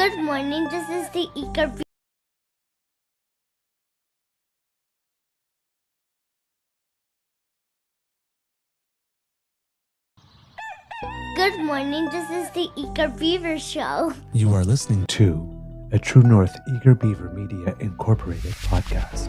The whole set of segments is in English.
Good morning, this is the Eager Beaver. Good morning, this is the Eager Beaver Show. You are listening to a True North Eager Beaver Media Incorporated podcast.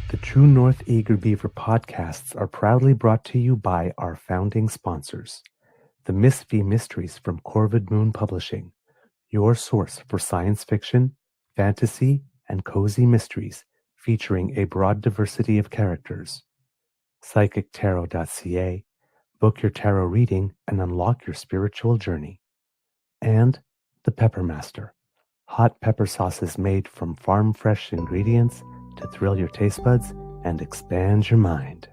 The True North Eager Beaver podcasts are proudly brought to you by our founding sponsors, the Miss V Mysteries from Corvid Moon Publishing, your source for science fiction, fantasy, and cozy mysteries featuring a broad diversity of characters. PsychicTarot.ca, book your tarot reading and unlock your spiritual journey. And the Pepper Master, hot pepper sauces made from farm-fresh ingredients to thrill your taste buds and expand your mind.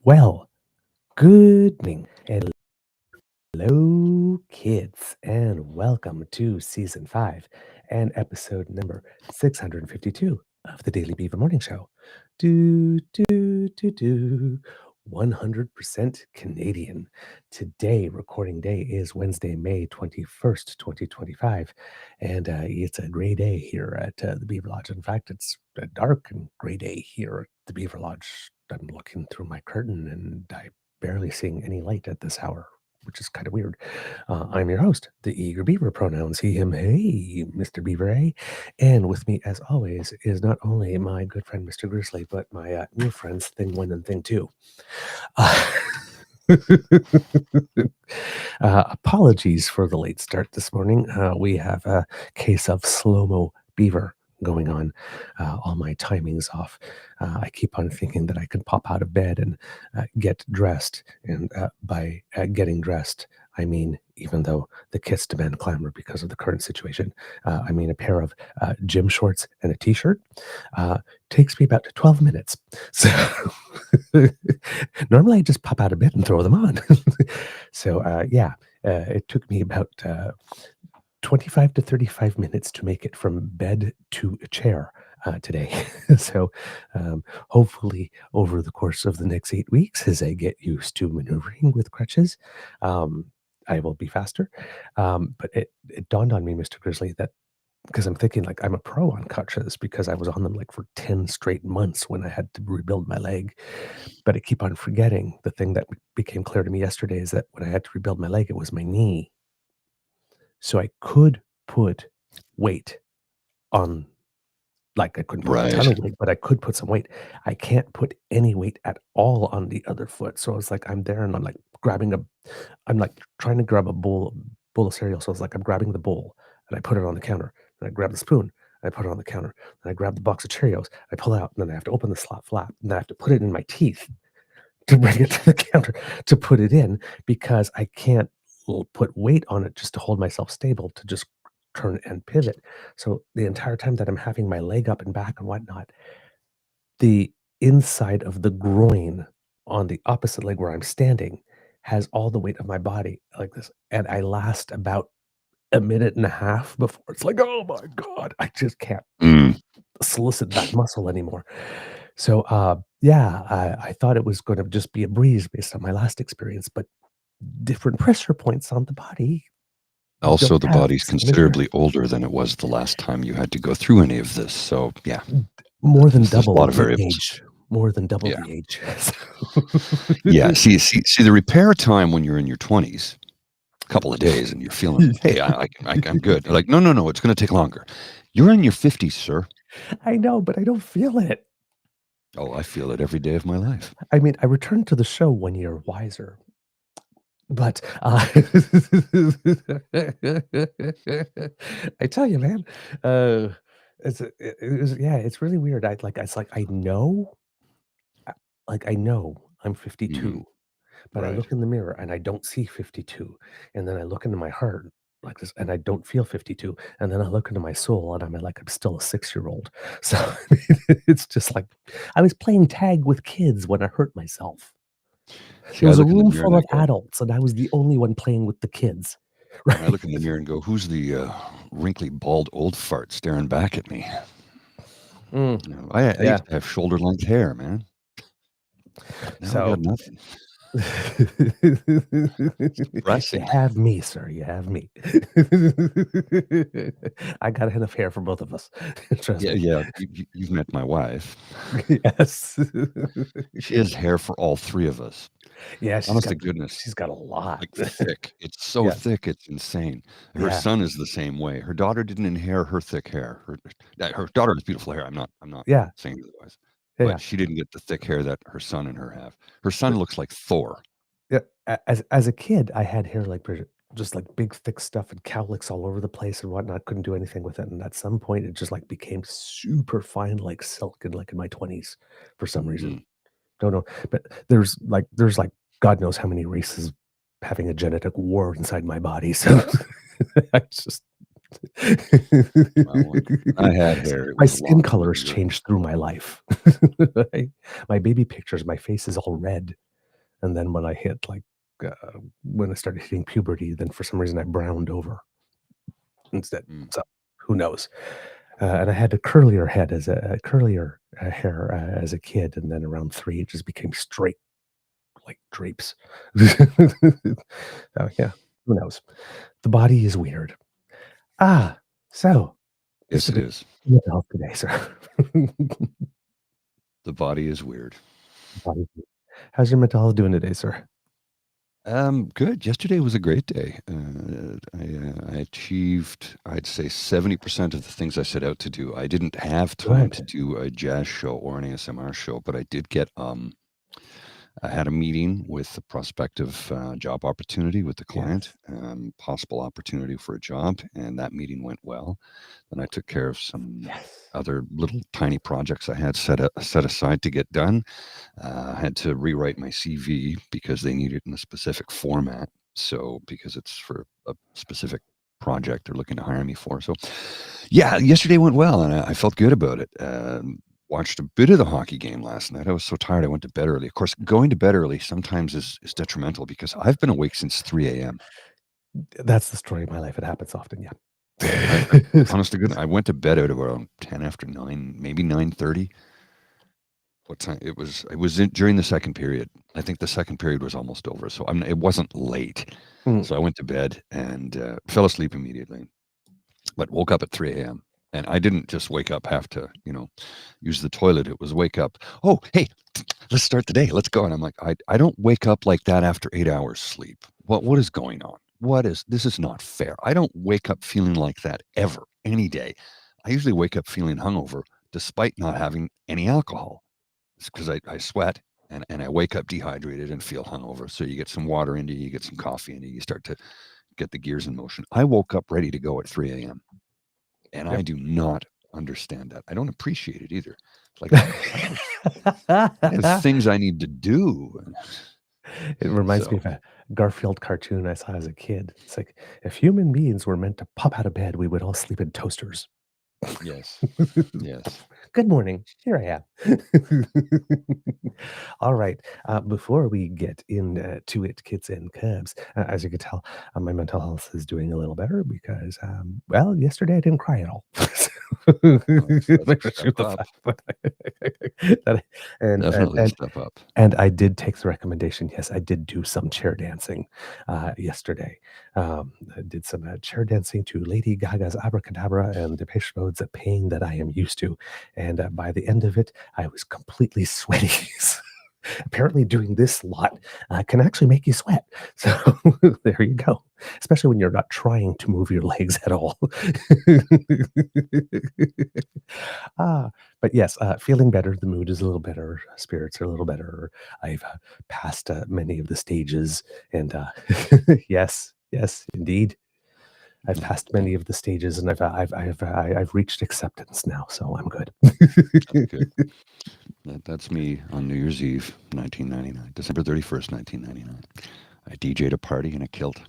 Well, good morning. Hello, kids, and welcome to Season 5 and episode number 652 of the Daily Beaver Morning Show. 100% Canadian. Today, recording day is Wednesday, May 21st, 2025, and it's a gray day here at the Beaver Lodge. In fact, it's a dark and gray day here at the Beaver Lodge. I'm looking through my curtain and I'm barely seeing any light at this hour, which is kind of weird. I'm your host, the Eager Beaver, pronouns he, him, hey, Mr. Beaver, A. And with me, as always, is not only my good friend, Mr. Grizzly, but my new friends, Thing 1 and Thing 2. Apologies for the late start this morning. We have a case of slow-mo beaver going on. All my timing's off. I keep on thinking that I can pop out of bed and get dressed. And by getting dressed, I mean, even though the kids demand clamor because of the current situation, I mean a pair of gym shorts and a t-shirt takes me about 12 minutes. So normally I just pop out of bed and throw them on. So it took me about 25 to 35 minutes to make it from bed to a chair today. So hopefully over the course of the next 8 weeks, as I get used to maneuvering with crutches, I will be faster. But it dawned on me, Mr. Grizzly, that because I'm thinking like I'm a pro on crutches because I was on them like for 10 straight months when I had to rebuild my leg. But I keep on forgetting the thing that became clear to me yesterday is that when I had to rebuild my leg, it was my knee. So I could put weight on, like I couldn't put a ton of weight, but I could put some weight. I can't put any weight at all on the other foot. So it's like I'm there and I'm like I'm like trying to grab a bowl of cereal. So it's like I'm grabbing the bowl and I put it on the counter. And I grab the spoon and I put it on the counter. And I grab the box of Cheerios. I pull out and then I have to open the flap. And then I have to put it in my teeth to bring it to the counter to put it in because I can't put weight on it just to hold myself stable to just turn and pivot. So the entire time that I'm having my leg up and back and whatnot, the inside of the groin on the opposite leg where I'm standing has all the weight of my body like this. And I last about a minute and a half before it's like, oh my God, I just can't solicit that muscle anymore. So I thought it was going to just be a breeze based on my last experience, but different pressure points on the body. Also, the body's considerably older than it was the last time you had to go through any of this. So, yeah. More than double a lot of the variables. age. More than double the age. Yeah. See, the repair time when you're in your 20s, a couple of days, and you're feeling, hey, I'm good. They're like, no, it's going to take longer. You're in your 50s, sir. I know, but I don't feel it. Oh, I feel it every day of my life. I mean, I returned to the show 1 year wiser, but I tell you, man, it was, yeah, it's really weird. It's like I know I'm Mhm. 52, but I Right. look in the mirror and I don't see 52, and then I look into my heart like this, and I don't feel 52, and then I look into my soul, and I'm still a 6-year-old. So it's just like I was playing tag with kids when I hurt myself. See, There I was a look in the room mirror and full I of go, adults, and I was the only one playing with the kids, and I right? look in the mirror and go, "Who's the wrinkly, bald old fart staring back at me?" Mm, You know, I yeah. used to have shoulder length hair, man. Now I got So nothing. It's you depressing. have me, sir. You have me. I got enough hair for both of us. Trust Yeah, me. yeah. You've met my wife. Yes. She has hair for all three of us. Yeah, Honest to goodness, she's got a lot. like thick. It's so Yeah, thick, it's insane. Her yeah, son is the same way. Her daughter didn't inherit her thick hair. Her daughter has beautiful hair. I'm not yeah, saying otherwise. yeah, But she didn't get the thick hair that her son and her have. Her son looks like Thor. yeah. As a kid, I had hair like Bridget, just like big, thick stuff and cowlicks all over the place and whatnot. Couldn't do anything with it. And at some point, it just like became super fine, like silk, and like in my 20s for some reason. Mhm. Don't know, but there's God knows how many races having a genetic war inside my body. So I just Well, when I had hair, it my was skin long color has and changed through my life. Right? My baby pictures, my face is all red, and then when I hit when I started hitting puberty, then for some reason I browned over instead. mm, So who knows? And I had a curlier head as a curlier hair as a kid, and then around 3, it just became straight like drapes. Oh, yeah, who knows? The body is weird. Ah, so yes, Mr. it Big is. mental health today, sir. The body is weird. Body. How's your mental health doing today, sir? Good. Yesterday was a great day. I achieved, I'd say, 70% of the things I set out to do. I didn't have time to Good. do a jazz show or an ASMR show, but I did get I had a meeting with a prospective job opportunity with the client, Yes. possible opportunity for a job, and that meeting went well. Then I took care of some Yes. other little tiny projects I had set aside to get done. I had to rewrite my CV because they need it in a specific format. So because it's for a specific project they're looking to hire me for. So yeah, yesterday went well, and I felt good about it. Watched a bit of the hockey game last night. I was so tired I went to bed early. Of course, going to bed early sometimes is detrimental because I've been awake since 3 a.m. That's the story of my life. It happens often, yeah. I honest to goodness, I went to bed at around 10 after 9, maybe 9:30. What time? During the second period. I think the second period was almost over, so it wasn't late. Mm, So I went to bed and fell asleep immediately, but woke up at 3 a.m. And I didn't just wake up, have to, use the toilet. It was wake up. Oh, hey, let's start the day. Let's go. And I'm like, I don't wake up like that after 8 hours sleep. What is going on? This is not fair. I don't wake up feeling like that ever, any day. I usually wake up feeling hungover despite not having any alcohol. It's because I sweat and I wake up dehydrated and feel hungover. So you get some water into you, you get some coffee into you, you start to get the gears in motion. I woke up ready to go at 3 a.m. and I yep. do not understand that. I don't appreciate it either. It's like I have things I need to do. It reminds me So of a Garfield cartoon I saw as a kid. It's like, if human beings were meant to pop out of bed, we would all sleep in toasters. yes, yes. Good morning. Here I am. All right. Before we get into it, kids and cubs, as you can tell, my mental health is doing a little better because, well, yesterday I didn't cry at all. That's a Never step shoot the up. fact that Definitely a step up. and I did take the recommendation. Yes, I did do some chair dancing yesterday. I did some chair dancing to Lady Gaga's Abracadabra and Depeche Mode's Pain that I am used to. And by the end of it, I was completely sweaty. Apparently, doing this a lot can actually make you sweat. So there you go. Especially when you're not trying to move your legs at all. But yes, feeling better. The mood is a little better. Spirits are a little better. I've passed many of the stages, and yes, indeed. I've passed many of the stages, and I've reached acceptance now, so I'm good. Good. That's me on New Year's Eve, 1999, December 31st, 1999. I DJ'd a party in a kilt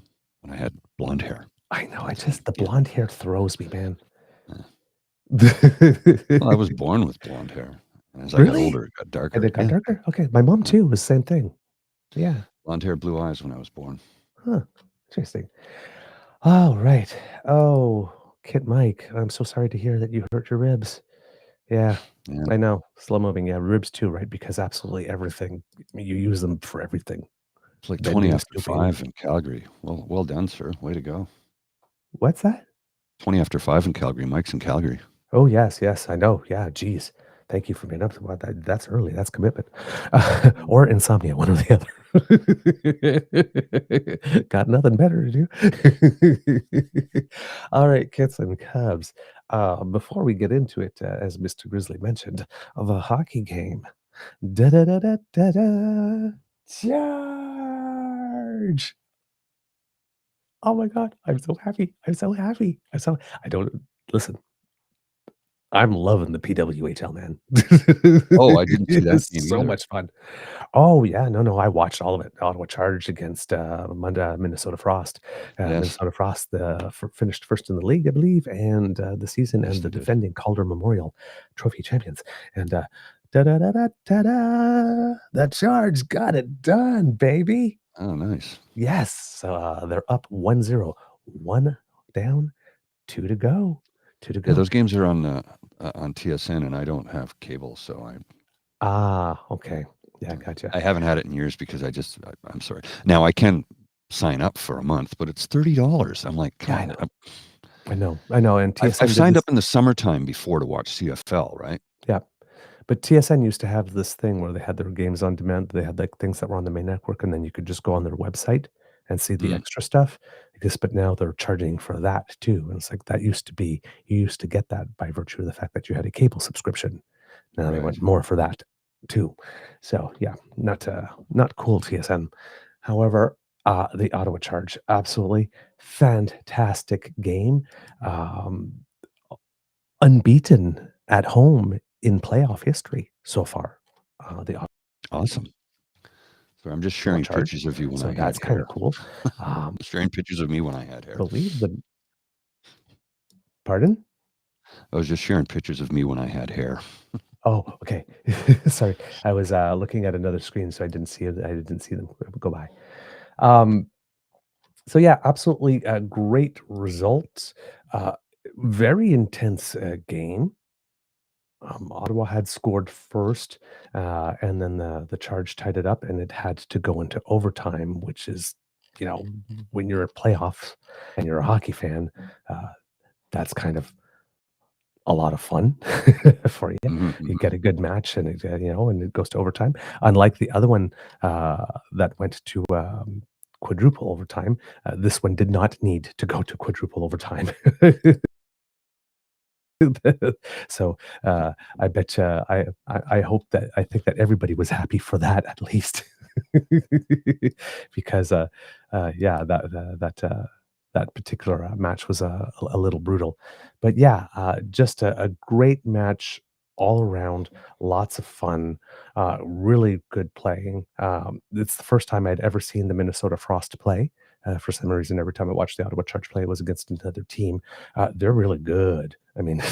when I had blonde hair. I know. The blonde hair throws me, man. Well, I was born with blonde hair. And as I got Really? older, it got darker. And it got darker? Okay. My mom too was the same thing. Yeah. Blonde hair, blue eyes when I was born. Huh. Interesting. All right. Oh, Kit Mike, I'm so sorry to hear that you hurt your ribs. Yeah, Yeah. I know. Slow moving. Yeah, ribs too, right? Because absolutely everything, you use them for everything. It's like Bending, 20 after stooping. 5 in Calgary. Well done, sir. Way to go. What's that? 20 after 5 in Calgary. Mike's in Calgary. Oh, yes, I know. Yeah, geez. Thank you for being up to that. That's early. That's commitment. Or insomnia, one or the other. Got nothing better to do. All right, kits and cubs. Before we get into it, as Mr. Grizzly mentioned, of a hockey game. Da-da-da-da-da-da. Charge! Oh my God, I'm so happy. I don't listen. I'm loving the PWHL, man. Oh, I didn't see that It's game so either. much fun. Oh, yeah. No, I watched all of it. Ottawa Charge against Minnesota Frost. Yes. Minnesota Frost finished first in the league, I believe, and the season, Yes, and the they did. defending Calder Memorial Trophy champions. And da-da-da-da-da-da, the Charge got it done, baby. Oh, nice. Yes. They're up 1-0. 1 down, 2 to go. 2 to go. Yeah, those games are on TSN, and I don't have cable, so Okay. Yeah, gotcha. I haven't had it in years because I'm sorry. Now I can sign up for a month, but it's $30. I'm like, Yeah, come on. I know. And TSN I've signed up in the summertime before to watch CFL, right? Yeah. But TSN used to have this thing where they had their games on demand. They had like things that were on the main network, and then you could just go on their website and see the extra stuff. But now they're charging for that too. And it's like that used to be, you used to get that by virtue of the fact that you had a cable subscription. Now they went more for that too. So yeah, not cool, TSN. However, the Ottawa Charge, absolutely fantastic game. Unbeaten at home in playoff history so far. Awesome. So I'm just sharing pictures of you when I had hair. That's kind of cool. Sharing pictures of me when I had hair. Pardon? I was just sharing pictures of me when I had hair. Oh, okay. Sorry, I was looking at another screen, so I didn't see it. I didn't see them go by. So yeah, absolutely great results. Very intense game. Ottawa had scored first, and then the Charge tied it up, and it had to go into overtime, which is, when you're at playoffs and you're a hockey fan, that's kind of a lot of fun for you. Mm-hmm. You get a good match, and and it goes to overtime. Unlike the other one that went to quadruple overtime, this one did not need to go to quadruple overtime. So I bet I hope that I think that everybody was happy for that, at least. Because yeah, that particular match was a little brutal. But yeah, just a great match all around. Lots of fun, really good playing. It's the first time I'd ever seen the Minnesota Frost play. For some reason, every time I watched the Ottawa Charge play, it was against another team. They're really good. I mean,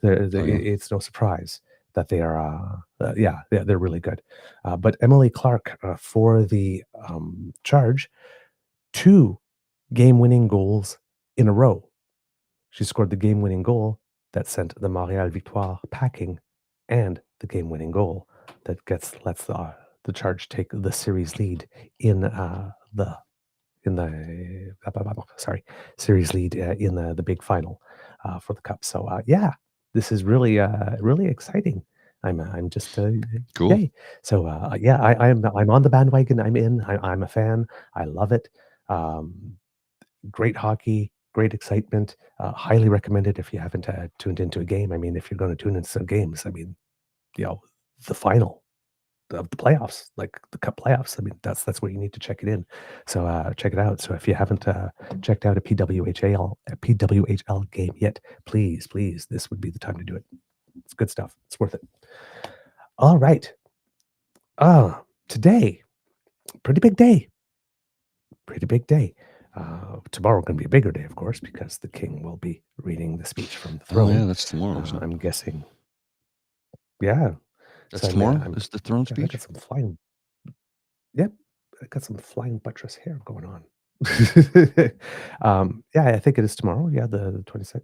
it's no surprise that they are. Yeah, they're really good. But Emily Clark for the Charge, 2 game-winning goals in a row. She scored the game-winning goal that sent the Montreal Victoire packing, and the game-winning goal that lets the Charge take the series lead in the series lead in the big final for the cup. So yeah, this is really really exciting. I'm just Cool. yay. So yeah, I'm on the bandwagon. I'm in. I'm a fan. I love it. Um, Great hockey, great excitement. Highly recommended if you haven't tuned into a game. I mean, if you're going to tune into some games, I mean, you know, the final of the playoffs, like the cup playoffs. I mean, that's where you need to check it in. So check it out. So if you haven't checked out a PWHL game yet, please, this would be the time to do it. It's good stuff. It's worth it. All right. Today, pretty big day. Pretty big day. Tomorrow going to be a bigger day, of course, because the king will be reading the speech from the Oh throne. yeah, that's tomorrow, isn't it? I'm guessing. Yeah. That's So tomorrow. Is the throne I speech? got some flying. Yep, I got some flying buttress hair going on. Yeah, I think it is tomorrow. Yeah, the 22nd.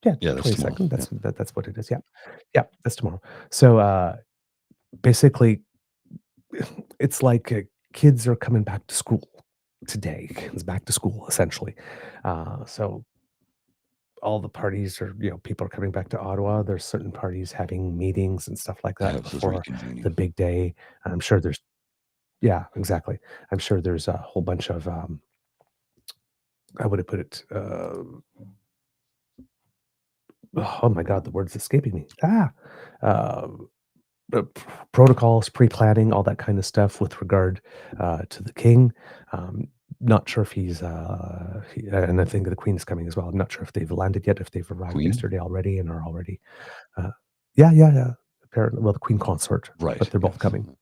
Yeah, Yeah, that's tomorrow. 22nd. That's what it is. Yeah, yeah, that's tomorrow. So basically, it's like kids are coming back to school today. It's back to school essentially. So all the parties are, people are coming back to Ottawa. There's certain parties having meetings and stuff like The that house is before reconvening. the big day. I'm sure there's, yeah, exactly. I'm sure there's a whole bunch of, how would I put it? Oh my God, the word's escaping me. Uh, Protocols, pre-planning, all that kind of stuff with regard to the king. Um, Not sure if and I think the queen is coming as well. I'm not sure if they've landed yet, if they've arrived Queen? yesterday already and are already. Yeah. Apparently, well, the queen consort, Right. but they're both yes. coming.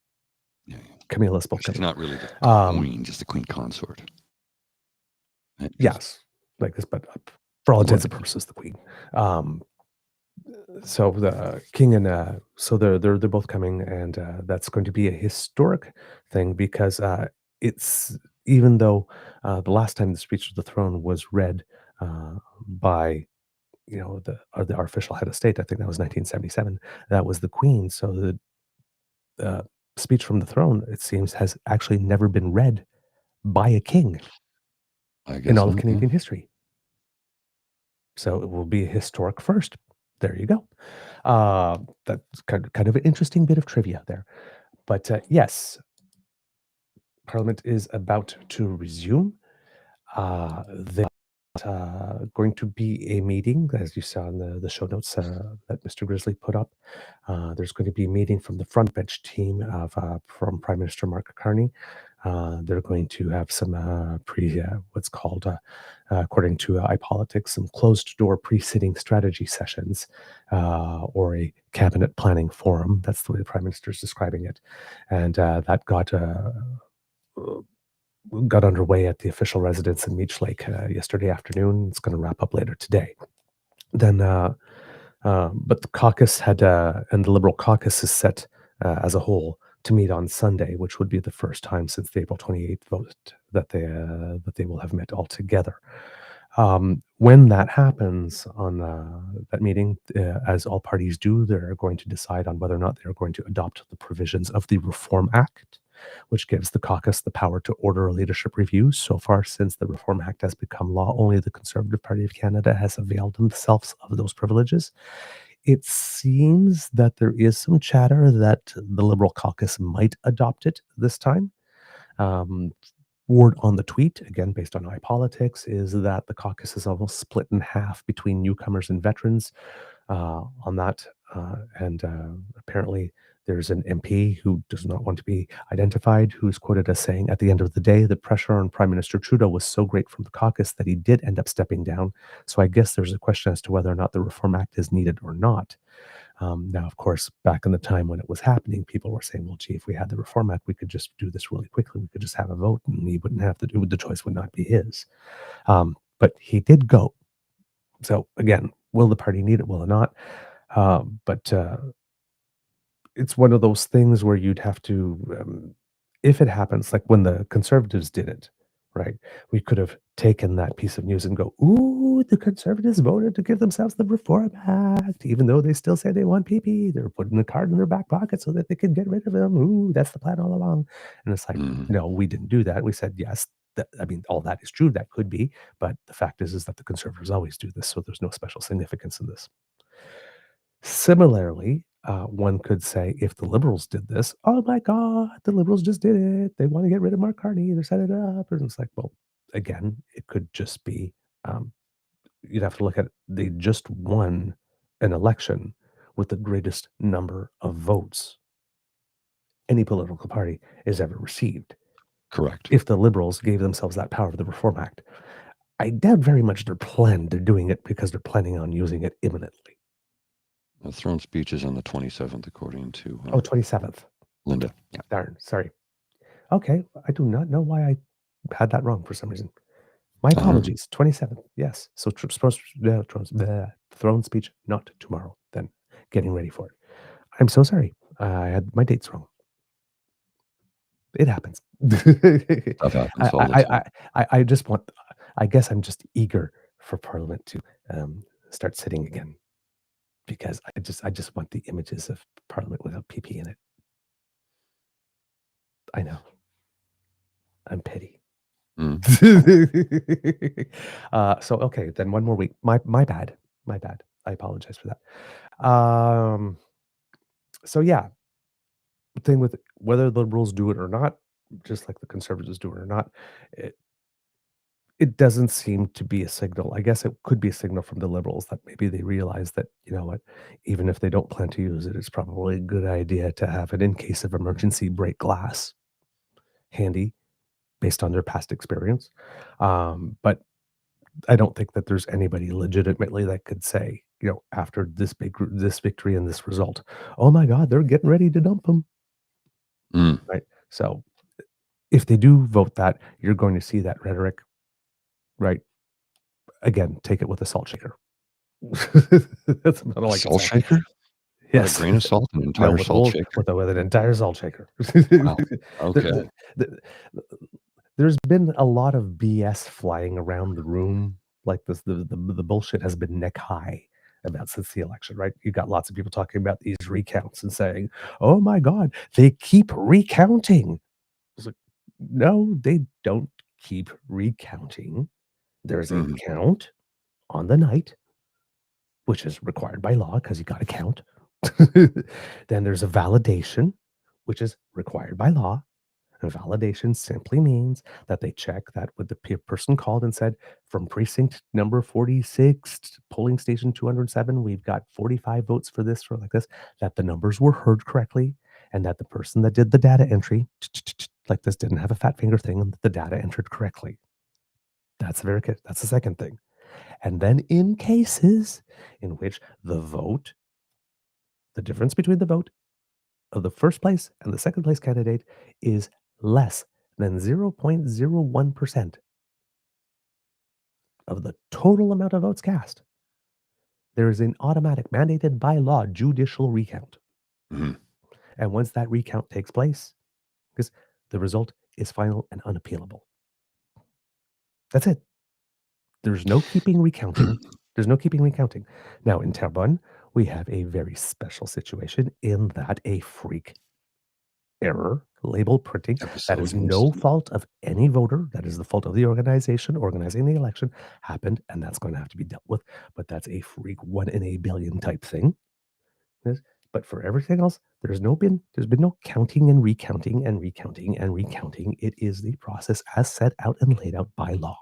Yeah. Camilla's both She's coming. not really the Um, queen, just the queen consort. Yes, like this, but for all intents and Right. purposes, the queen. So the king and so they're both coming, and that's going to be a historic thing because it's even though the last time the speech of the throne was read by our official head of state, I think that was 1977. That was the queen. So the speech from the throne, it seems, has actually never been read by a king I in guess all of not. Canadian history. So it will be a historic first. There you go. That's kind of an interesting bit of trivia there. But yes, Parliament is about to resume. There's going to be a meeting, as you saw in the show notes that Mr. Grizzly put up. There's going to be a meeting from the front bench team from Prime Minister Mark Carney. They're going to have some what's called, according to iPolitics, some closed-door pre-sitting strategy sessions, or a cabinet planning forum. That's the way the Prime Minister is describing it, and that got underway at the official residence in Meech Lake yesterday afternoon. It's going to wrap up later today. Then, but the caucus and the Liberal caucus is set as a whole to meet on Sunday, which would be the first time since the April 28th vote that they will have met all together. When that happens on that meeting, as all parties do, they're going to decide on whether or not they're going to adopt the provisions of the Reform Act, which gives the caucus the power to order a leadership review. So far, since the Reform Act has become law, only the Conservative Party of Canada has availed themselves of those privileges. It seems that there is some chatter that the Liberal caucus might adopt it this time. Word on the tweet, again based on iPolitics, is that the caucus is almost split in half between newcomers and veterans on that. And apparently there's an MP who does not want to be identified, who's quoted as saying, at the end of the day, the pressure on Prime Minister Trudeau was so great from the caucus that he did end up stepping down. So I guess there's a question as to whether or not the Reform Act is needed or not. Now, of course, back in the time when it was happening, people were saying, well, gee, if we had the Reform Act, we could just do this really quickly. We could just have a vote and he wouldn't have to do it. The choice would not be his. But he did go. So again, will the party need it? Will it not? But it's one of those things where you'd have to, if it happens, like when the Conservatives did it, right? We could have taken that piece of news and go, ooh, the Conservatives voted to give themselves the Reform Act, even though they still say they want PP. They're putting the card in their back pocket so that they can get rid of them. Ooh, that's the plan all along. And it's like, no, we didn't do that. We said, yes, all that is true. That could be. But the fact is that the Conservatives always do this. So there's no special significance in this. Similarly, one could say, if the Liberals did this, oh my God, the Liberals just did it. They want to get rid of Mark Carney. They're setting it up. And it's like, well, again, it could just be, you'd have to look at they just won an election with the greatest number of votes any political party has ever received. Correct. If the Liberals gave themselves that power of the Reform Act, I doubt very much they're doing it because they're planning on using it imminently. The throne speech is on the 27th, according to 27th. Linda. Yeah. Darn, sorry. Okay, I do not know why I had that wrong for some reason. My apologies. 27th, yes. So throne speech, not tomorrow. Then getting ready for it. I'm so sorry. I had my dates wrong. It happens. Stuff happens all the time. I just want. I guess I'm just eager for Parliament to start sitting again, because I just want the images of Parliament without PP in it. I know. I'm petty. So okay, then one more week. My bad. My bad. I apologize for that. So yeah, the thing with whether the Liberals do it or not, just like the Conservatives do it or not, it doesn't seem to be a signal. I guess it could be a signal from the Liberals that maybe they realize that, you know what, even if they don't plan to use it, it's probably a good idea to have it in case of emergency break glass handy based on their past experience. But I don't think that there's anybody legitimately that could say, you know, after this victory and this result, oh my God, they're getting ready to dump them. Right. So if they do vote that, you're going to see that rhetoric, right? Again, take it with a salt shaker. That's about all I can Salt say. shaker? Yes. A grain of salt, an entire salt shaker. With an entire salt shaker. Wow. Okay. There's been a lot of BS flying around the room like this. The bullshit has been neck high about since the election, right? You got lots of people talking about these recounts and saying, "Oh my God, they keep recounting." It's like, no, they don't keep recounting. There's a count on the night, which is required by law because you got to count. Then there's a validation, which is required by law. And validation simply means that they check that what the person called and said, from precinct number 46, polling station 207, we've got 45 votes for this, for like this, that the numbers were heard correctly, and that the person that did the data entry, like this, didn't have a fat finger thing, and that the data entered correctly. That's the second thing. And then in cases in which the difference between the vote of the first place and the second place candidate is less than 0.01% of the total amount of votes cast, there is an automatic, mandated by law, judicial recount. And once that recount takes place, because the result is final and unappealable. That's it. There's no keeping recounting. There's no keeping recounting. Now, in Terrebonne, we have a very special situation in that a freak error label printing that is no fault of any voter, that is the fault of the organization organizing the election, happened, and that's going to have to be dealt with. But that's a freak 1 in a billion type thing. But for everything else, there's been no counting and recounting and recounting and recounting. It is the process as set out and laid out by law.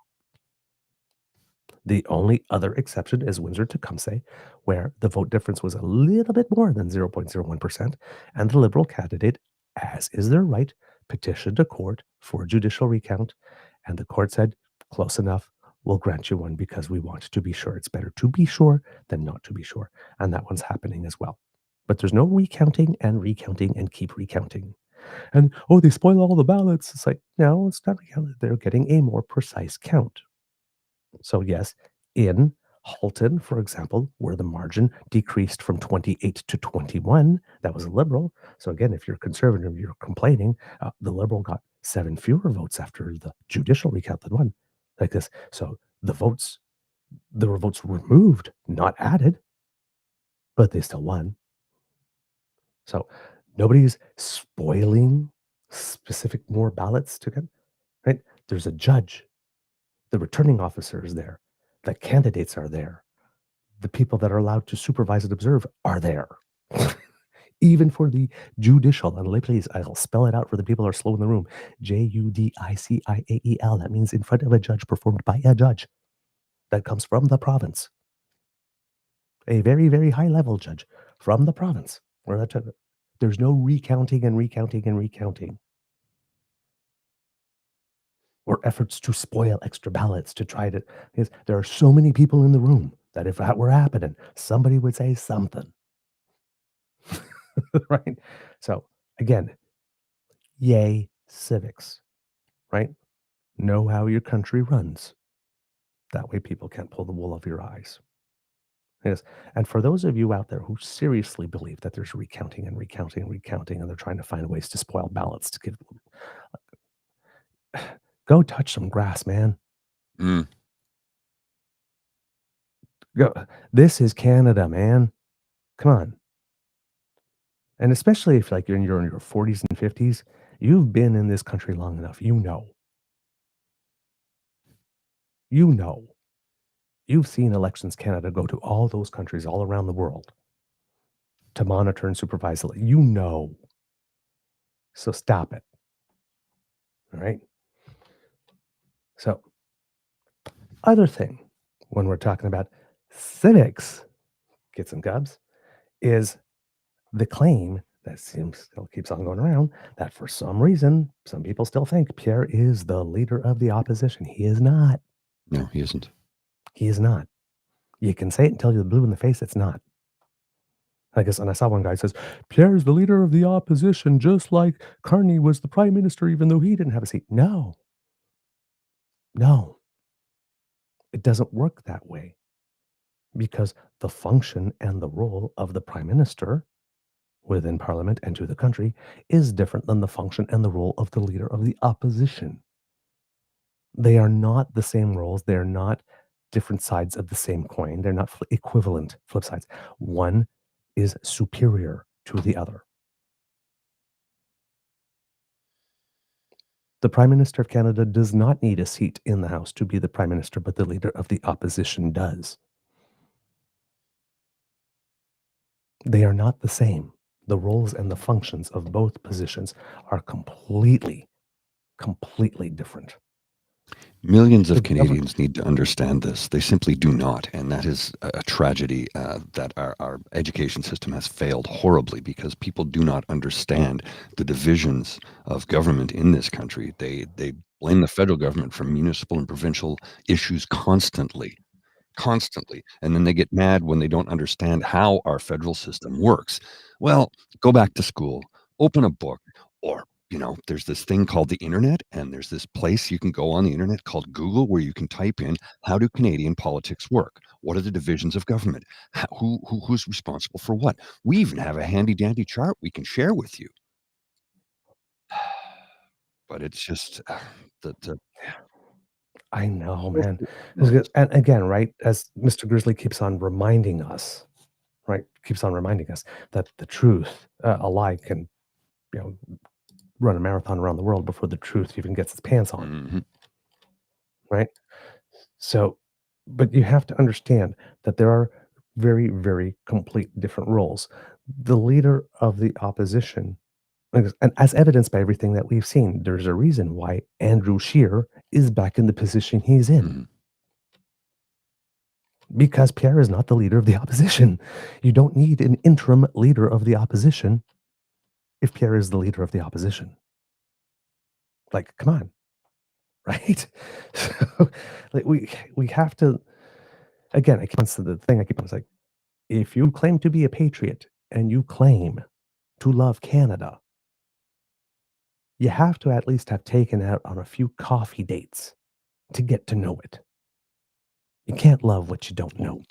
The only other exception is Windsor-Tecumseh, where the vote difference was a little bit more than 0.01%, and the Liberal candidate, as is their right, petitioned a court for a judicial recount, and the court said, close enough, we'll grant you one because we want to be sure. It's better to be sure than not to be sure, and that one's happening as well. But there's no recounting and keep recounting. And, they spoil all the ballots. It's like, no, it's not recounted. They're getting a more precise count. So yes, in Halton, for example, where the margin decreased from 28 to 21, that was a Liberal. So again, if you're conservative, you're complaining, the Liberal got 7 fewer votes after the judicial recount than one, like this. So there were votes removed, not added, but they still won. So nobody's spoiling specific more ballots to get, right? There's a judge. The returning officer is there. The candidates are there. The people that are allowed to supervise and observe are there. even for the judicial. And please, I'll spell it out for the people who are slow in the room. Judicael. That means in front of a judge, performed by a judge. That comes from the province. A very, very high level judge from the province. There's no recounting and recounting and recounting. Or efforts to spoil extra ballots to try to. Because there are so many people in the room that if that were happening, somebody would say something. Right? So, again, yay, civics. Right? Know how your country runs. That way people can't pull the wool over your eyes. Yes. And for those of you out there who seriously believe that there's recounting and recounting and recounting, and they're trying to find ways to spoil ballots to give, go touch some grass, man. Mm. Go. This is Canada, man. Come on. And especially if you're in your 40s and 50s, you've been in this country long enough. You know. You've seen Elections Canada go to all those countries all around the world to monitor and supervise it. You know. So stop it. All right? So, other thing, when we're talking about civics, kids and cubs, is the claim that still keeps on going around that for some reason, some people still think Pierre is the leader of the opposition. He is not. No, he isn't. He is not. You can say it until you're blue in the face. It's not. I guess, and I saw one guy says, Pierre is the leader of the opposition, just like Carney was the prime minister, even though he didn't have a seat. No. It doesn't work that way, because the function and the role of the prime minister within Parliament and to the country is different than the function and the role of the leader of the opposition. They are not the same roles. They're not different sides of the same coin. They're not equivalent flip sides. One is superior to the other. The Prime Minister of Canada does not need a seat in the House to be the Prime Minister, but the leader of the opposition does. They are not the same. The roles and the functions of both positions are completely different. Millions of Canadians need to understand this. They simply do not. And that is a tragedy that our education system has failed horribly, because people do not understand the divisions of government in this country. They blame the federal government for municipal and provincial issues constantly. And then they get mad when they don't understand how our federal system works. Well, go back to school, open a book, or there's this thing called the internet, and there's this place you can go on the internet called Google, where you can type in, how do Canadian politics work? What are the divisions of government? Who's responsible for what? We even have a handy dandy chart we can share with you. But it's just I know, man. And again, right, as Mr. Grizzly keeps on reminding us, that the truth, a lie can, run a marathon around the world before the truth even gets its pants on. Mm-hmm. Right? So, but you have to understand that there are very, very complete different roles. The leader of the opposition, and as evidenced by everything that we've seen, there's a reason why Andrew Scheer is back in the position he's in. Mm-hmm. Because Pierre is not the leader of the opposition. You don't need an interim leader of the opposition if Pierre is the leader of the opposition. Like, come on. Right? So, we have to, again, the thing I keep on saying, if you claim to be a patriot and you claim to love Canada, you have to at least have taken out on a few coffee dates to get to know it. You can't love what you don't know.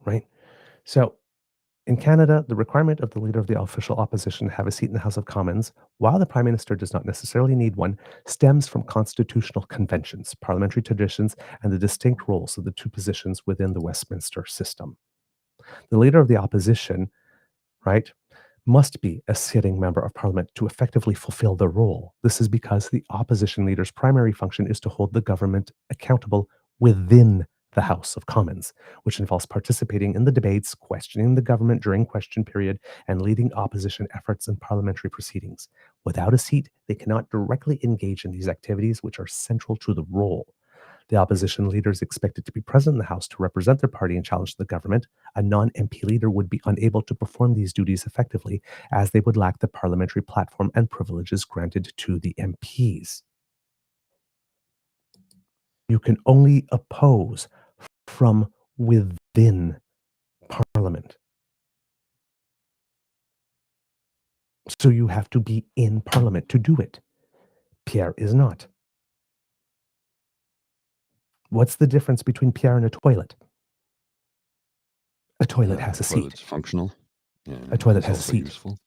Right? So, in Canada, the requirement of the leader of the official opposition to have a seat in the House of Commons, while the Prime Minister does not necessarily need one, stems from constitutional conventions, parliamentary traditions, and the distinct roles of the two positions within the Westminster system. The leader of the opposition, right, must be a sitting member of Parliament to effectively fulfill the role. This is because the opposition leader's primary function is to hold the government accountable within the House of Commons, which involves participating in the debates, questioning the government during question period, and leading opposition efforts in parliamentary proceedings. Without a seat, they cannot directly engage in these activities, which are central to the role. The opposition leader is expected to be present in the House to represent their party and challenge the government. A non-MP leader would be unable to perform these duties effectively, as they would lack the parliamentary platform and privileges granted to the MPs. You can only oppose from within Parliament. So you have to be in Parliament to do it. Pierre is not. What's the difference between Pierre and a toilet? A toilet has a seat. Toilet's functional. Yeah, A toilet it's has a also seat. useful.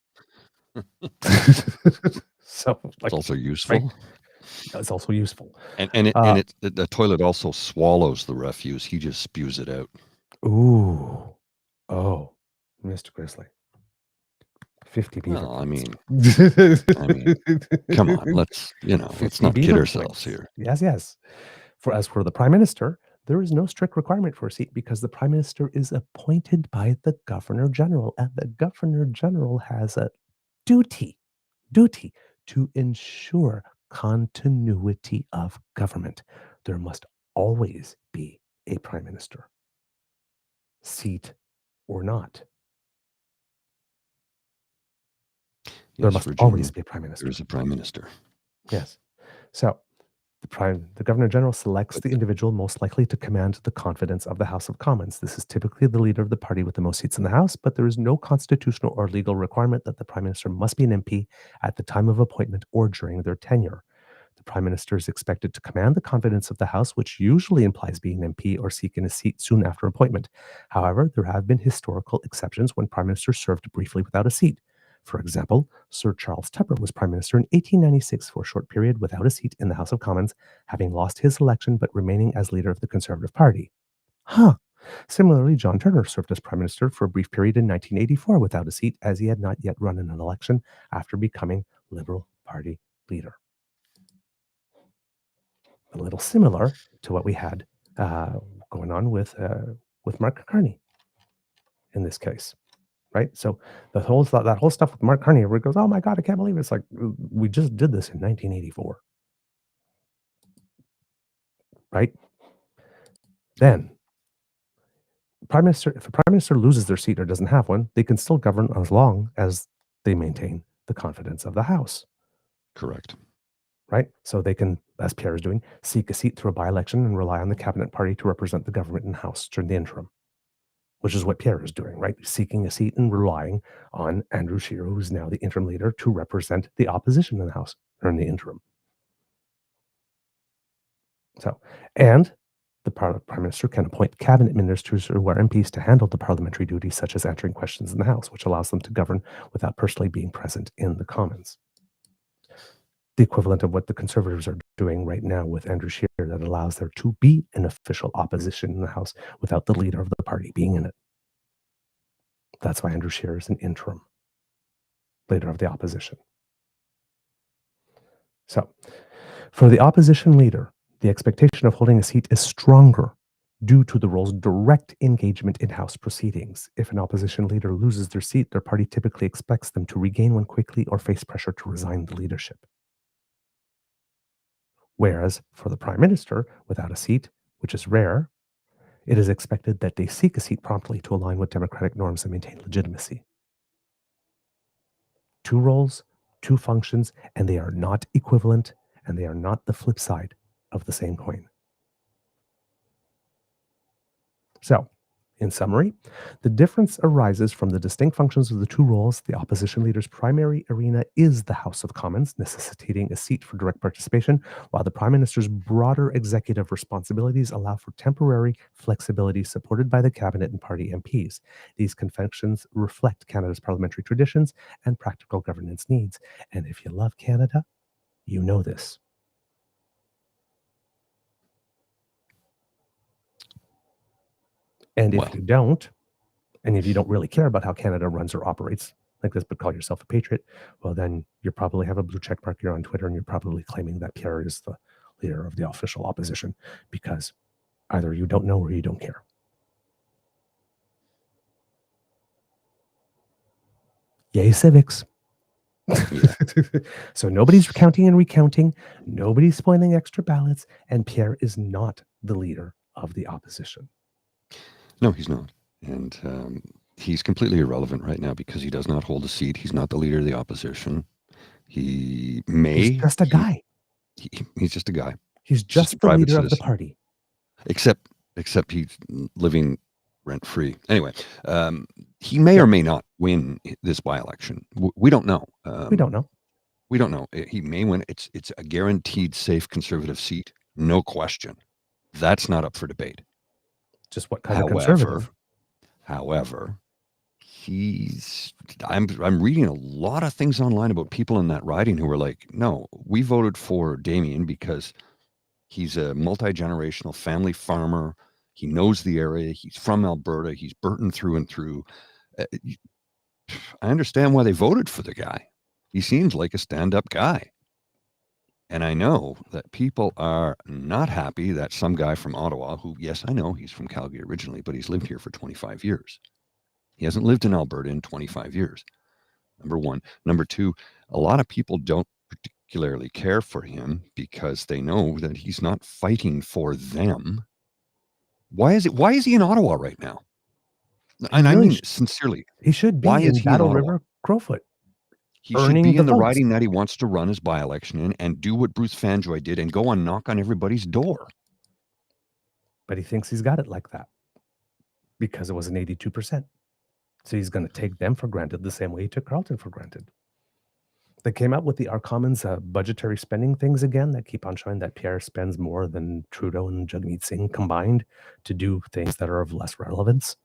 So, It's also useful. It's also useful. The toilet also swallows the refuse. He just spews it out. Ooh. Oh, Mr. Grizzly. 50 beaver. Well, I mean, points. come on, let's not 50 kid beaver ourselves points. here. Yes. As for the Prime Minister, there is no strict requirement for a seat because the Prime Minister is appointed by the Governor General, and the Governor General has a duty to ensure continuity of government. There must always be a Prime Minister, seat or not. There must always be a Prime Minister. There's a Prime Minister. Yes. So the Governor General selects the individual most likely to command the confidence of the House of Commons. This is typically the leader of the party with the most seats in the House, but there is no constitutional or legal requirement that the Prime Minister must be an MP at the time of appointment or during their tenure. The Prime Minister is expected to command the confidence of the House, which usually implies being an MP or seeking a seat soon after appointment. However, there have been historical exceptions when Prime Ministers served briefly without a seat. For example, Sir Charles Tupper was Prime Minister in 1896 for a short period without a seat in the House of Commons, having lost his election but remaining as leader of the Conservative Party. Similarly, John Turner served as Prime Minister for a brief period in 1984 without a seat, as he had not yet run in an election after becoming Liberal Party leader. A little similar to what we had going on with Mark Carney in this case. Right, so that whole stuff with Mark Carney, where it goes, oh my God, I can't believe it. It's like we just did this in 1984, right? Then, if a Prime Minister loses their seat or doesn't have one, they can still govern as long as they maintain the confidence of the House. Correct. Right, so they can, as Pierre is doing, seek a seat through a by-election and rely on the cabinet party to represent the government in the House during the interim. Which is what Pierre is doing, right? Seeking a seat and relying on Andrew Scheer, who's now the interim leader, to represent the opposition in the House during the interim. So, and the Prime Minister can appoint cabinet ministers who are MPs to handle the parliamentary duties, such as answering questions in the House, which allows them to govern without personally being present in the Commons. The equivalent of what the Conservatives are doing right now with Andrew Scheer, that allows there to be an official opposition in the House without the leader of the party being in it. That's why Andrew Scheer is an interim leader of the opposition. So, for the opposition leader, the expectation of holding a seat is stronger due to the role's direct engagement in House proceedings. If an opposition leader loses their seat, their party typically expects them to regain one quickly or face pressure to resign the leadership. Whereas for the Prime Minister, without a seat, which is rare, it is expected that they seek a seat promptly to align with democratic norms and maintain legitimacy. Two roles, two functions, and they are not equivalent, and they are not the flip side of the same coin. So, in summary, the difference arises from the distinct functions of the two roles. The opposition leader's primary arena is the House of Commons, necessitating a seat for direct participation, while the Prime Minister's broader executive responsibilities allow for temporary flexibility supported by the Cabinet and party MPs. These conventions reflect Canada's parliamentary traditions and practical governance needs. And if you love Canada, you know this. And if you don't, and if you don't really care about how Canada runs or operates like this, but call yourself a patriot, well, then you probably have a blue check mark. You're on Twitter, and you're probably claiming that Pierre is the leader of the official opposition, because Either you don't know or you don't care. Yay, civics. Yeah. So nobody's recounting and recounting. Nobody's spoiling extra ballots. And Pierre is not the leader of the opposition. No, he's not. And he's completely irrelevant right now because he does not hold a seat. He's not the leader of the opposition. He's just a guy. He's just a guy. He's just the leader of the party. Except he's living rent-free. Anyway, he may or may not win this by-election. We don't know. We don't know. We don't know. He may win. It's a guaranteed safe Conservative seat. No question. That's not up for debate. Just what kind of Conservative? However, I'm reading a lot of things online about people in that riding who were like, no, we voted for Damien because he's a multi-generational family farmer. He knows the area. He's from Alberta. He's Burton through and through. I understand why they voted for the guy. He seems like a stand-up guy. And I know that people are not happy that some guy from Ottawa, who, yes, I know he's from Calgary originally, but he's lived here for 25 years. He hasn't lived in Alberta in 25 years. Number one. Number two, a lot of people don't particularly care for him because they know that he's not fighting for them. Why is he in Ottawa right now? And I mean sincerely. He should be in Battle River, Crowfoot. He should be in the riding that he wants to run his by-election in and do what Bruce Fanjoy did and go and knock on everybody's door. But he thinks he's got it like that because it was an 82%. So he's going to take them for granted the same way he took Carleton for granted. They came out with the Our Commons budgetary spending things again that keep on showing that Pierre spends more than Trudeau and Jagmeet Singh combined to do things that are of less relevance.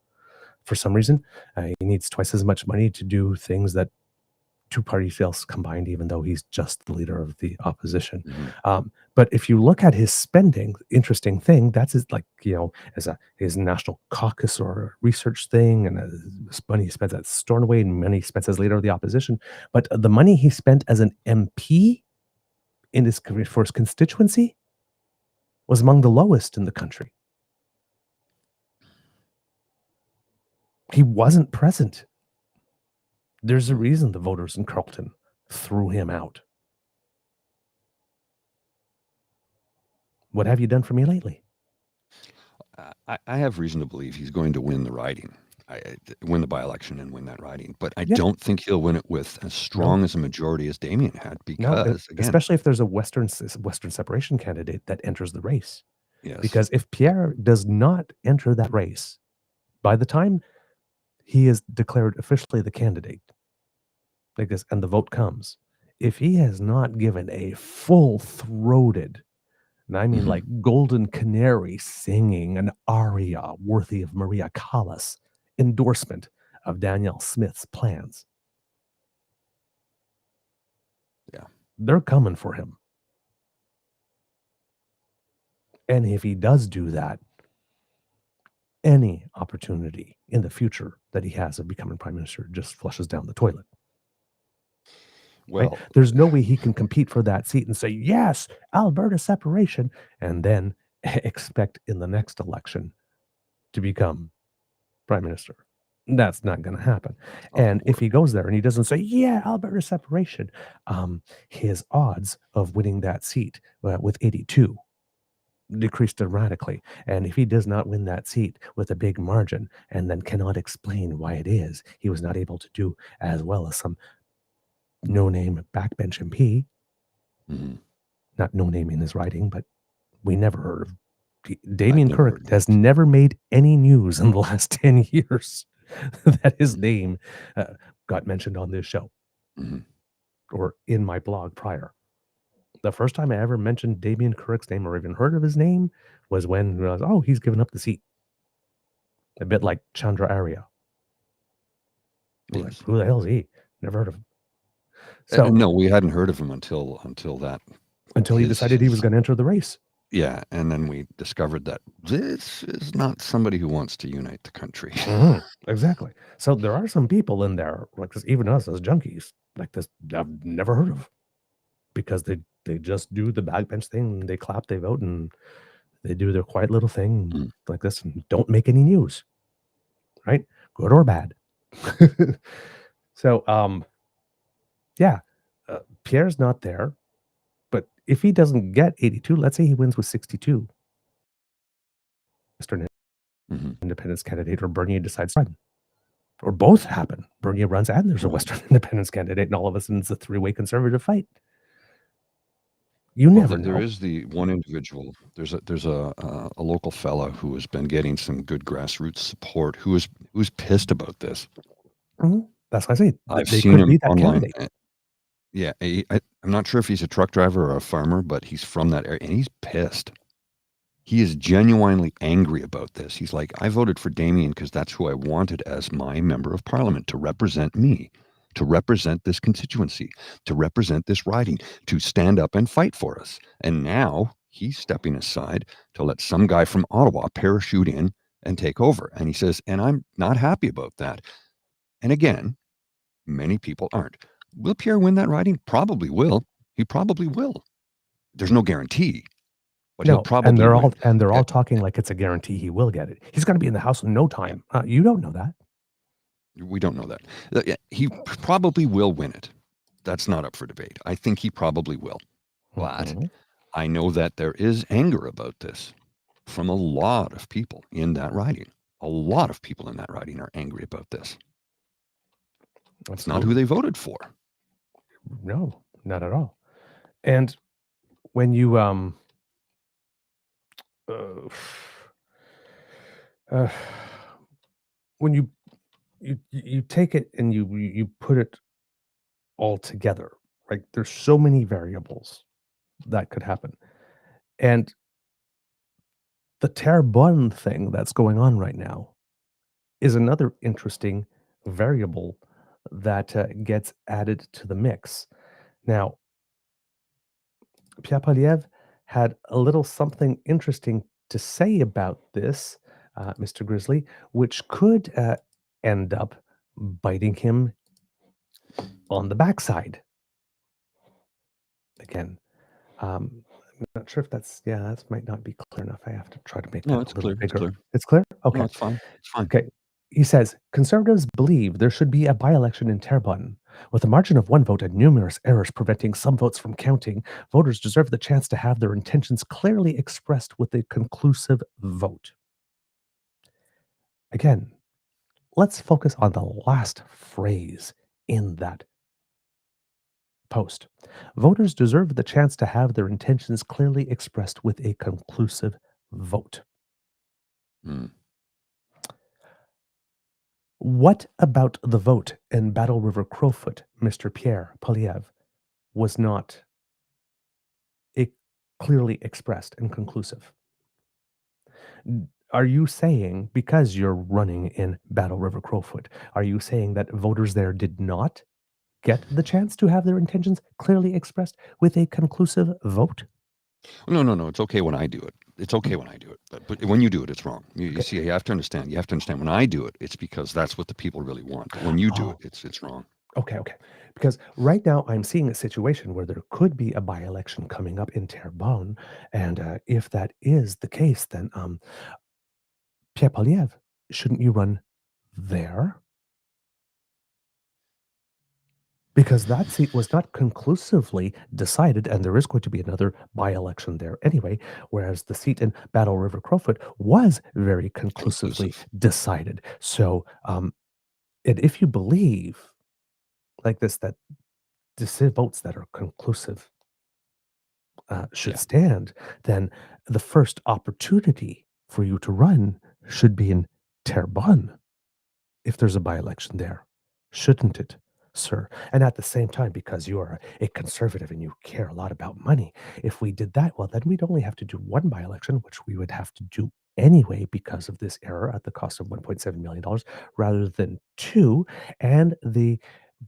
For some reason, he needs twice as much money to do things that two parties else combined, even though he's just the leader of the opposition. Mm-hmm. But if you look at his spending, interesting thing, that's his, like, as his national caucus or research thing, and money he spends at Stornoway and money he spends as leader of the opposition. But the money he spent as an MP in his for his constituency was among the lowest in the country. He wasn't present. There's a reason the voters in Carleton threw him out. What have you done for me lately? I have reason to believe he's going to win the riding, win the by-election and win that riding. But I don't think he'll win it with as strong as a majority as Damien had because, again, especially if there's a Western separation candidate that enters the race. Yes. Because if Pierre does not enter that race, by the time he is declared officially the candidate, and the vote comes, if he has not given a full-throated, and I mean like Golden Canary singing an aria worthy of Maria Callas endorsement of Danielle Smith's plans, they're coming for him. And if he does do that, any opportunity in the future that he has of becoming prime minister just flushes down the toilet. Well, right? There's no way he can compete for that seat and say, yes, Alberta separation, and then expect in the next election to become prime minister. That's not going to happen. And if he goes there and he doesn't say, yeah, Alberta separation, his odds of winning that seat with 82 decreased dramatically. And if he does not win that seat with a big margin and then cannot explain why it is he was not able to do as well as some no-name backbench MP, not no-name in his writing, but we never heard of. Damien Kirk has never made any news in the last 10 years that his name got mentioned on this show or in my blog prior. The first time I ever mentioned Damien Kirk's name or even heard of his name was when I was, he's given up the seat. A bit like Chandra Arya. Like, who the hell is he? Never heard of him. So no, we hadn't heard of him until he decided he was going to enter the race. Yeah, and then we discovered that this is not somebody who wants to unite the country. Exactly. So there are some people in there, like this, even us as junkies, like this, I've never heard of, because they just do the backbench thing. They clap, they vote, and They do their quiet little thing Mm. like this and don't make any news, right? Good or bad. So, yeah, Pierre's not there. But if he doesn't get 82, let's say he wins with 62, Western Mhm. Independence candidate, or Bernier decides to run, or both happen. Bernier runs and there's a Right. Western Independence candidate, and all of a sudden it's a three-way conservative fight. You Well, never there know. is the one individual. There's a local fella who has been getting some good grassroots support. Who's pissed about this? Mhm. That's what I say. I've They seen could him be that online. candidate. Yeah, I'm not sure if he's a truck driver or a farmer, but he's from that area, and he's pissed. He is genuinely angry about this. He's like, I voted for Damien because that's who I wanted as my member of parliament to represent me, to represent this constituency, to represent this riding, to stand up and fight for us. And now he's stepping aside to let some guy from Ottawa parachute in and take over. And he says, and I'm not happy about that. And again, many people aren't. Will Pierre win that riding? Probably will. He probably will. There's no guarantee, but he'll No, and probably win. they're all talking like it's a guarantee he will get it. He's going to be in the House in no time. You don't know that. We don't know that. He probably will win it. That's not up for debate. I think he probably will. But Mhm. I know that there is anger about this from a lot of people in that riding. A lot of people in that riding are angry about this. It's not who Absolutely. they voted for. No, not at all. And when you uh, uh, when you take it and you put it all together, right? There's so many variables that could happen. And the Terrebonne thing that's going on right now is another interesting variable that gets added to the mix. Now, Pierre Poilievre had a little something interesting to say about this, Mr. Grizzly, which could end up biting him on the backside. Again, I'm not sure if that might not be clear enough. I have to try to make No, that it's a little clear. It's bigger. clear. It's clear? No, Okay. it's fine. It's fine. Okay. He says, conservatives believe there should be a by-election in Terrebonne. With a margin of one vote and numerous errors preventing some votes from counting, voters deserve the chance to have their intentions clearly expressed with a conclusive vote. Again, let's focus on the last phrase in that post. Voters deserve the chance to have their intentions clearly expressed with a conclusive vote. Mm. What about the vote in Battle River Crowfoot, Mr. Pierre Poilievre, was not clearly expressed and conclusive? Are you saying, because you're running in Battle River Crowfoot, are you saying that voters there did not get the chance to have their intentions clearly expressed with a conclusive vote? No. It's okay when I do it. It's okay when I do it. But when you do it, it's wrong. You Okay. see, you have to understand. You have to understand when I do it, it's because that's what the people really want. But when you do it, Oh, it's wrong. okay. Because right now I'm seeing a situation where there could be a by-election coming up in Terrebonne, and if that is the case, then Pierre Poilievre, shouldn't you run there? Because that seat was not conclusively decided, and there is going to be another by-election there anyway, whereas the seat in Battle River Crowfoot was very conclusively Conclusive. decided. So, and if you believe like this, that votes that are conclusive should Yeah. stand, then the first opportunity for you to run should be in Terrebonne if there's a by-election there, shouldn't it, sir? And at the same time, because you are a conservative and you care a lot about money, if we did that, well, then we'd only have to do one by-election, which we would have to do anyway because of this error at the cost of $1.7 million rather than two. And the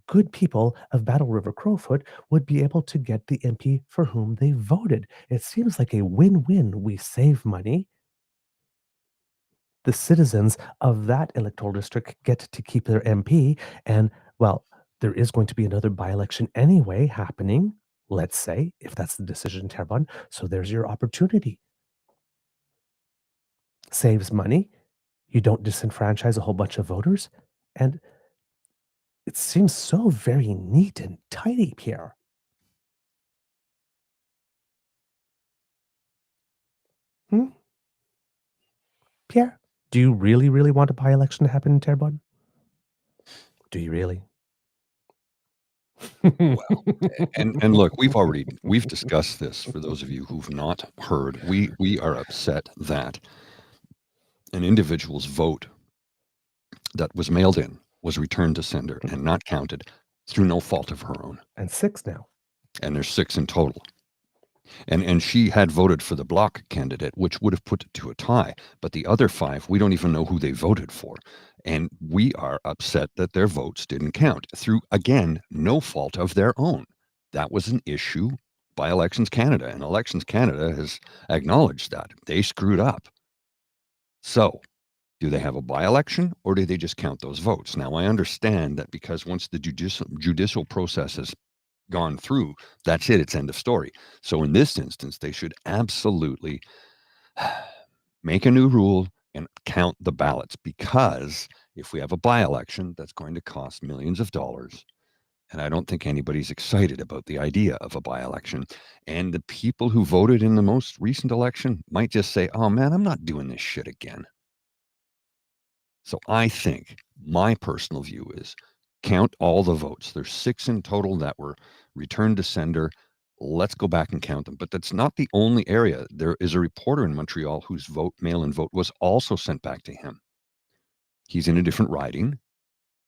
good people of Battle River Crowfoot would be able to get the MP for whom they voted. It seems like a win-win. We save money, the citizens of that electoral district get to keep their MP. And, well, there is going to be another by-election anyway happening, let's say, if that's the decision in Terrebonne. So there's your opportunity. saves money. You don't disenfranchise a whole bunch of voters. And it seems so very neat and tidy, Pierre. Pierre, do you really, really want a by-election to happen in Terrebonne? Do you really? Well, and look, we've discussed this. For those of you who've not heard, we are upset that an individual's vote that was mailed in was returned to sender and not counted through no fault of her own. And 6 now. And there's 6 in total. And she had voted for the Bloc candidate, which would have put it to a tie. But the other 5, we don't even know who they voted for. And we are upset that their votes didn't count through, again, no fault of their own. That was an issue by Elections Canada, and Elections Canada has acknowledged that. They screwed up. So, do they have a by-election, or do they just count those votes? Now, I understand that because once the judicial process has gone through, that's it, it's end of story. So in this instance, they should absolutely make a new rule and count the ballots, because if we have a by-election, that's going to cost millions of dollars. And I don't think anybody's excited about the idea of a by-election. And the people who voted in the most recent election might just say, oh man, I'm not doing this shit again. So I think my personal view is count all the votes. There's 6 in total that were returned to sender. Let's go back and count them. But that's not the only area. There is a reporter in Montreal whose mail-in vote was also sent back to him. He's in a different riding.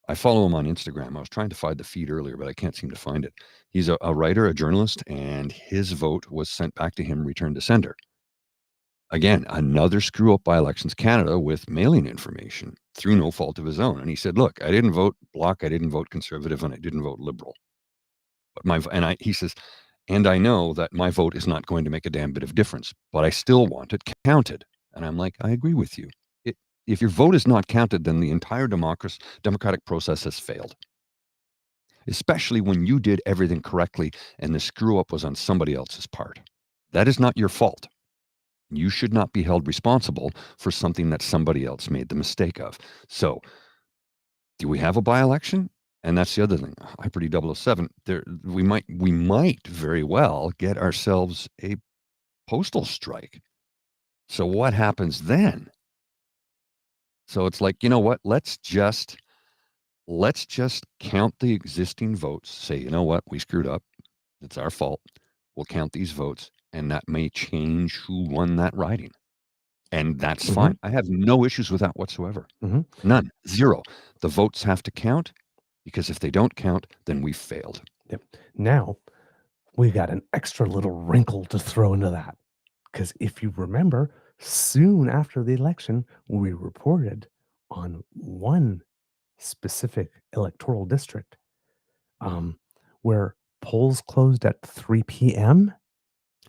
I follow him on Instagram. I was trying to find the feed earlier, but I can't seem to find it. He's a writer, a journalist, and his vote was sent back to him, returned to sender. Again, another screw up by Elections Canada with mailing information through no fault of his own. And he said, look, I didn't vote Bloc, I didn't vote Conservative, and I didn't vote Liberal. But he says, and I know that my vote is not going to make a damn bit of difference, but I still want it counted. And I'm like, I agree with you. If your vote is not counted, then the entire democratic process has failed. Especially when you did everything correctly and the screw up was on somebody else's part. That is not your fault. You should not be held responsible for something that somebody else made the mistake of. So, do we have a by-election? And that's the other thing. Hyper-D 007, we might very well get ourselves a postal strike. So what happens then? So it's like, you know what? Let's just count the existing votes. Say, you know what? We screwed up. It's our fault. We'll count these votes, and that may change who won that riding. And that's fine. I have no issues with that whatsoever. None. Zero. The votes have to count, because if they don't count, then we failed. Yep. Now, we got an extra little wrinkle to throw into that. Because if you remember, soon after the election, we reported on one specific electoral district where polls closed at 3 p.m.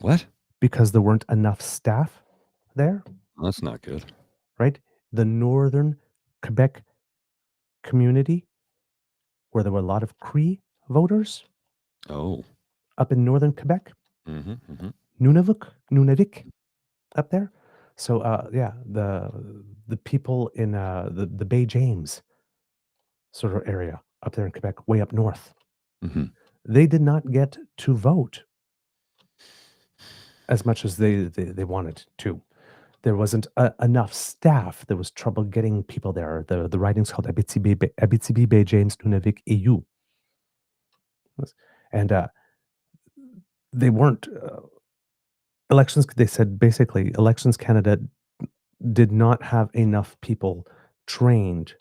What? Because there weren't enough staff there. That's not good. Right? The northern Quebec community, where there were a lot of Cree voters. Oh. Up in northern Quebec. Nunavik, up there. So, the people in the Bay James sort of area up there in Quebec, way up north, they did not get to vote as much as they wanted to. There wasn't enough staff. There was trouble getting people there. The riding's called Abitibi, Bay James, Nunavik, EU. And they weren't... Elections, they said basically, Elections Canada did not have enough people trained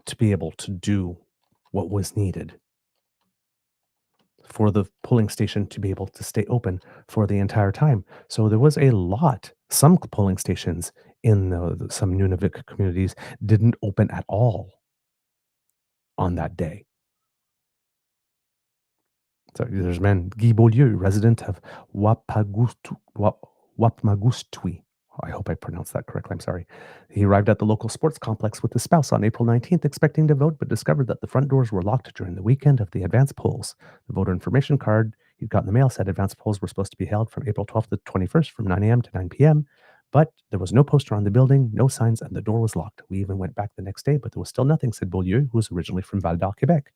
to be able to do what was needed for the polling station to be able to stay open for the entire time. So there was some polling stations in some Nunavik communities didn't open at all on that day. So there's man Guy Beaulieu, resident of Wapmagustui. I hope I pronounced that correctly. I'm sorry. He arrived at the local sports complex with his spouse on April 19th, expecting to vote, but discovered that the front doors were locked during the weekend of the advance polls. The voter information card he'd got in the mail said advance polls were supposed to be held from April 12th to 21st from 9 a.m. to 9 p.m., But there was no poster on the building, no signs, and the door was locked. We even went back the next day, but there was still nothing, said Beaulieu, who was originally from Val-d'Or, Quebec.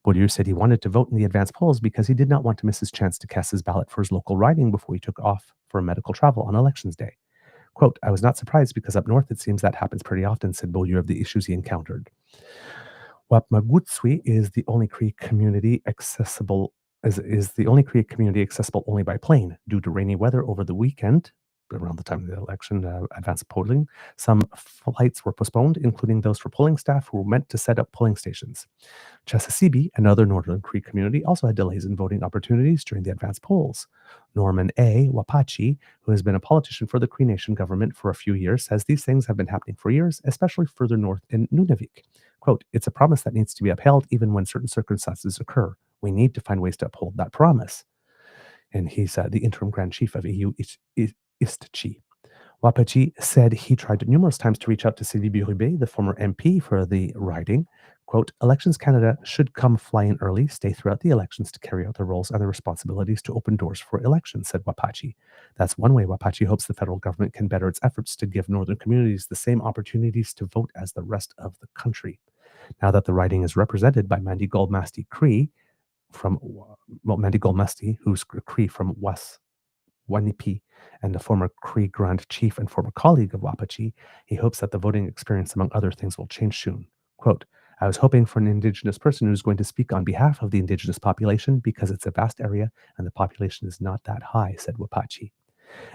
Beaulieu said he wanted to vote in the advance polls because he did not want to miss his chance to cast his ballot for his local riding before he took off for medical travel on elections day. Quote, I was not surprised because up north it seems that happens pretty often, said Beaulieu of the issues he encountered. Wapmagotswe is the only Cree community accessible only by plane due to rainy weather over the weekend. Around the time of the election, advance polling, some flights were postponed, including those for polling staff who were meant to set up polling stations. Chesapeake, another Northern Cree community, also had delays in voting opportunities during the advance polls. Norman A. Wapachi, who has been a politician for the Cree Nation government for a few years, says these things have been happening for years, especially further north in Nunavik. Quote, it's a promise that needs to be upheld even when certain circumstances occur. We need to find ways to uphold that promise. And he's the interim Grand Chief of AU Istchi. Wapachi said he tried numerous times to reach out to Sylvie Burubé, the former MP for the riding. Quote, Elections Canada should come fly in early, stay throughout the elections to carry out their roles and their responsibilities to open doors for elections, said Wapachi. That's one way Wapachi hopes the federal government can better its efforts to give northern communities the same opportunities to vote as the rest of the country. Now that the riding is represented by Mandy Goldmasty Cree Mandy Goldmasty, who's Cree from West Wanipi, and the former Cree Grand Chief and former colleague of Wapachi, he hopes that the voting experience, among other things, will change soon. Quote, I was hoping for an Indigenous person who's going to speak on behalf of the Indigenous population because it's a vast area and the population is not that high, said Wapachi.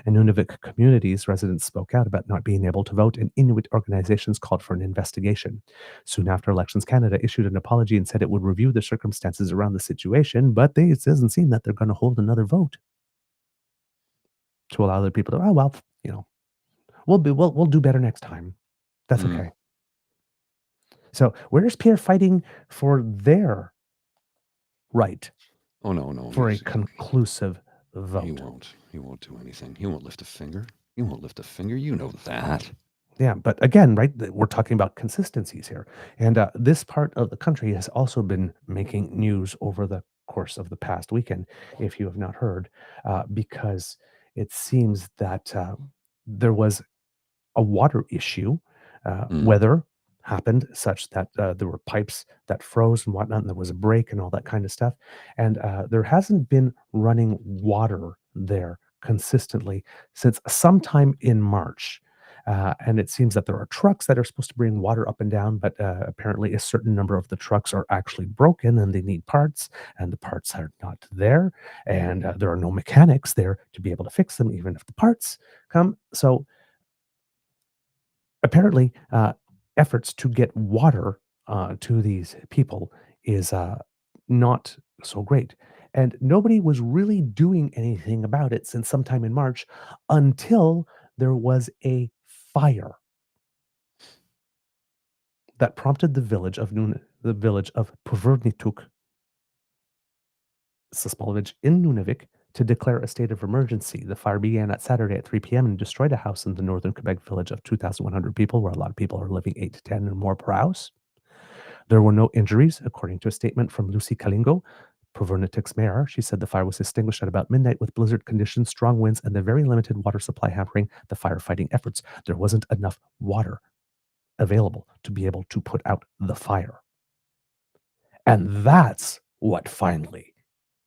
In Nunavik communities, residents spoke out about not being able to vote, and Inuit organizations called for an investigation. Soon after, Elections Canada issued an apology and said it would review the circumstances around the situation, but it doesn't seem that they're going to hold another vote to allow other people to, we'll do better next time. That's okay. So where's Pierre fighting for their right? Oh no. For a conclusive vote. He won't do anything. He won't lift a finger. You know that. Yeah, but again, right, we're talking about consistencies here. And this part of the country has also been making news over the course of the past weekend, if you have not heard, because it seems that there was a water issue. Weather happened such that there were pipes that froze and whatnot, and there was a break and all that kind of stuff. And there hasn't been running water there consistently since sometime in March. And it seems that there are trucks that are supposed to bring water up and down, but apparently a certain number of the trucks are actually broken and they need parts, and the parts are not there. And there are no mechanics there to be able to fix them, even if the parts come. So apparently, efforts to get water to these people is not so great. And nobody was really doing anything about it since sometime in March until there was a fire that prompted the village of Puvernituk, it's a small village in Nunavik, to declare a state of emergency. The fire began at Saturday at 3 p.m. and destroyed a house in the northern Quebec village of 2,100 people, where a lot of people are living 8 to 10 or more per house. There were no injuries, according to a statement from Lucy Kalingo, Puvernituk's mayor. She said the fire was extinguished at about midnight with blizzard conditions, strong winds, and the very limited water supply hampering the firefighting efforts. There wasn't enough water available to be able to put out the fire. And that's what finally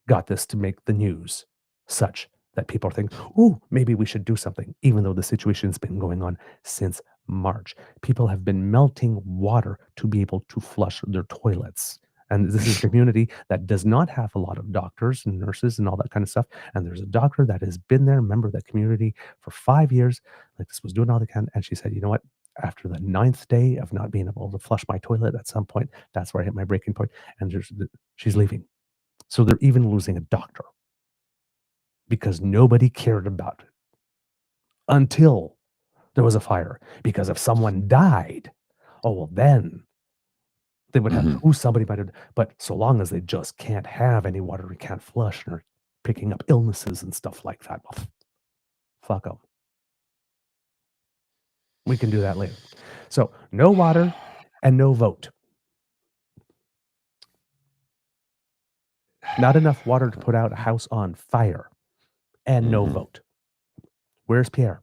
got this to make the news, such that people are thinking, oh, maybe we should do something, even though the situation's been going on since March. People have been melting water to be able to flush their toilets. And this is a community that does not have a lot of doctors and nurses and all that kind of stuff. And there's a doctor that has been there, member of that community for 5 years, like this was doing all they can. And she said, you know what? After the 9th day of not being able to flush my toilet at some point, that's where I hit my breaking point. And she's leaving. So they're even losing a doctor because nobody cared about it until there was a fire. Because if someone died, then they would have who somebody might have. But so long as they just can't have any water and can't flush and are picking up illnesses and stuff like that, well, fuck them. We can do that later. So no water and no vote. Not enough water to put out a house on fire and no vote. Where's Pierre?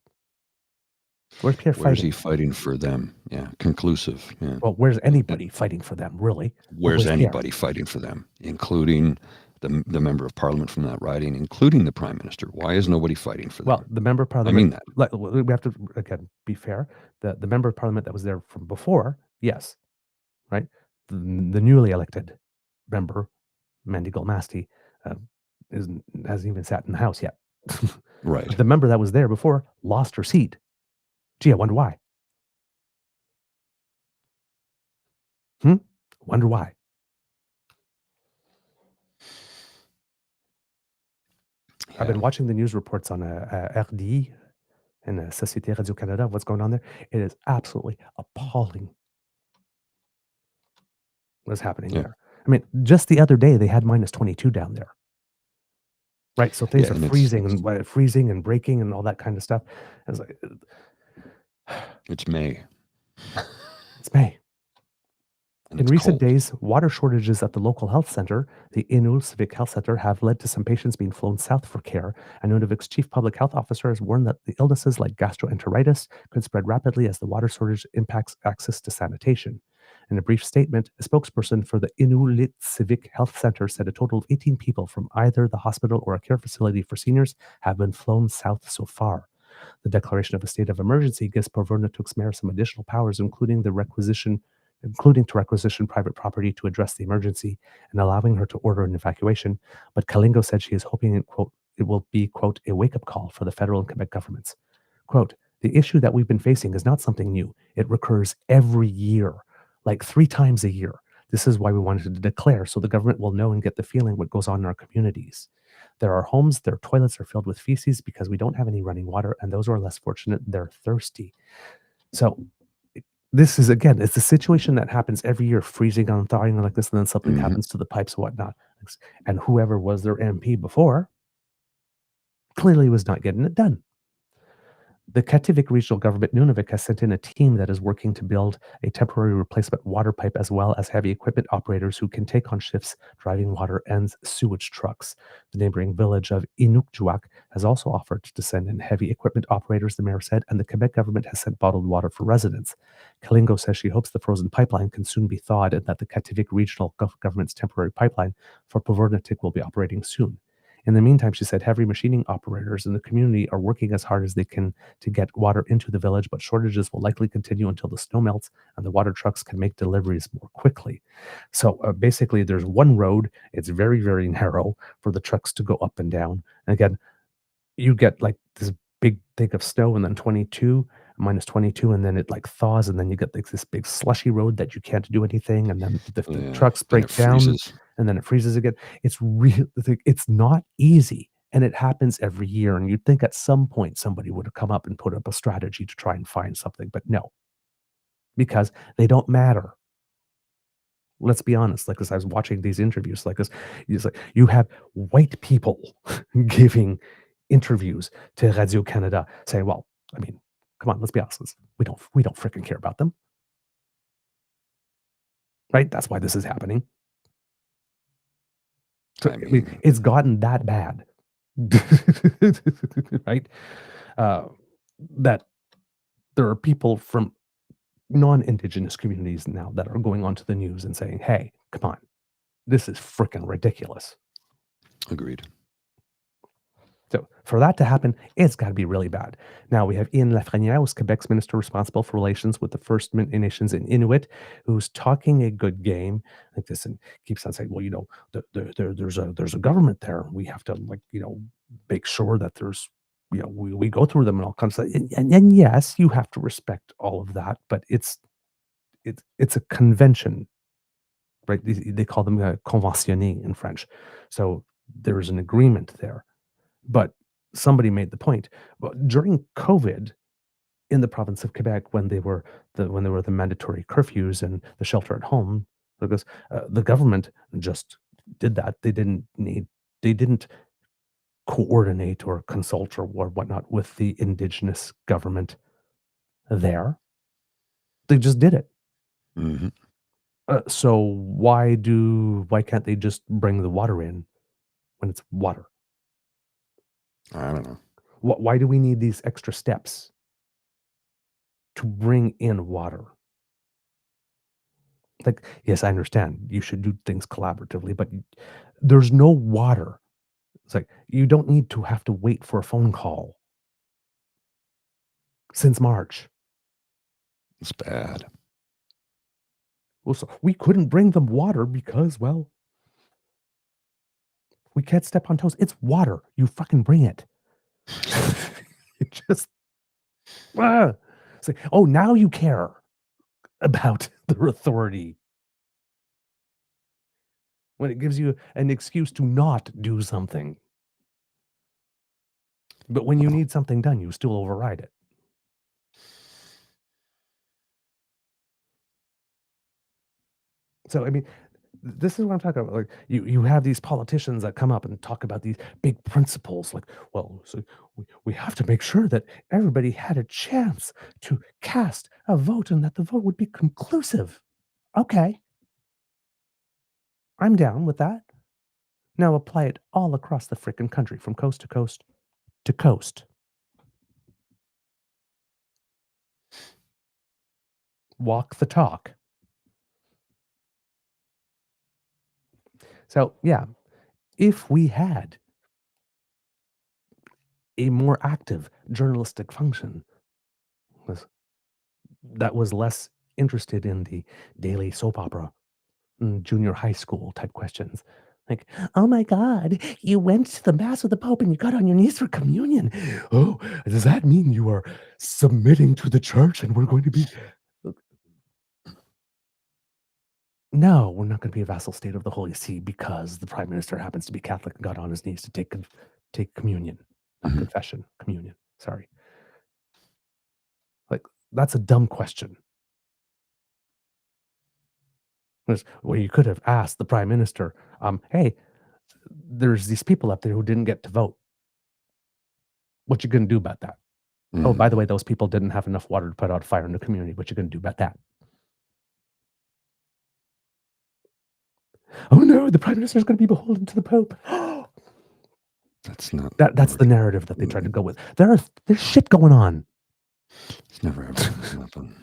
Where's Pierre Where's fighting? he fighting for them? Yeah, conclusive. Yeah. Well, where's anybody fighting for them, really? Where's Pierre? anybody fighting for them, including the member of parliament from that riding, including the prime minister? Why is nobody fighting for them? Well, the member of I parliament. mean that. We have to again be fair. The member of parliament that was there from before, yes, right. The newly elected member, Mandy Golmasti, hasn't even sat in the House yet. Right. But the member that was there before lost her seat. Gee, I wonder why. Wonder why. I've been watching the news reports on RDI and Société Radio-Canada. What's going on there? It is absolutely appalling what's happening there. I mean, just the other day they had minus 22 down there. Right, so things are freezing and breaking and all that kind of stuff. It's like, it's May. It's May. And In it's recent cold. days, water shortages at the local health center, the Innu Civic Health Center, have led to some patients being flown south for care. And Nunavut's chief public health officer has warned that the illnesses like gastroenteritis could spread rapidly as the water shortage impacts access to sanitation. In a brief statement, a spokesperson for the Inuit Civic Health Center said a total of 18 people from either the hospital or a care facility for seniors have been flown south so far. The declaration of a state of emergency gives Provernatuk's mayor some additional powers, including to requisition private property to address the emergency and allowing her to order an evacuation. But Kalingo said she is hoping, quote, it will be, quote, a wake-up call for the federal and Quebec governments. Quote, the issue that we've been facing is not something new. It recurs every year, like 3 times a year. This is why we wanted to declare, so the government will know and get the feeling what goes on in our communities. There are homes, their toilets are filled with feces because we don't have any running water, and those who are less fortunate, they're thirsty. So this is, again, it's a situation that happens every year, freezing and thawing like this, and then something happens to the pipes and whatnot. And whoever was their MP before clearly was not getting it done. The Civic regional government, Nunavut, has sent in a team that is working to build a temporary replacement water pipe, as well as heavy equipment operators who can take on shifts driving water and sewage trucks. The neighboring village of Inukjuak has also offered to send in heavy equipment operators, the mayor said, and the Quebec government has sent bottled water for residents. Kalingo says she hopes the frozen pipeline can soon be thawed and that the Civic regional government's temporary pipeline for Povernatic will be operating soon. In the meantime, she said heavy machining operators in the community are working as hard as they can to get water into the village, but shortages will likely continue until the snow melts and the water trucks can make deliveries more quickly. So basically, there's one road. It's very, very narrow for the trucks to go up and down. And again, you get like this big thing of snow and then 22, minus 22, and then it like thaws, and then you get like this big slushy road that you can't do anything, and then the trucks break down. Freezes. And then it freezes again. It's not easy, and it happens every year. And you'd think at some point somebody would have come up and put up a strategy to try and find something, but no, because they don't matter. Let's be honest. Like as I was watching these interviews, like this, it's like you have white people giving interviews to Radio Canada, saying, "Well, I mean, come on, let's be honest. We don't freaking care about them, right? That's why this is happening." So, I mean, it's gotten that bad, right? That there are people from non-Indigenous communities now that are going onto the news and saying, "Hey, come on, this is freaking ridiculous." Agreed. So for that to happen, it's got to be really bad. Now we have Ian Lafreniere, who's Quebec's minister responsible for relations with the First Nations and Inuit, who's talking a good game like this and keeps on saying, "Well, you know, there's a government there. We have to make sure that there's we go through them and all kinds of stuff." And yes, you have to respect all of that, but it's a convention, right? They call them conventionné in French. So there's an agreement there. But somebody made the point. Well, during COVID in the province of Quebec, when there were the mandatory curfews and the shelter at home, because the government just did that. They didn't coordinate or consult or whatnot with the Indigenous government there. They just did it. Mm-hmm. So why can't they just bring the water in when it's water? I don't know. Why do we need these extra steps? to bring in water. Like, yes, I understand you should do things collaboratively, but there's no water. It's like you don't need to have to wait for a phone call since March. It's bad. Well, so we couldn't bring them water because, well, we can't step on toes. It's water. You fucking bring it. It just, it's like, oh, now you care about their authority. When it gives you an excuse to not do something. But when you need something done, you still override it. So, I mean, this is what I'm talking about. Like, you have these politicians that come up and talk about these big principles. Like, well, so we have to make sure that everybody had a chance to cast a vote and that the vote would be conclusive. Okay. I'm down with that. Now apply it all across the frickin' country, from coast to coast to coast. Walk the talk. So, yeah, if we had a more active journalistic function that was less interested in the daily soap opera, junior high school type questions, like, oh my God, you went to the Mass with the Pope and you got on your knees for communion. Oh, does that mean you are submitting to the church and we're going to be... No, we're not going to be a vassal state of the Holy See because the Prime Minister happens to be Catholic and got on his knees to take communion. Not confession, communion. Sorry. Like, that's a dumb question. Well, you could have asked the Prime Minister, hey, there's these people up there who didn't get to vote. What you going to do about that? Oh, by the way, those people didn't have enough water to put out a fire in the community. What you going to do about that? Oh no, the Prime Minister is going to be beholden to the Pope. That's not. That's the narrative that they tried to go with. There's shit going on. It's never ever going to happen.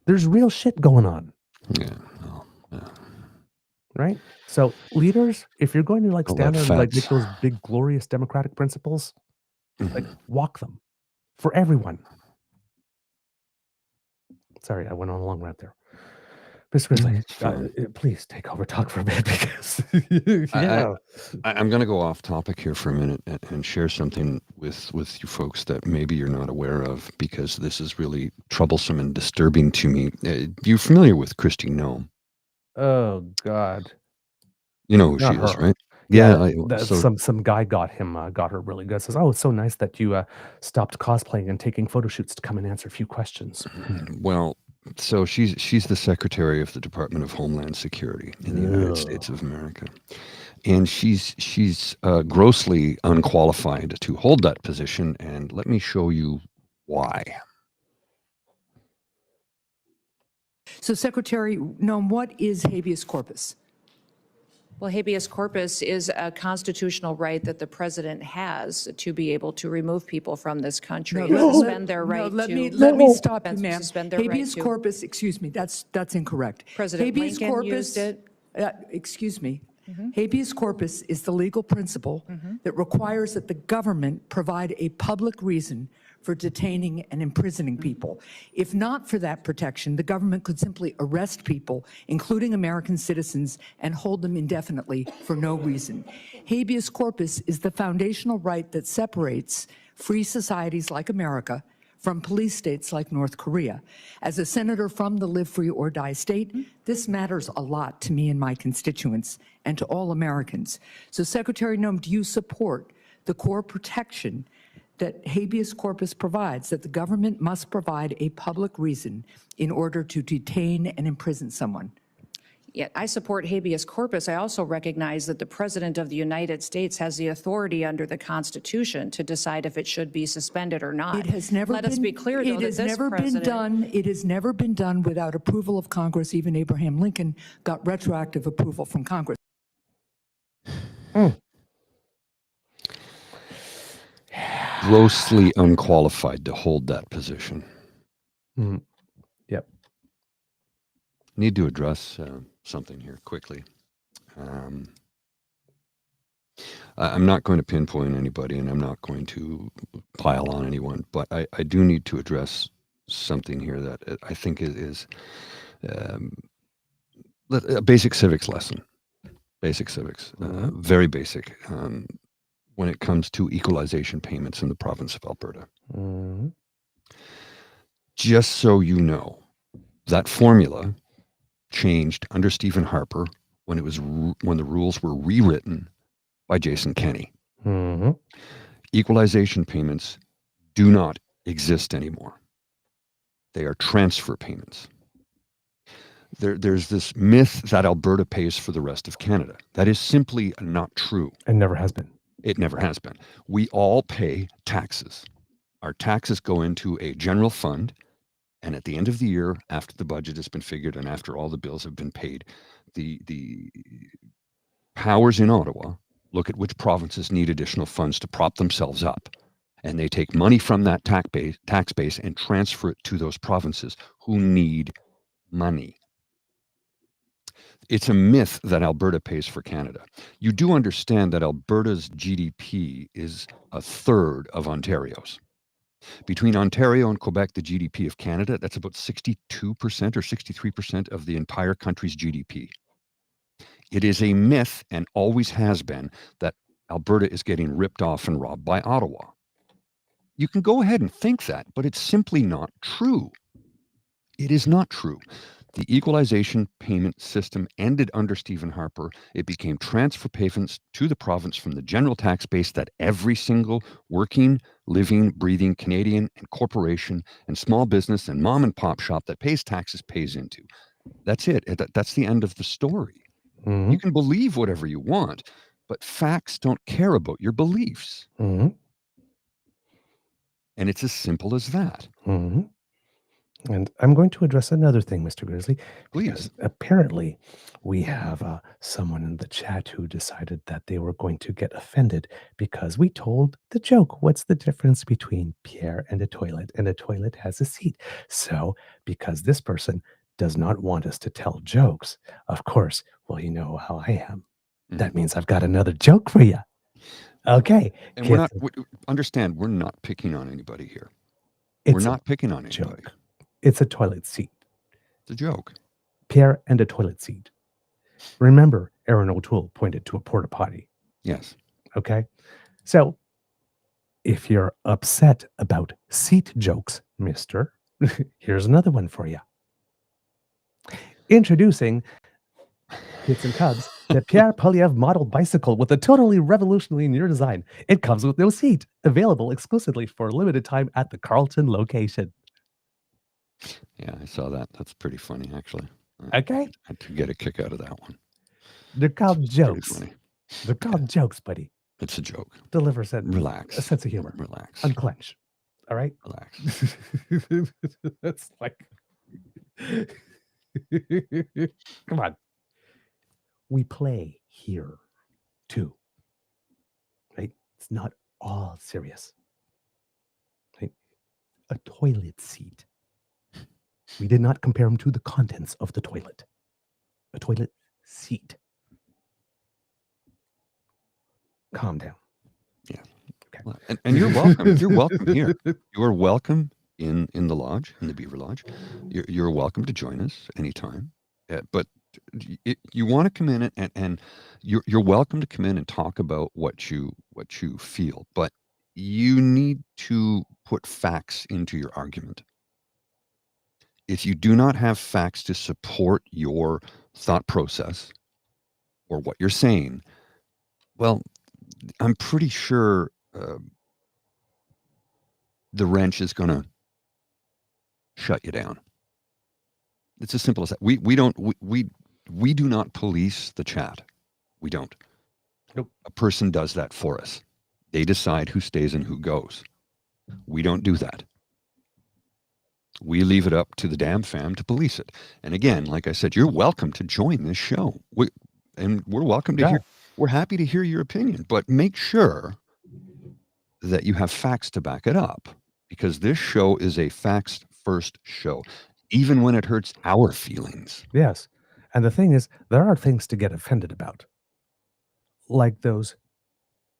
There's real shit going on. Yeah. Well, yeah. Right? So leaders, if you're going to like Don't stand let there and like fads- make those big glorious democratic principles, like walk them for everyone. Sorry, I went on a long rant there. Mr. Grizzly, please take over talk for a bit because I'm going to go off topic here for a minute and share something with you folks that maybe you're not aware of, because this is really troublesome and disturbing to me. You're familiar with Kristi Noem? Oh God. You know who Not she is, her. right? Yeah, So some guy got her really good. Says, "Oh, it's so nice that you stopped cosplaying and taking photo shoots to come and answer a few questions." well, so she's the Secretary of the Department of Homeland Security in the United States of America, and she's grossly unqualified to hold that position. And let me show you why. So, Secretary Noem, what is habeas corpus? Well, habeas corpus is a constitutional right that the president has to be able to remove people from this country and suspend their right let to. me stop you, ma'am. Suspend their right Habeas to. corpus, excuse me, that's incorrect. President Habeas Lincoln used it. Excuse me. Habeas corpus is the legal principle that requires that the government provide a public reason for detaining and imprisoning people. If not for that protection, the government could simply arrest people, including American citizens, and hold them indefinitely for no reason. Habeas corpus is the foundational right that separates free societies like America from police states like North Korea. As a senator from the Live Free or Die state, this matters a lot to me and my constituents and to all Americans. So, Secretary Noem, do you support the core protection that habeas corpus provides, that the government must provide a public reason in order to detain and imprison someone? Yeah, I support habeas corpus. I also recognize that the President of the United States has the authority under the Constitution to decide if it should be suspended or not. It has never Let been, us be clear, though, it that has this never been president. done. It has never been done without approval of Congress. Even Abraham Lincoln got retroactive approval from Congress. Grossly unqualified to hold that position. Yep. Need to address something here quickly. I'm not going to pinpoint anybody, and I'm not going to pile on anyone, but I do need to address something here that I think is a basic civics lesson. Basic civics, very basic, when it comes to equalization payments in the province of Alberta. Mm-hmm. Just so you know, that formula changed under Stephen Harper when the rules were rewritten by Jason Kenney. Mm-hmm. Equalization payments do not exist anymore. They are transfer payments. There's this myth that Alberta pays for the rest of Canada. That is simply not true. And never has been. It never has been. We all pay taxes. Our taxes go into a general fund, and at the end of the year, after the budget has been figured and after all the bills have been paid, the powers in Ottawa look at which provinces need additional funds to prop themselves up. And they take money from that tax base and transfer it to those provinces who need money. It's a myth that Alberta pays for Canada. You do understand that Alberta's GDP is a third of Ontario's. Between Ontario and Quebec, the GDP of Canada, that's about 62% or 63% of the entire country's GDP. It is a myth, and always has been, that Alberta is getting ripped off and robbed by Ottawa. You can go ahead and think that, but it's simply not true. It is not true. The equalization payment system ended under Stephen Harper. It became transfer payments to the province from the general tax base that every single working, living, breathing Canadian and corporation and small business and mom and pop shop that pays taxes pays into. That's it. That's the end of the story. Mm-hmm. You can believe whatever you want, but facts don't care about your beliefs. Mm-hmm. And it's as simple as that. Mm-hmm. And I'm going to address another thing, Mr. Grizzly. Please. Apparently, we have someone in the chat who decided that they were going to get offended because we told the joke. What's the difference between Pierre and a toilet? And a toilet has a seat. So, because this person does not want us to tell jokes, of course, well, you know how I am. Mm-hmm. That means I've got another joke for you. Okay. And understand, we're not picking on anybody here. We're not picking on anybody. Joke. It's a toilet seat. It's a joke. Pierre and a toilet seat. Remember, Aaron O'Toole pointed to a porta potty. Yes. Okay. So if you're upset about seat jokes, mister, here's another one for you. Introducing Kids and Cubs, the Pierre Polyev model bicycle with a totally revolutionary new design. It comes with no seat. Available exclusively for a limited time at the Carleton location. Yeah, I saw that. That's pretty funny, actually. Okay. I could get a kick out of that one. They're called It's jokes. pretty funny. They're called jokes, buddy. It's a joke. Deliver a Relax. sense of humor. Relax. Unclench. All right? Relax. That's like... Come on. We play here, too. Right? It's not all serious. Right? A toilet seat. We did not compare them to the contents of the toilet. A toilet seat. Calm down. Yeah. Okay. Well, and you're welcome. You're welcome here. You are welcome in the lodge, in the Beaver Lodge. You're welcome to join us anytime. But you want to come in and you're welcome to come in and talk about what you feel. But you need to put facts into your argument. If you do not have facts to support your thought process or what you're saying, well, I'm pretty sure the wrench is going to shut you down. It's as simple as that. We do not police the chat. We don't. Nope. A person does that for us. They decide who stays and who goes. We don't do that. We leave it up to the damn fam to police it. And again, like I said, you're welcome to join this show. We're welcome to hear. We're happy to hear your opinion, but make sure that you have facts to back it up, because this show is a facts first show. even when it hurts our feelings. Yes. And the thing is, there are things to get offended about, like those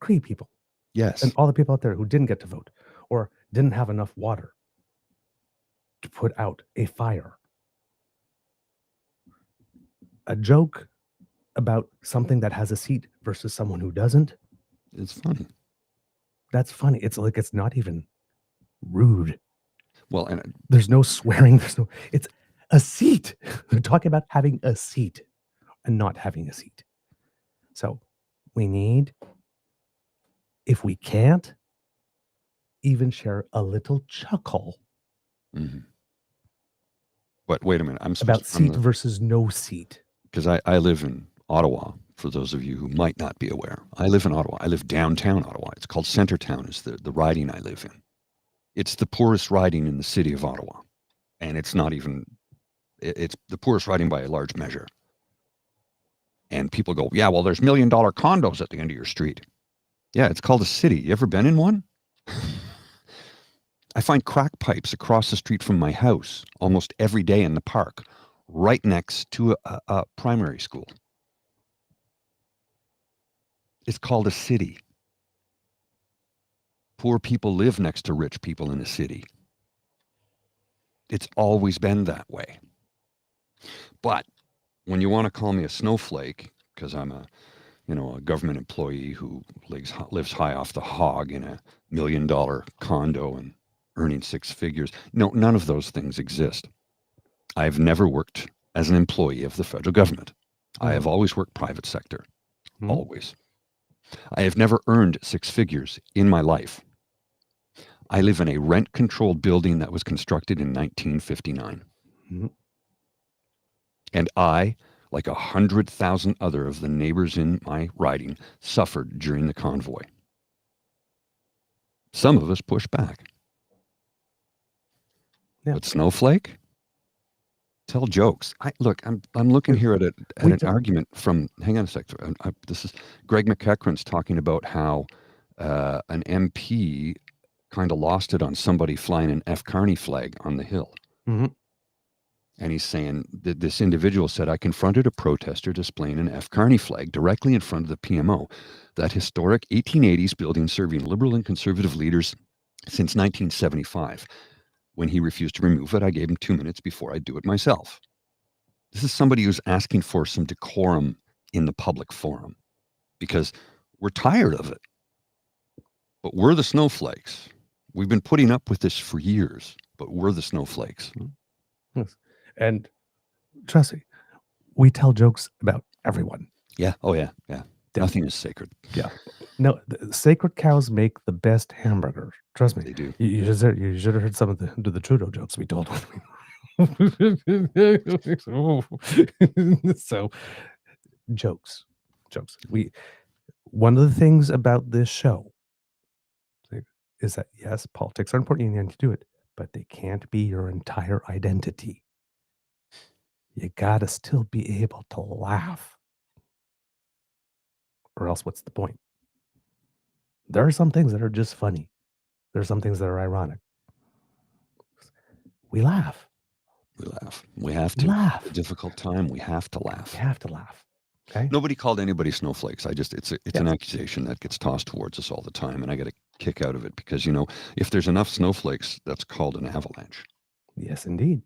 Cree people Yes. and all the people out there who didn't get to vote or didn't have enough water to put out a fire. A joke about something that has a seat versus someone who doesn't, It's funny. that's funny. It's like, it's not even rude. Well, and There's no swearing. It's a seat. We're talking about having a seat and not having a seat. So we need, if we can't, even share a little chuckle but wait a minute. I'm about supposed seat versus no seat. because I live in Ottawa. For those of you who might not be aware, I live in Ottawa. I live downtown Ottawa. It's called Centretown. Is the riding I live in. It's the poorest riding in the city of Ottawa, and it's not even. It's the poorest riding by a large measure. And people go, yeah, well, there's $1 million condos at the end of your street. Yeah, it's called a city. You ever been in one? I find crack pipes across the street from my house almost every day in the park, right next to a primary school. It's called a city. Poor people live next to rich people in a city. It's always been that way. But when you want to call me a snowflake, because I'm a government employee who lives high off the hog in $1 million condo and earning 6 figures, no, none of those things exist. I've never worked as an employee of the federal government. I have always worked private sector, always. I have never earned 6 figures in my life. I live in a rent-controlled building that was constructed in 1959. And I, like 100,000 other of the neighbors in my riding, suffered during the convoy. Some of us pushed back. Yeah. But snowflake? Tell jokes. I'm looking here at an argument from. Hang on a sec. This is Greg McEachran's talking about how an MP kind of lost it on somebody flying an F. Carney flag on the Hill. And he's saying that this individual said, I confronted a protester displaying an F. Carney flag directly in front of the PMO, that historic 1880s building serving liberal and conservative leaders since 1975. When he refused to remove it, I gave him 2 minutes before I do it myself. This is somebody who's asking for some decorum in the public forum because we're tired of it. But we're the snowflakes. We've been putting up with this for years, but we're the snowflakes. Yes. And trust me, we tell jokes about everyone. Yeah. Oh, yeah. Yeah. Nothing is sacred. Yeah. No, the sacred cows make the best hamburger. Trust me. They do. You should have heard some of the Trudeau jokes we told. So, jokes. One of the things about this show is that, yes, politics are important. You need to do it, but they can't be your entire identity. You got to still be able to laugh. Or else what's the point? There are some things that are just funny. There are some things that are ironic. We laugh. We laugh. We have to. Laugh. It's a difficult time. We have to laugh. We have to laugh. Okay? Nobody called anybody snowflakes. It's an accusation that gets tossed towards us all the time, and I get a kick out of it because, if there's enough snowflakes, that's called an avalanche. Yes, indeed.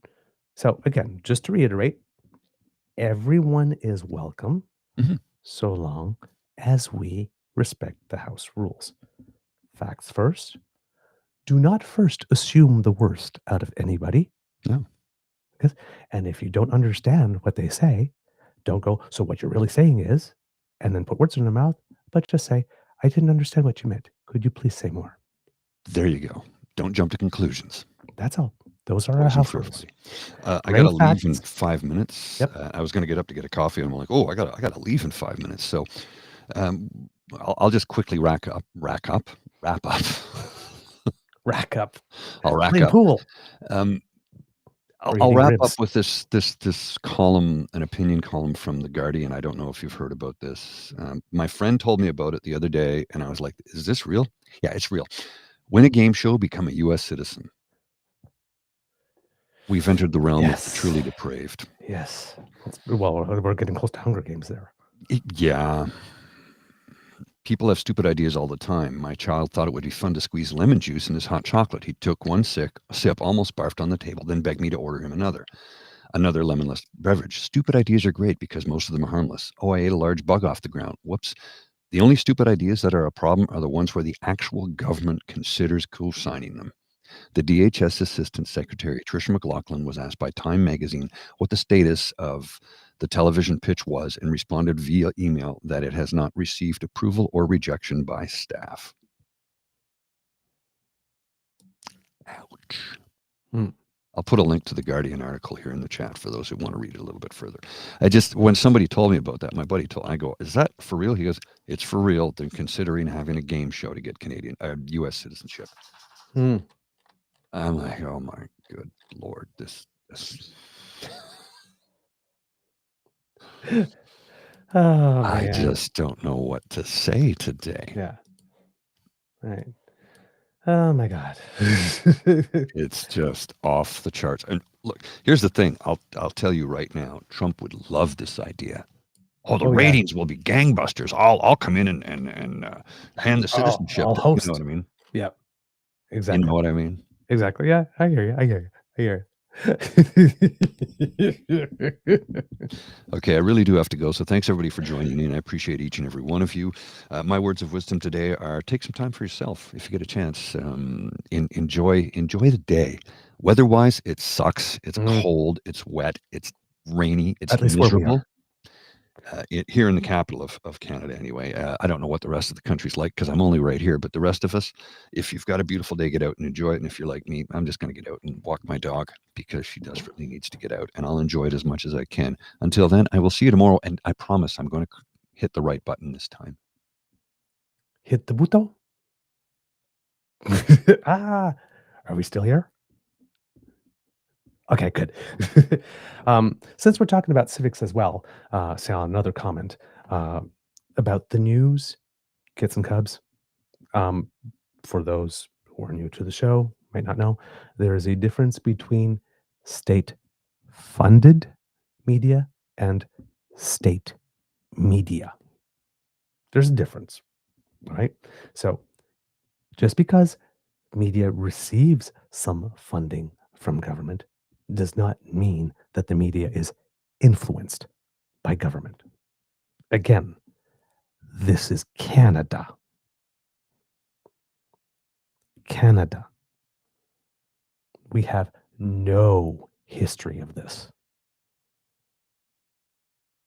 So again, just to reiterate, everyone is welcome so long as we respect the House rules. Facts first. Do not first assume the worst out of anybody. No. And if you don't understand what they say, don't go, so what you're really saying is, and then put words in their mouth, but just say, I didn't understand what you meant. Could you please say more? There you go. Don't jump to conclusions. That's all. Those are our house rules. I got to leave in 5 minutes. Yep. I was going to get up to get a coffee, and I'm like, I got to leave in 5 minutes. So I'll just quickly wrap up. Rack up. I'll rack Playing up. Pool. I'll wrap up with this column, an opinion column from The Guardian. I don't know if you've heard about this. My friend told me about it the other day, and I was like, is this real? Yeah, it's real. Win a game show, become a U.S. citizen. We've entered the realm of Yes. the truly depraved. Yes. Well, we're getting close to Hunger Games there. Yeah. People have stupid ideas all the time. My child thought it would be fun to squeeze lemon juice in his hot chocolate. He took one sip, almost barfed on the table, then begged me to order him another lemonless beverage. Stupid ideas are great because most of them are harmless. Oh, I ate a large bug off the ground. Whoops. The only stupid ideas that are a problem are the ones where the actual government considers co-signing them. The DHS Assistant Secretary, Tricia McLaughlin, was asked by Time magazine what the status of the television pitch was and responded via email that it has not received approval or rejection by staff. Ouch. I'll put a link to the Guardian article here in the chat for those who want to read it a little bit further. When somebody told me about that, my buddy I go, is that for real? He goes, it's for real. They're considering having a game show to get U.S. citizenship. I'm like, oh my good Lord, this. Oh, I man. just don't know what to say today. Yeah. Right. Oh my God. It's just off the charts. And look, here's the thing. I'll tell you right now, Trump would love this idea. Oh, the ratings will be gangbusters. I'll come in and hand the citizenship. I'll host. You know what I mean? Yep. Exactly. You know what I mean? Exactly. Yeah, I hear you. Okay, I really do have to go. So thanks everybody for joining in. I appreciate each and every one of you. My words of wisdom today are: take some time for yourself if you get a chance. Enjoy the day. Weather-wise, it sucks. It's cold. It's wet. It's rainy. It's At least where we miserable. are. Here in the capital of Canada, anyway. I don't know what the rest of the country's like because I'm only right here. But the rest of us, if you've got a beautiful day, get out and enjoy it. And if you're like me, I'm just going to get out and walk my dog because she desperately needs to get out. And I'll enjoy it as much as I can. Until then, I will see you tomorrow. And I promise I'm going to hit the right button this time. Hit the button. Are we still here? Okay, good. Since we're talking about civics as well, saw another comment about the news, Kits and Cubs. For those who are new to the show, might not know, there is a difference between state-funded media and state media. There's a difference, right? So just because media receives some funding from government does not mean that the media is influenced by government. Again, this is Canada. Canada. We have no history of this.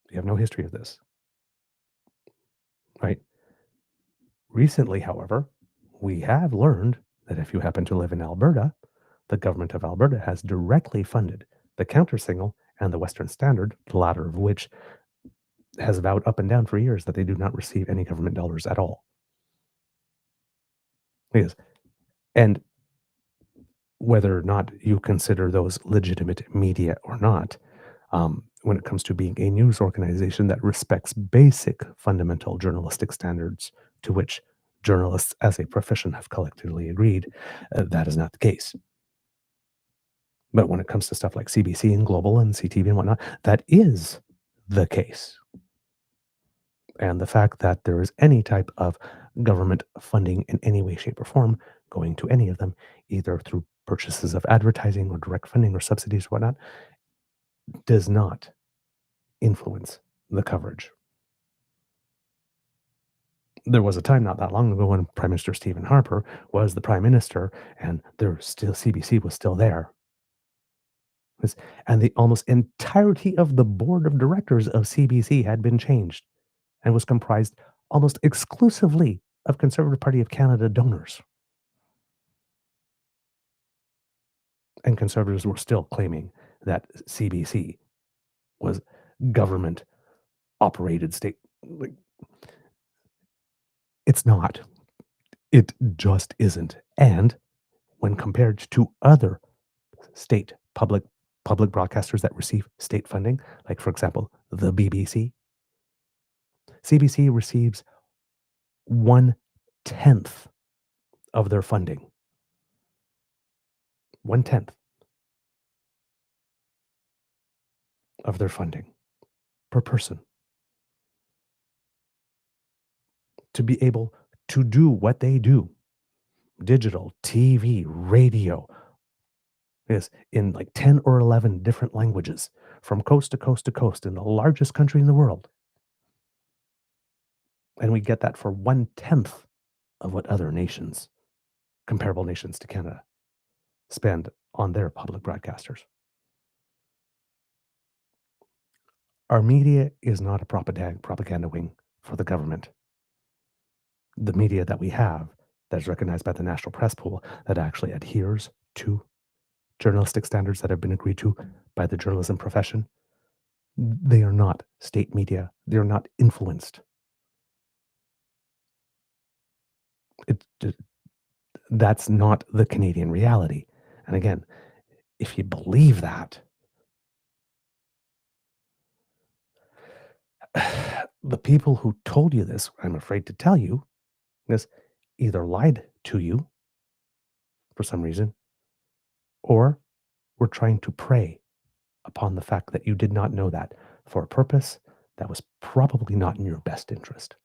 We have no history of this. Right? Recently, however, we have learned that if you happen to live in Alberta, the government of Alberta has directly funded the Countersignal and the Western Standard, the latter of which has vowed up and down for years that they do not receive any government dollars at all. Yes. And whether or not you consider those legitimate media or not, when it comes to being a news organization that respects basic fundamental journalistic standards to which journalists as a profession have collectively agreed, that is not the case. But when it comes to stuff like CBC and Global and CTV and whatnot, that is the case. And the fact that there is any type of government funding in any way, shape, or form going to any of them, either through purchases of advertising or direct funding or subsidies or whatnot, does not influence the coverage. There was a time not that long ago when Prime Minister Stephen Harper was the Prime Minister and CBC was still there. And the almost entirety of the board of directors of CBC had been changed and was comprised almost exclusively of Conservative Party of Canada donors. And Conservatives were still claiming that CBC was government-operated state. It's not. It just isn't. And when compared to other state public broadcasters that receive state funding, like, for example, the BBC, CBC receives 1/10 of their funding. 1/10. of their funding per person to be able to do what they do. Digital, TV, radio, is in like 10 or 11 different languages from coast to coast to coast in the largest country in the world. And we get that for 1/10 of what other nations, comparable nations to Canada, spend on their public broadcasters. Our media is not a propaganda wing for the government. The media that we have that is recognized by the National Press Pool that actually adheres to journalistic standards that have been agreed to by the journalism profession, they are not state media. They are not influenced. That's not the Canadian reality. And again, if you believe that, the people who told you this, I'm afraid to tell you, this either lied to you for some reason, or were trying to prey upon the fact that you did not know that for a purpose that was probably not in your best interest.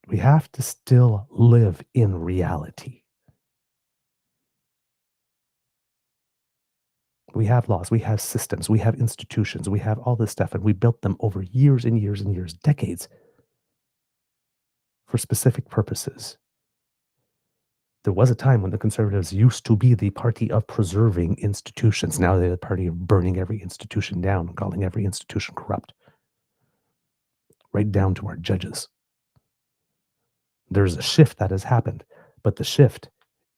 We have to still live in reality. We have laws, we have systems, we have institutions, we have all this stuff, and we built them over years and years and years, decades, for specific purposes. There was a time when the Conservatives used to be the party of preserving institutions. Now they're the party of burning every institution down and calling every institution corrupt, right down to our judges. There's a shift that has happened, but the shift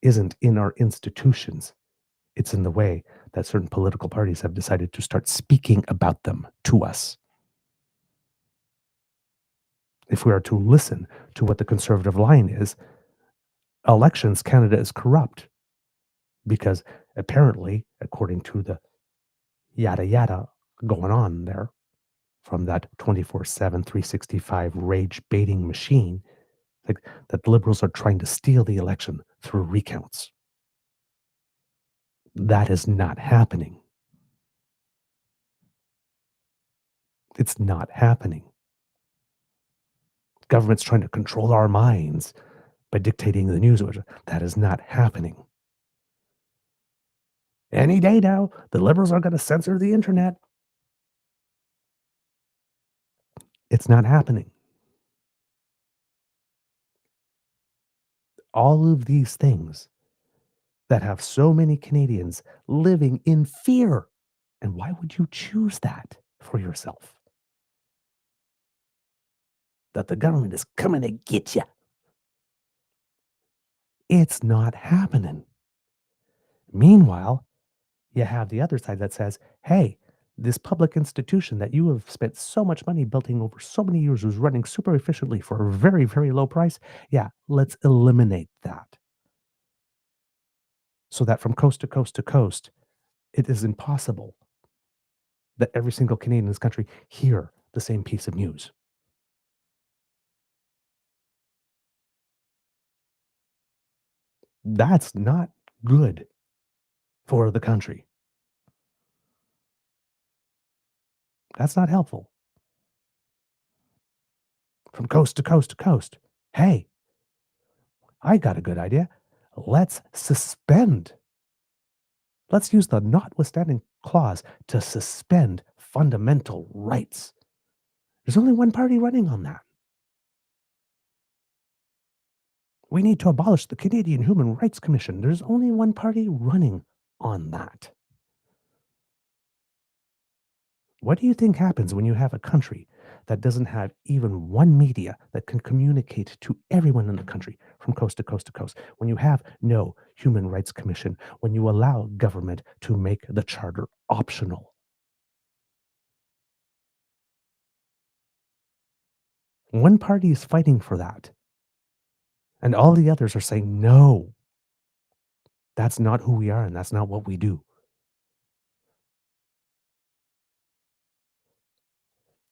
isn't in our institutions. It's in the way that certain political parties have decided to start speaking about them to us. If we are to listen to what the Conservative line is, elections, Canada is corrupt because apparently, according to the yada yada going on there from that 24/7, 365 rage baiting machine, like that Liberals are trying to steal the election through recounts. That is not happening. It's not happening. Government's trying to control our minds by dictating the news. That is not happening. Any day now, the Liberals are going to censor the internet. It's not happening. All of these things that have so many Canadians living in fear. And why would you choose that for yourself? That the government is coming to get you. It's not happening. Meanwhile, you have the other side that says, hey, this public institution that you have spent so much money building over so many years who's running super efficiently for a very, very low price. Yeah, let's eliminate that. So that from coast to coast to coast, it is impossible that every single Canadian in this country hear the same piece of news. That's not good for the country. That's not helpful. From coast to coast to coast. Hey, I got a good idea. Let's suspend. Let's use the notwithstanding clause to suspend fundamental rights. There's only one party running on that. We need to abolish the Canadian Human Rights Commission. There's only one party running on that. What do you think happens when you have a country that doesn't have even one media that can communicate to everyone in the country from coast to coast to coast? When you have no Human Rights Commission, when you allow government to make the charter optional? One party is fighting for that. And all the others are saying, no, that's not who we are and that's not what we do.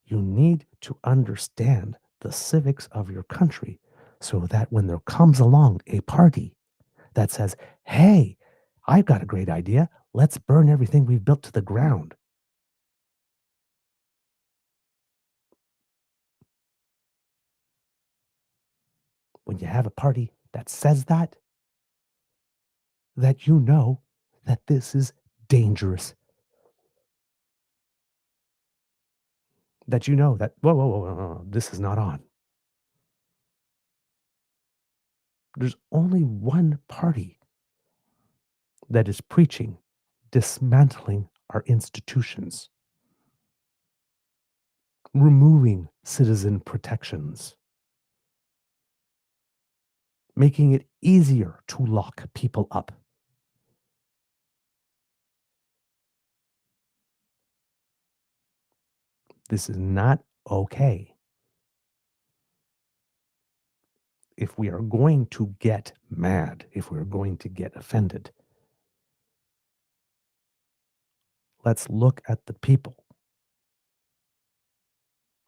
You need to understand the civics of your country so that when there comes along a party that says, hey, I've got a great idea. Let's burn everything we've built to the ground. When you have a party that says that you know that this is dangerous. That you know that, whoa, this is not on. There's only one party that is preaching dismantling our institutions, removing citizen protections, making it easier to lock people up. This is not okay. If we are going to get mad, if we're going to get offended, let's look at the people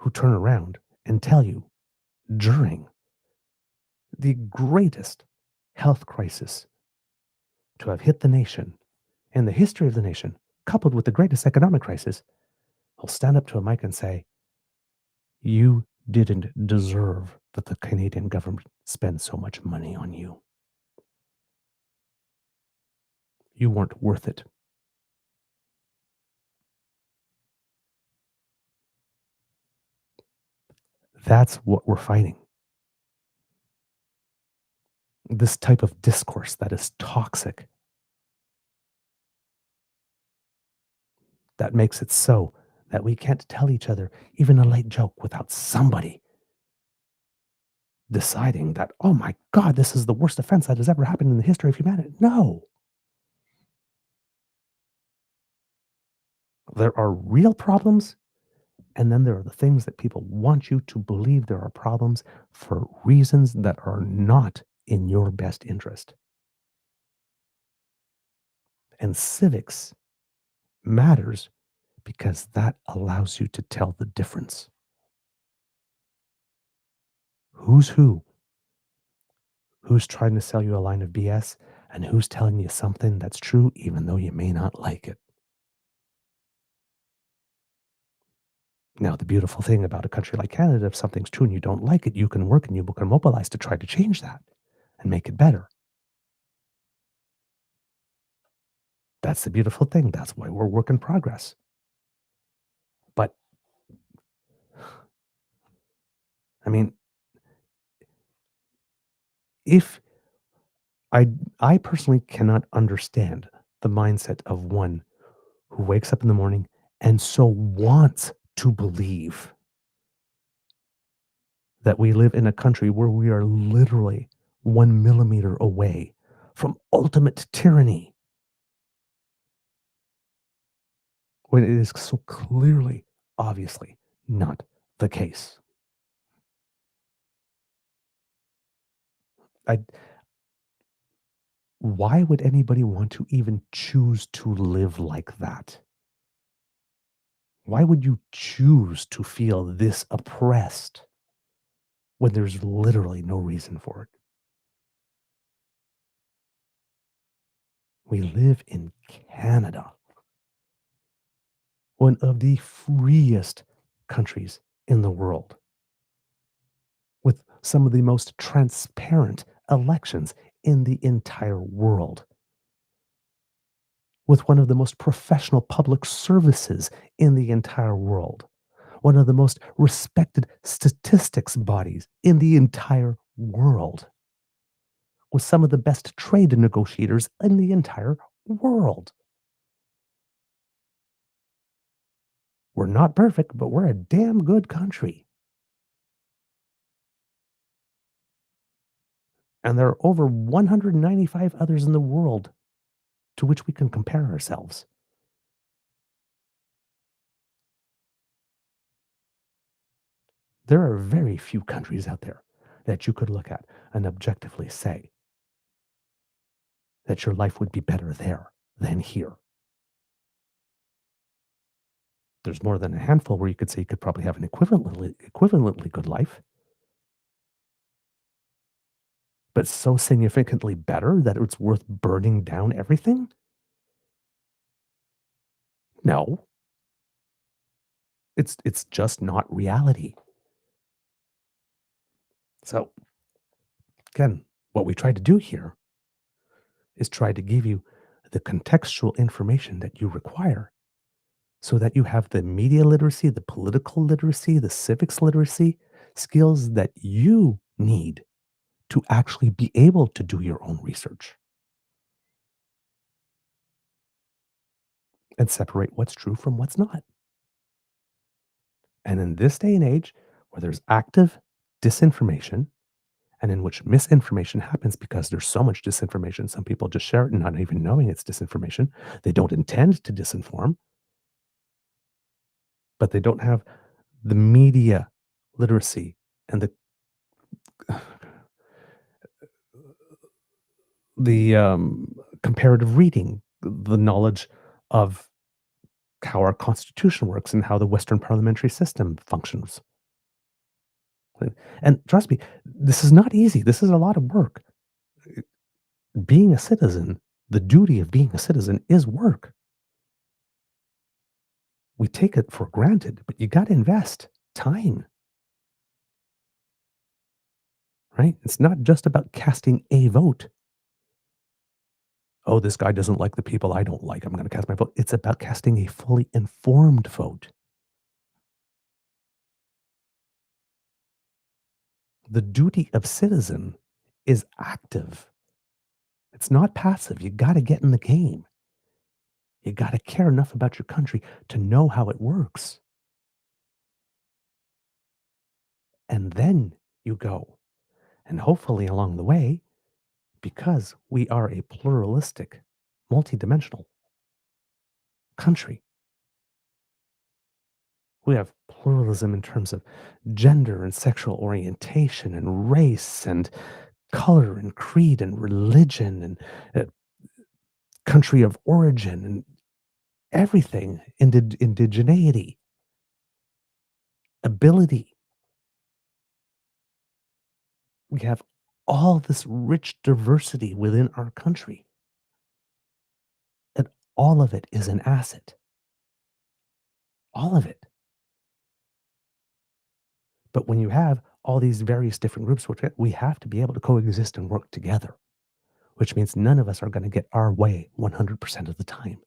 who turn around and tell you during the greatest health crisis to have hit the nation in the history of the nation, coupled with the greatest economic crisis, will stand up to a mic and say, you didn't deserve that the Canadian government spend so much money on you. You weren't worth it. That's what we're fighting. This type of discourse that is toxic, that makes it so that we can't tell each other even a light joke without somebody deciding that, oh my God, this is the worst offense that has ever happened in the history of humanity. No. There are real problems, and then there are the things that people want you to believe there are problems for reasons that are not in your best interest. And civics matters because that allows you to tell the difference. Who's who? Who's trying to sell you a line of BS, and who's telling you something that's true even though you may not like it? Now, the beautiful thing about a country like Canada, if something's true and you don't like it, you can work and you can mobilize to try to change that and make it better. That's the beautiful thing. That's why we're work in progress. But, I mean, if I personally cannot understand the mindset of one who wakes up in the morning and so wants to believe that we live in a country where we are literally 1 millimeter away from ultimate tyranny, when it is so clearly, obviously, not the case. Why would anybody want to even choose to live like that? Why would you choose to feel this oppressed when there's literally no reason for it? We live in Canada, one of the freest countries in the world, with some of the most transparent elections in the entire world, with one of the most professional public services in the entire world, one of the most respected statistics bodies in the entire world, with some of the best trade negotiators in the entire world. We're not perfect, but we're a damn good country. And there are over 195 others in the world to which we can compare ourselves. There are very few countries out there that you could look at and objectively say that your life would be better there than here. There's more than a handful where you could say you could probably have an equivalently good life. but so significantly better that it's worth burning down everything? No. It's just not reality. So, again, what we try to do here is try to give you the contextual information that you require so that you have the media literacy, the political literacy, the civics literacy skills that you need to actually be able to do your own research and separate what's true from what's not. And in this day and age, where there's active disinformation and in which misinformation happens because there's so much disinformation, some people just share it and not even knowing it's disinformation. They don't intend to disinform, but they don't have the media literacy and the comparative reading, the knowledge of how our constitution works and how the Western parliamentary system functions. And trust me, this is not easy. This is a lot of work. Being a citizen, the duty of being a citizen is work. We take it for granted, but you got to invest time. Right? It's not just about casting a vote. Oh, this guy doesn't like the people I don't like. I'm going to cast my vote. It's about casting a fully informed vote. The duty of citizen is active. It's not passive. You got to get in the game. You got to care enough about your country to know how it works. And then you go. And hopefully along the way, because we are a pluralistic, multidimensional country, we have pluralism in terms of gender and sexual orientation and race and color and creed and religion and country of origin and everything, indigeneity, ability. We have all this rich diversity within our country. And all of it is an asset. All of it. But when you have all these various different groups, we have to be able to coexist and work together, which means none of us are going to get our way 100% of the time.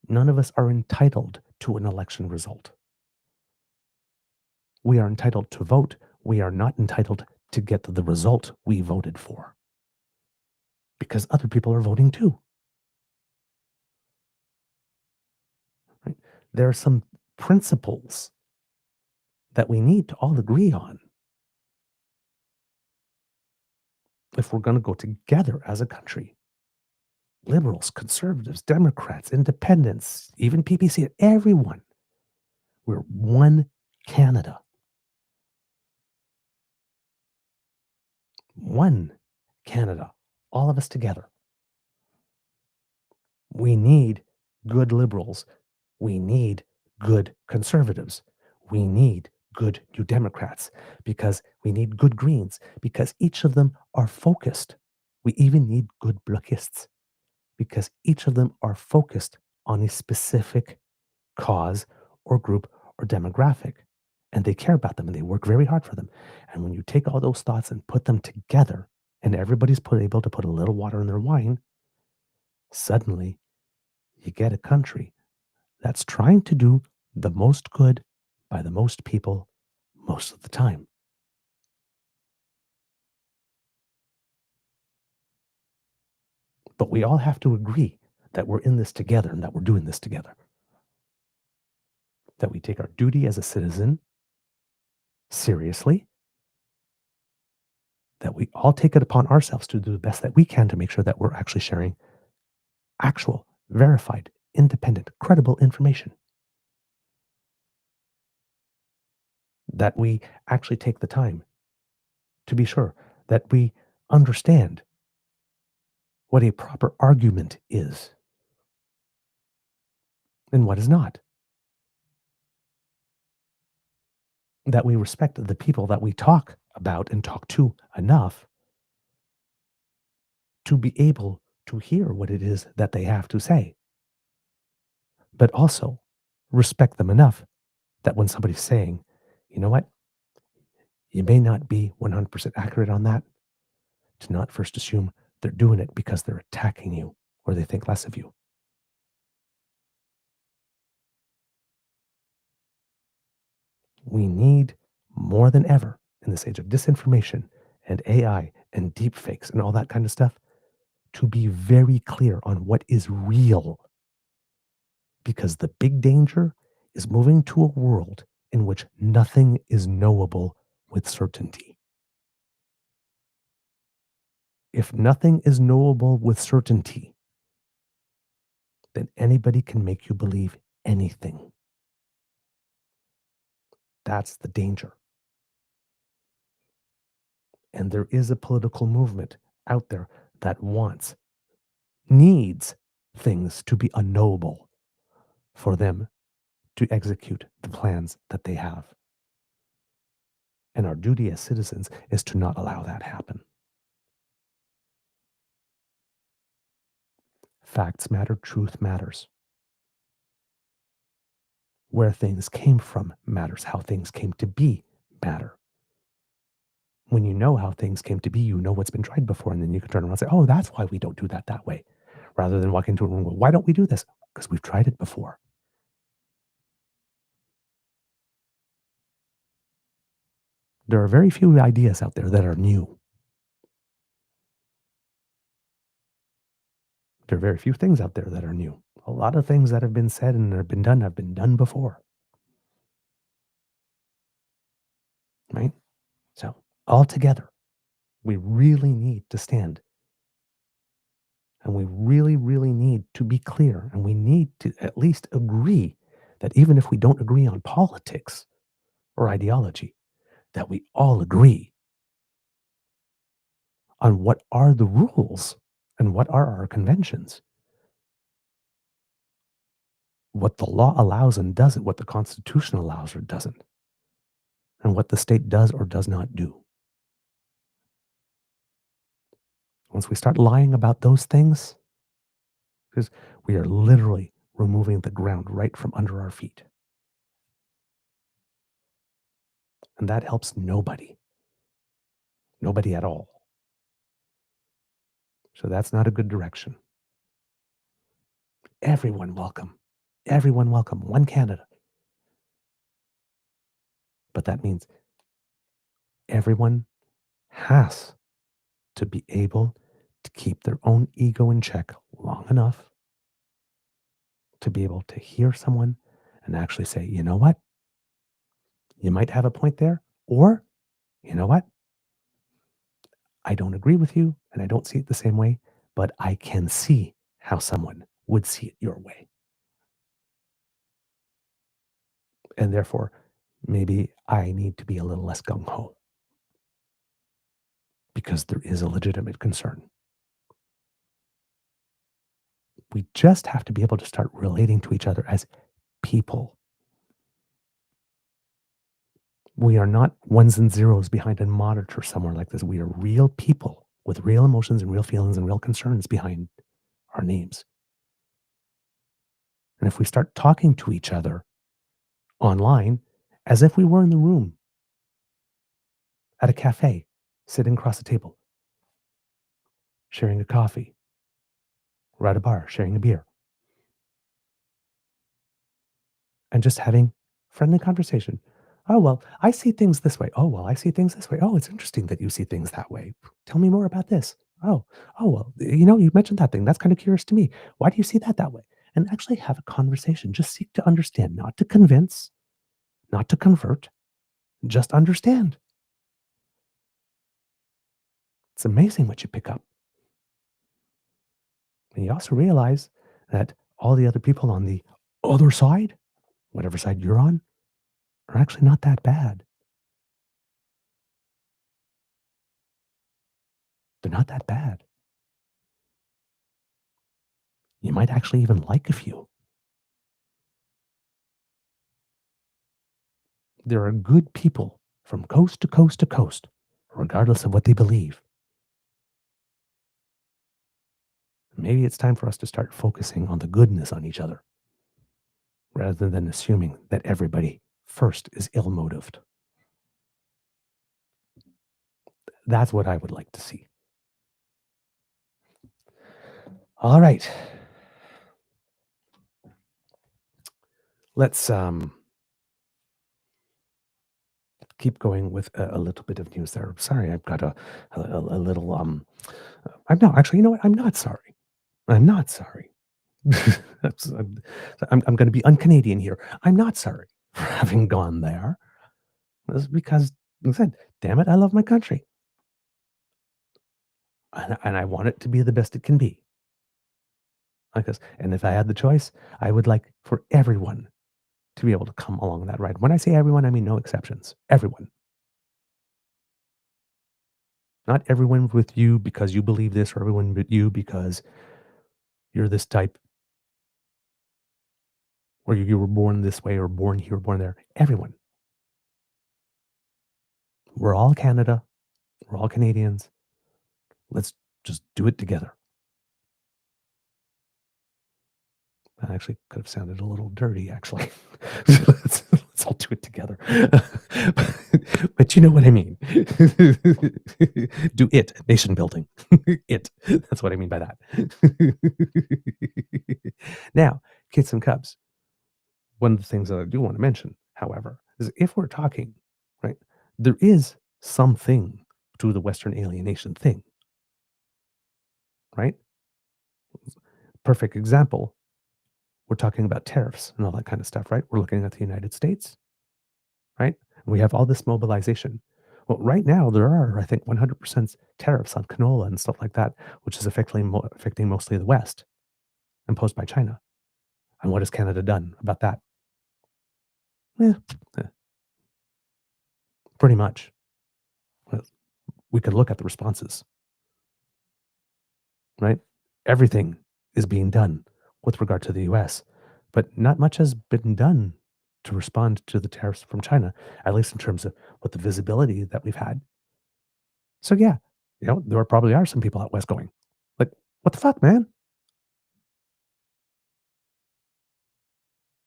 None of us are entitled to an election result. We are entitled to vote. We are not entitled to get the result we voted for, because other people are voting too. Right? There are some principles that we need to all agree on if we're going to go together as a country. Liberals, conservatives, Democrats, independents, even PPC, everyone. We're one Canada. One Canada. All of us together. We need good liberals. We need good conservatives. We need good New Democrats, because we need good Greens, because each of them are focused. We even need good Blockists, because each of them are focused on a specific cause or group or demographic, and they care about them and they work very hard for them. And when you take all those thoughts and put them together, and everybody's able to put a little water in their wine, suddenly you get a country that's trying to do the most good by the most people most of the time. But we all have to agree that we're in this together and that we're doing this together. That we take our duty as a citizen seriously. That we all take it upon ourselves to do the best that we can to make sure that we're actually sharing actual, verified, independent, credible information. That we actually take the time to be sure that we understand what a proper argument is and what is not. that we respect the people that we talk about and talk to enough to be able to hear what it is that they have to say, but also respect them enough that when somebody's saying, you know what, you may not be 100% accurate on that, to not first assume they're doing it because they're attacking you or they think less of you. We need more than ever in this age of disinformation and AI and deep fakes and all that kind of stuff to be very clear on what is real. Because the big danger is moving to a world in which nothing is knowable with certainty. If nothing is knowable with certainty, then anybody can make you believe anything. That's the danger. And there is a political movement out there that needs things to be unknowable for them to execute the plans that they have. And our duty as citizens is to not allow that happen. Facts matter, truth matters. Where things came from matters. How things came to be matter. When you know how things came to be, you know what's been tried before, and then you can turn around and say, oh, that's why we don't do that way. Rather than walk into a room and go, why don't we do this? Because we've tried it before. There are very few ideas out there that are new. There are very few things out there that are new. A lot of things that have been said and have been done before. Right? So, all together, we really need to stand. And we really, really need to be clear. And we need to at least agree that even if we don't agree on politics or ideology, that we all agree on what are the rules and what are our conventions. What the law allows and doesn't, what the Constitution allows or doesn't, and what the state does or does not do. Once we start lying about those things, because we are literally removing the ground right from under our feet. And that helps nobody. Nobody at all. So that's not a good direction. Everyone welcome. Everyone welcome. One Canada. But that means everyone has to be able to keep their own ego in check long enough to be able to hear someone and actually say, you know what? You might have a point there, or, you know what? I don't agree with you and I don't see it the same way, but I can see how someone would see it your way. And therefore, maybe I need to be a little less gung-ho because there is a legitimate concern. We just have to be able to start relating to each other as people. We are not ones and zeros behind a monitor somewhere like this. We are real people with real emotions and real feelings and real concerns behind our names. And if we start talking to each other online as if we were in the room at a cafe, sitting across a table, sharing a coffee, or at a bar, sharing a beer, and just having friendly conversation. Oh, well, I see things this way. Oh, well, I see things this way. Oh, it's interesting that you see things that way. Tell me more about this. Oh, well, you mentioned that thing. That's kind of curious to me. Why do you see that way? And actually have a conversation. Just seek to understand, not to convince, not to convert, just understand. It's amazing what you pick up. And you also realize that all the other people on the other side, whatever side you're on, are actually not that bad. They're not that bad. You might actually even like a few. There are good people from coast to coast to coast, regardless of what they believe. Maybe it's time for us to start focusing on the goodness on each other, rather than assuming that everybody first is ill-motived. That's what I would like to see. All right. Let's keep going with a little bit of news there. Sorry, I've got a little I'm not actually, you know what? I'm not sorry. I'm not sorry. I'm going to be un-Canadian here. I'm not sorry for having gone there. It's because, like I said, damn it, I love my country. And I want it to be the best it can be. And if I had the choice, I would like for everyone to be able to come along that ride. When I say everyone, I mean no exceptions. Everyone. Not everyone with you because you believe this, or everyone with you because you're this type, or you were born this way, or born here, or born there. Everyone. We're all Canada. We're all Canadians. Let's just do it together. That actually could have sounded a little dirty, actually. let's all do it together. But you know what I mean. Do it. Nation building. It. That's what I mean by that. Now, kids and cubs. One of the things that I do want to mention, however, is if we're talking, right, there is something to the Western alienation thing, right? Perfect example. We're talking about tariffs and all that kind of stuff, right? We're looking at the United States, right? We have all this mobilization. Well, right now there are, I think, 100% tariffs on canola and stuff like that, which is affecting mostly the West, imposed by China. And what has Canada done about that? Pretty much. We could look at the responses, right? Everything is being done with regard to the US, but not much has been done to respond to the tariffs from China, at least in terms of what the visibility that we've had. So yeah, there probably are some people out west going, like, what the fuck, man?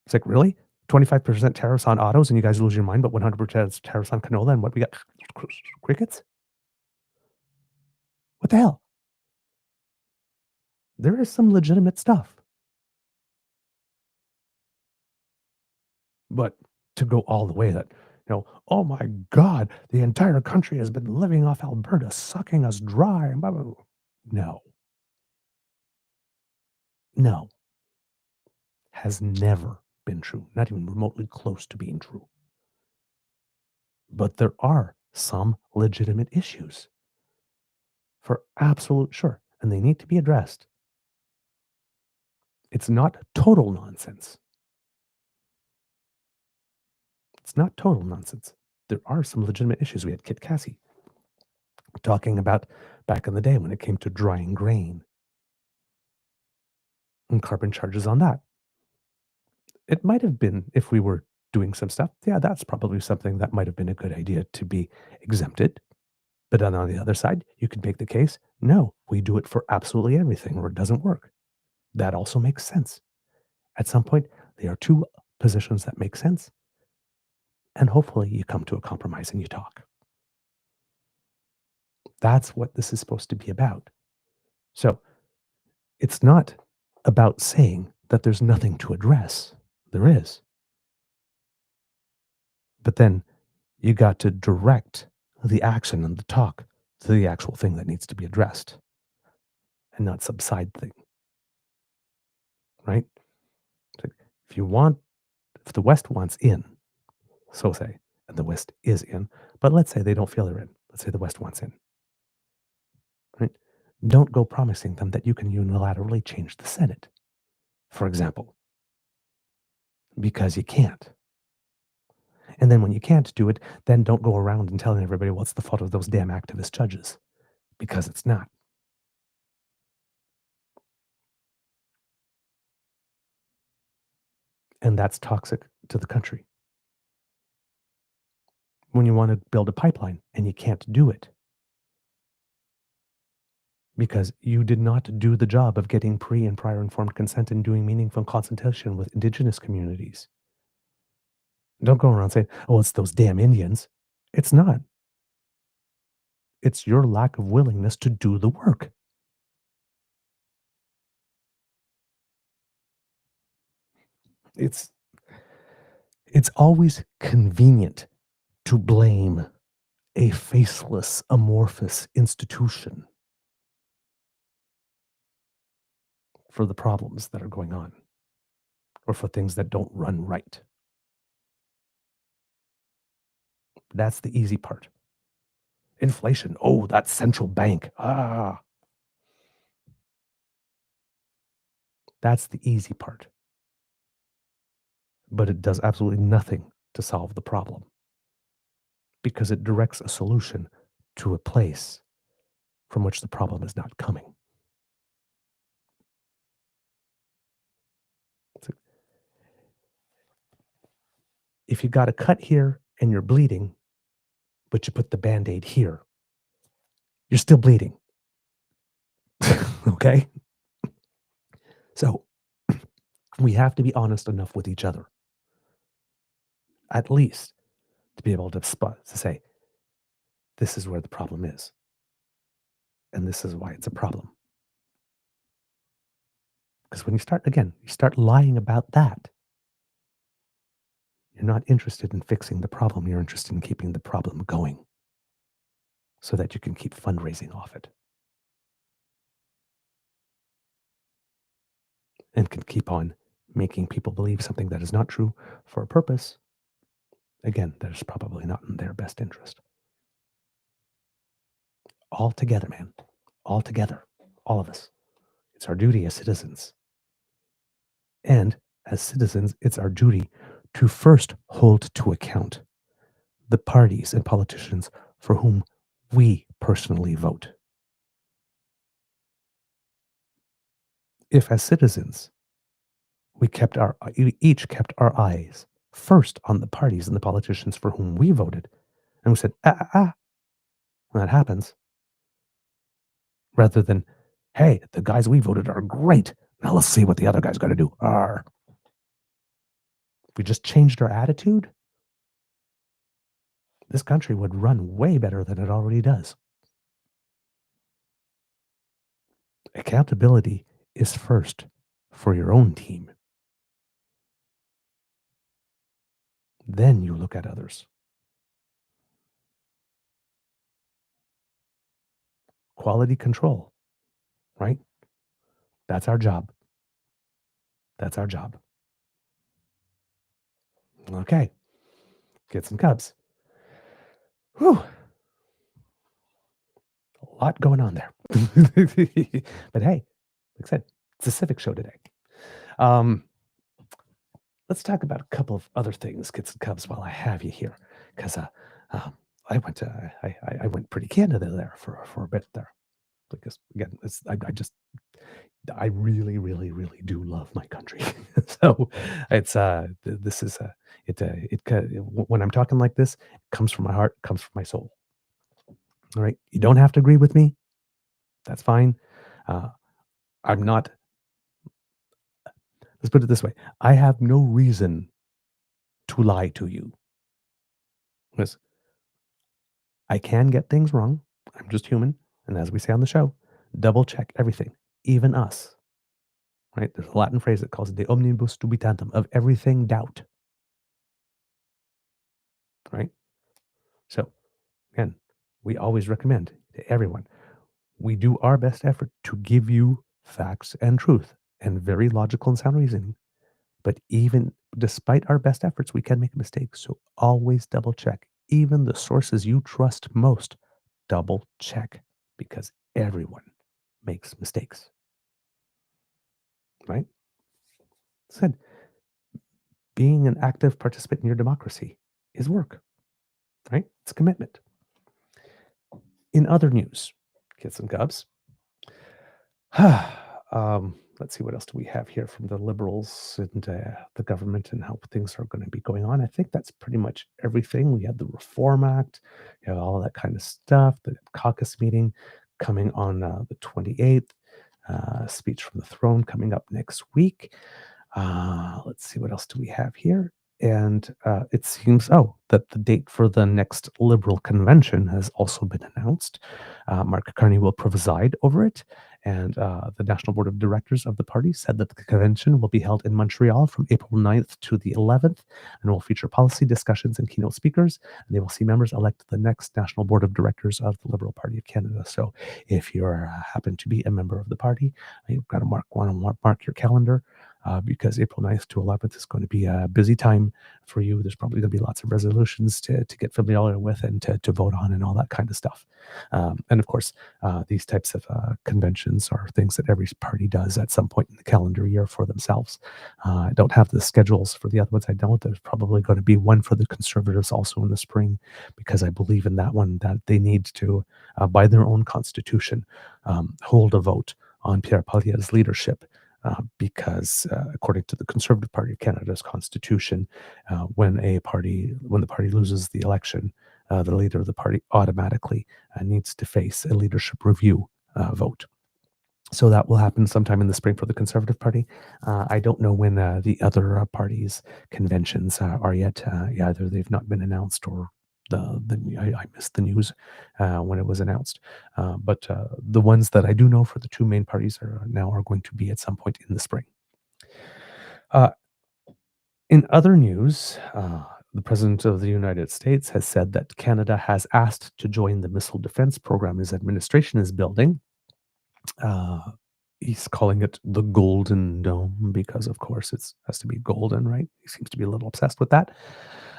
It's like, really? 25% tariffs on autos and you guys lose your mind, but 100% tariffs on canola and what we got? Crickets? What the hell? There is some legitimate stuff. But to go all the way that, oh my God, the entire country has been living off Alberta, sucking us dry. And blah, blah, blah. No. Has never been true, not even remotely close to being true. But there are some legitimate issues for absolute sure, and they need to be addressed. It's not total nonsense. It's not total nonsense. There are some legitimate issues. We had Kit Cassie talking about back in the day when it came to drying grain and carbon charges on that. It might have been, if we were doing some stuff, yeah, that's probably something that might have been a good idea to be exempted. But then on the other side, you could make the case, no, we do it for absolutely everything or it doesn't work. That also makes sense. At some point, there are two positions that make sense. And hopefully you come to a compromise and you talk. That's what this is supposed to be about. So it's not about saying that there's nothing to address. There is. But then you got to direct the action and the talk to the actual thing that needs to be addressed and not some side thing. Right? If the West wants in, so say, and the West is in, but let's say they don't feel they're in. Let's say the West wants in. Right? Don't go promising them that you can unilaterally change the Senate, for example, because you can't. And then when you can't do it, then don't go around and telling everybody, well, it's the fault of those damn activist judges, because it's not. And that's toxic to the country. when you want to build a pipeline and you can't do it because you did not do the job of getting pre and prior informed consent and doing meaningful consultation with Indigenous communities. Don't go around saying, oh, it's those damn Indians. It's not. It's your lack of willingness to do the work. It's always convenient to blame a faceless, amorphous institution for the problems that are going on or for things that don't run right. That's the easy part. Inflation. Oh, that central bank. That's the easy part. But it does absolutely nothing to solve the problem because it directs a solution to a place from which the problem is not coming. If you got a cut here and you're bleeding, but you put the Band-Aid here, you're still bleeding. Okay? So we have to be honest enough with each other, at least to be able to say, this is where the problem is. And this is why it's a problem. Because when you start lying about that, you're not interested in fixing the problem. You're interested in keeping the problem going so that you can keep fundraising off it. And can keep on making people believe something that is not true for a purpose, again, that is probably not in their best interest. All together, man. All together. All of us. It's our duty as citizens. And as citizens, it's our duty to first hold to account the parties and politicians for whom we personally vote. If as citizens, we each kept our eyes first on the parties and the politicians for whom we voted, and we said, when that happens, rather than, hey, the guys we voted are great. Now let's see what the other guy's got to do. If we just changed our attitude, this country would run way better than it already does. Accountability is first for your own team. Then you look at others. Quality control, right? That's our job. That's our job. Okay. Get some cubs. Whew. A lot going on there. But hey, like I said, it's a Civic show today. Let's talk about a couple of other things, kids and cubs, while I have you here, because I went pretty Canada there for a bit there, because again, I really, really, really do love my country. So it's when I'm talking like this, it comes from my heart, it comes from my soul. All right, you don't have to agree with me. That's fine. I'm not. Let's put it this way. I have no reason to lie to you. Because I can get things wrong. I'm just human. And as we say on the show, double check everything, even us. Right? There's a Latin phrase that calls it the omnibus dubitantem, of everything doubt. Right? So, again, we always recommend to everyone, we do our best effort to give you facts and truth and very logical and sound reasoning. But even despite our best efforts, we can make mistakes. So always double check. Even the sources you trust most, double check, because everyone makes mistakes. Right? Said, being an active participant in your democracy is work. Right? It's a commitment. In other news, kids and cubs, Let's see, what else do we have here from the Liberals and the government and how things are going to be going on. I think that's pretty much everything. We had the Reform Act, all that kind of stuff. The caucus meeting coming on the 28th. Speech from the throne coming up next week. Let's see, what else do we have here? And it seems, that the date for the next Liberal convention has also been announced. Mark Carney will preside over it. And the National Board of Directors of the party said that the convention will be held in Montreal from April 9th to the 11th and will feature policy discussions and keynote speakers. And they will see members elect the next National Board of Directors of the Liberal Party of Canada. So if you happen to be a member of the party, you've got to mark your calendar. Because April 9th to 11th is going to be a busy time for you. There's probably going to be lots of resolutions to get familiar with and to vote on and all that kind of stuff. And of course, these types of conventions are things that every party does at some point in the calendar year for themselves. I don't have the schedules for the other ones. I know there's probably going to be one for the Conservatives also in the spring, because I believe in that one that they need to, by their own constitution, hold a vote on Pierre Poilievre's leadership. Because according to the Conservative Party of Canada's constitution, when the party loses the election, the leader of the party automatically needs to face a leadership review vote. So that will happen sometime in the spring for the Conservative Party. I don't know when the other parties' conventions are yet. Either they've not been announced or I missed the news when it was announced. But the ones that I do know for the two main parties are going to be at some point in the spring. In other news, the President of the United States has said that Canada has asked to join the missile defense program his administration is building. He's calling it the Golden Dome because, of course, it has to be golden, right? He seems to be a little obsessed with that.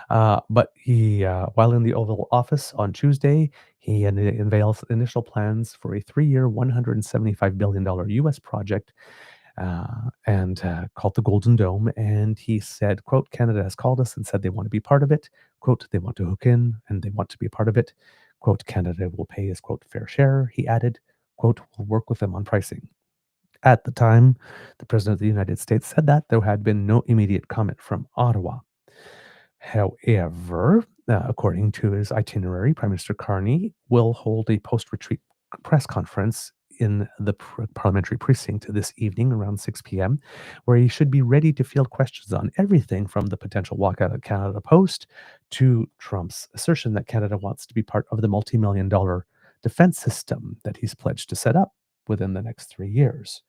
But he, while in the Oval Office on Tuesday, he unveiled initial plans for a 3-year, $175 billion U.S. project and called the Golden Dome. And he said, quote, Canada has called us and said they want to be part of it. Quote, they want to hook in and they want to be a part of it. Quote, Canada will pay his, quote, fair share. He added, quote, we'll work with them on pricing. At the time, the President of the United States said that there had been no immediate comment from Ottawa. However, according to his itinerary, Prime Minister Carney will hold a post-retreat press conference in the parliamentary precinct this evening around 6 p.m., where he should be ready to field questions on everything from the potential walkout of Canada Post to Trump's assertion that Canada wants to be part of the multi-million-dollar defense system that he's pledged to set up within the next 3 years.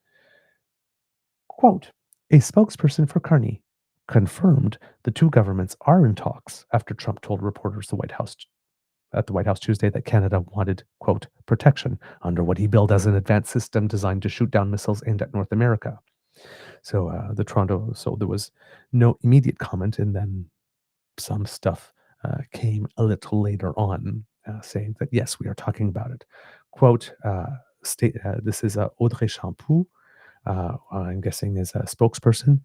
Quote, a spokesperson for Carney confirmed the two governments are in talks after Trump told reporters at the White House Tuesday that Canada wanted, quote, protection under what he billed as an advanced system designed to shoot down missiles aimed at North America. So there was no immediate comment, and then some stuff came a little later on saying that, yes, we are talking about it. Quote, this is Audrey Champoux, I'm guessing is a spokesperson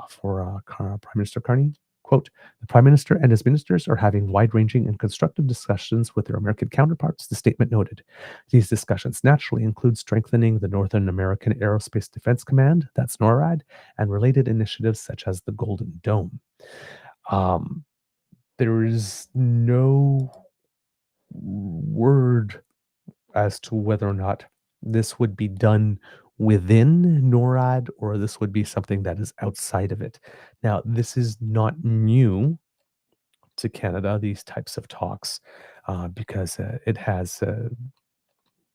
for Prime Minister Carney. Quote, the Prime Minister and his ministers are having wide-ranging and constructive discussions with their American counterparts, the statement noted. These discussions naturally include strengthening the Northern American Aerospace Defense Command, that's NORAD, and related initiatives such as the Golden Dome. There is no word as to whether or not this would be done within NORAD or this would be something that is outside of it. Now, this is not new to Canada, these types of talks, because it has,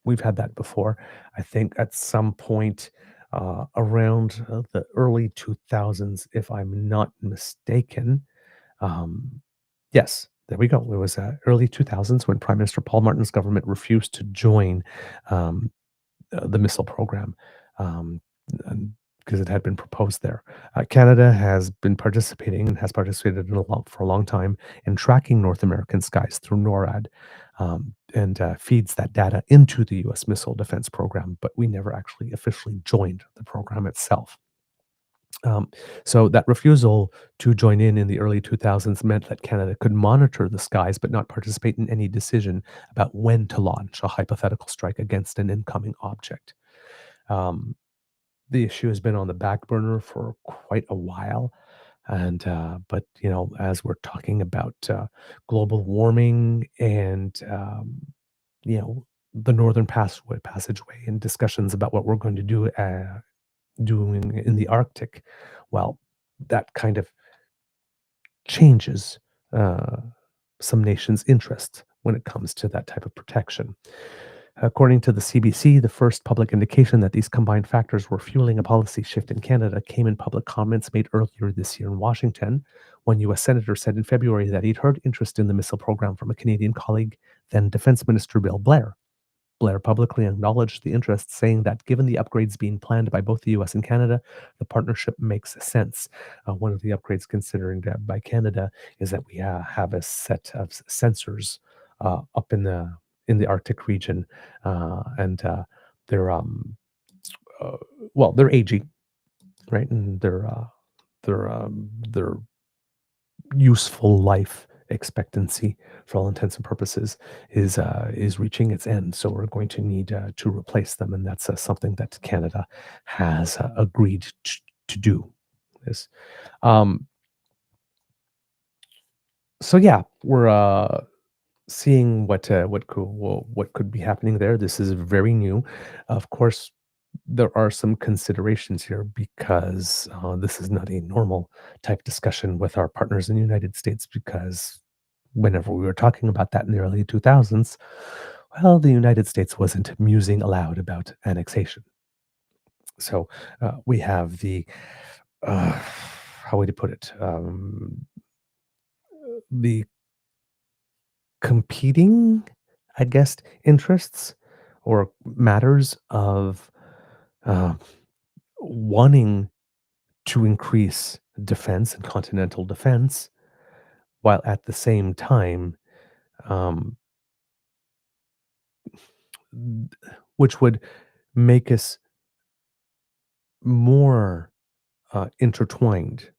we've had that before. I think at some point around the early 2000s, if I'm not mistaken, yes, there we go. It was early 2000s when Prime Minister Paul Martin's government refused to join the missile program because it had been proposed there. Canada has been participating and has participated for a long time in tracking North American skies through NORAD and feeds that data into the U.S. missile defense program, but we never actually officially joined the program itself. So that refusal to join in the early 2000s meant that Canada could monitor the skies but not participate in any decision about when to launch a hypothetical strike against an incoming object. the issue has been on the back burner for quite a while. And but as we're talking about global warming and the Northern Passageway and discussions about what we're going to do doing in the Arctic, well, that kind of changes uh, some nations' interest when it comes to that type of protection. According to the CBC, the first public indication that these combined factors were fueling a policy shift in Canada came in public comments made earlier this year in Washington, when U.S. Senator said in February that he'd heard interest in the missile program from a Canadian colleague, then Defense Minister Bill Blair. Blair publicly acknowledged the interest, saying that given the upgrades being planned by both the US and Canada, the partnership makes sense. One of the upgrades considered by Canada is that we have a set of sensors up in the Arctic region, and they're they're aging, right, and their useful life expectancy, for all intents and purposes, is reaching its end. So we're going to need to replace them, and that's something that Canada has agreed to do. This, so yeah, we're seeing what could be happening there. This is very new. Of course, there are some considerations here because this is not a normal type discussion with our partners in the United States, because whenever we were talking about that in the early 2000s, well, the United States wasn't musing aloud about annexation. So we have the, how would you put it, the competing, I guess, interests or matters of wanting to increase defense and continental defense, while at the same time, which would make us more intertwined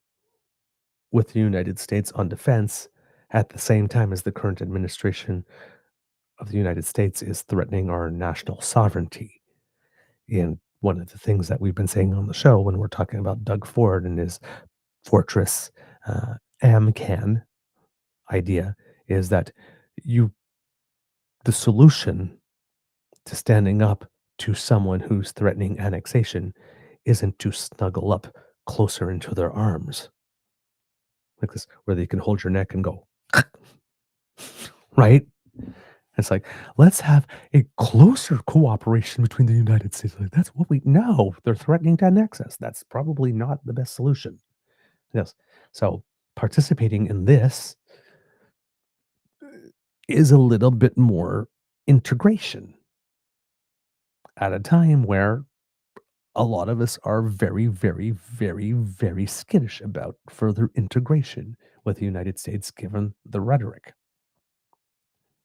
with the United States on defense, at the same time as the current administration of the United States is threatening our national sovereignty. And one of the things that we've been saying on the show when we're talking about Doug Ford and his Fortress AMCAN idea is that the solution to standing up to someone who's threatening annexation isn't to snuggle up closer into their arms, like this, where they can hold your neck and go, right? It's like, let's have a closer cooperation between the United States. Like, that's what we know. They're threatening to annex us. That's probably not the best solution. Yes. So participating in this is a little bit more integration at a time where a lot of us are very, very, very, very skittish about further integration with the United States, given the rhetoric.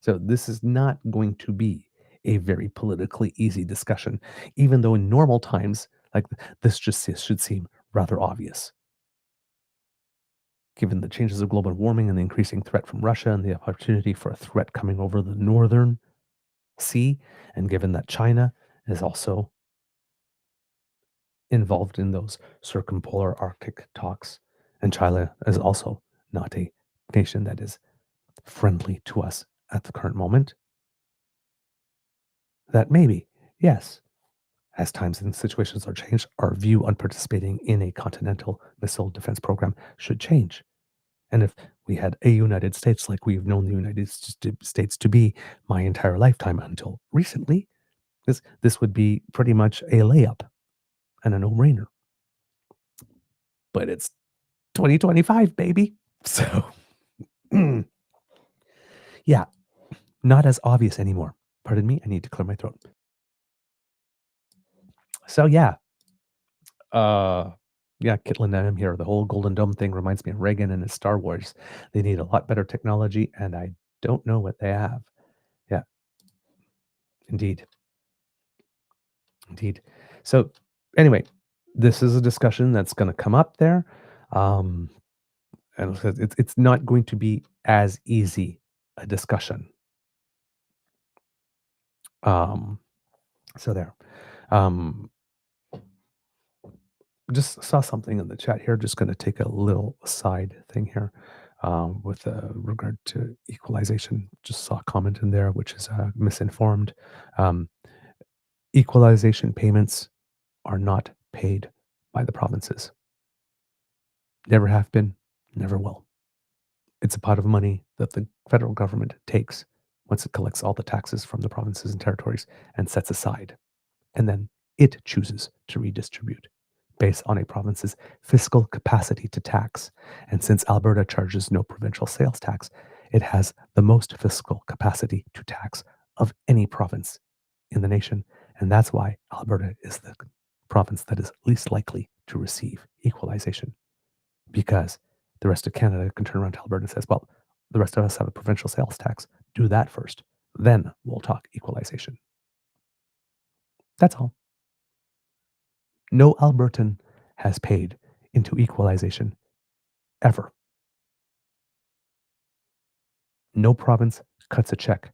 So this is not going to be a very politically easy discussion, even though in normal times, like this should seem rather obvious. Given the changes of global warming and the increasing threat from Russia and the opportunity for a threat coming over the northern sea, and given that China is also involved in those circumpolar Arctic talks, and China is also not a nation that is friendly to us at the current moment, that maybe, yes, as times and situations are changed, our view on participating in a continental missile defense program should change. And if we had a United States like we've known the United States to be my entire lifetime until recently, this would be pretty much a layup and a no-brainer. But it's 2025, baby. So, yeah, not as obvious anymore. Pardon me, I need to clear my throat. So, yeah. Kitlin, I'm here. The whole Golden Dome thing reminds me of Reagan and his Star Wars. They need a lot better technology, and I don't know what they have. Yeah. Indeed. So, anyway, this is a discussion that's going to come up there. And it's not going to be as easy a discussion. So there. just saw something in the chat here. Just going to take a little side thing here with regard to equalization. Just saw a comment in there which is misinformed. Equalization payments are not paid by the provinces. Never have been, never will. It's a pot of money that the federal government takes once it collects all the taxes from the provinces and territories and sets aside. And then it chooses to redistribute based on a province's fiscal capacity to tax. And since Alberta charges no provincial sales tax, it has the most fiscal capacity to tax of any province in the nation. And that's why Alberta is the province that is least likely to receive equalization, because the rest of Canada can turn around to Alberta and says, well, the rest of us have a provincial sales tax. Do that first. Then we'll talk equalization. That's all. No Albertan has paid into equalization ever. No province cuts a check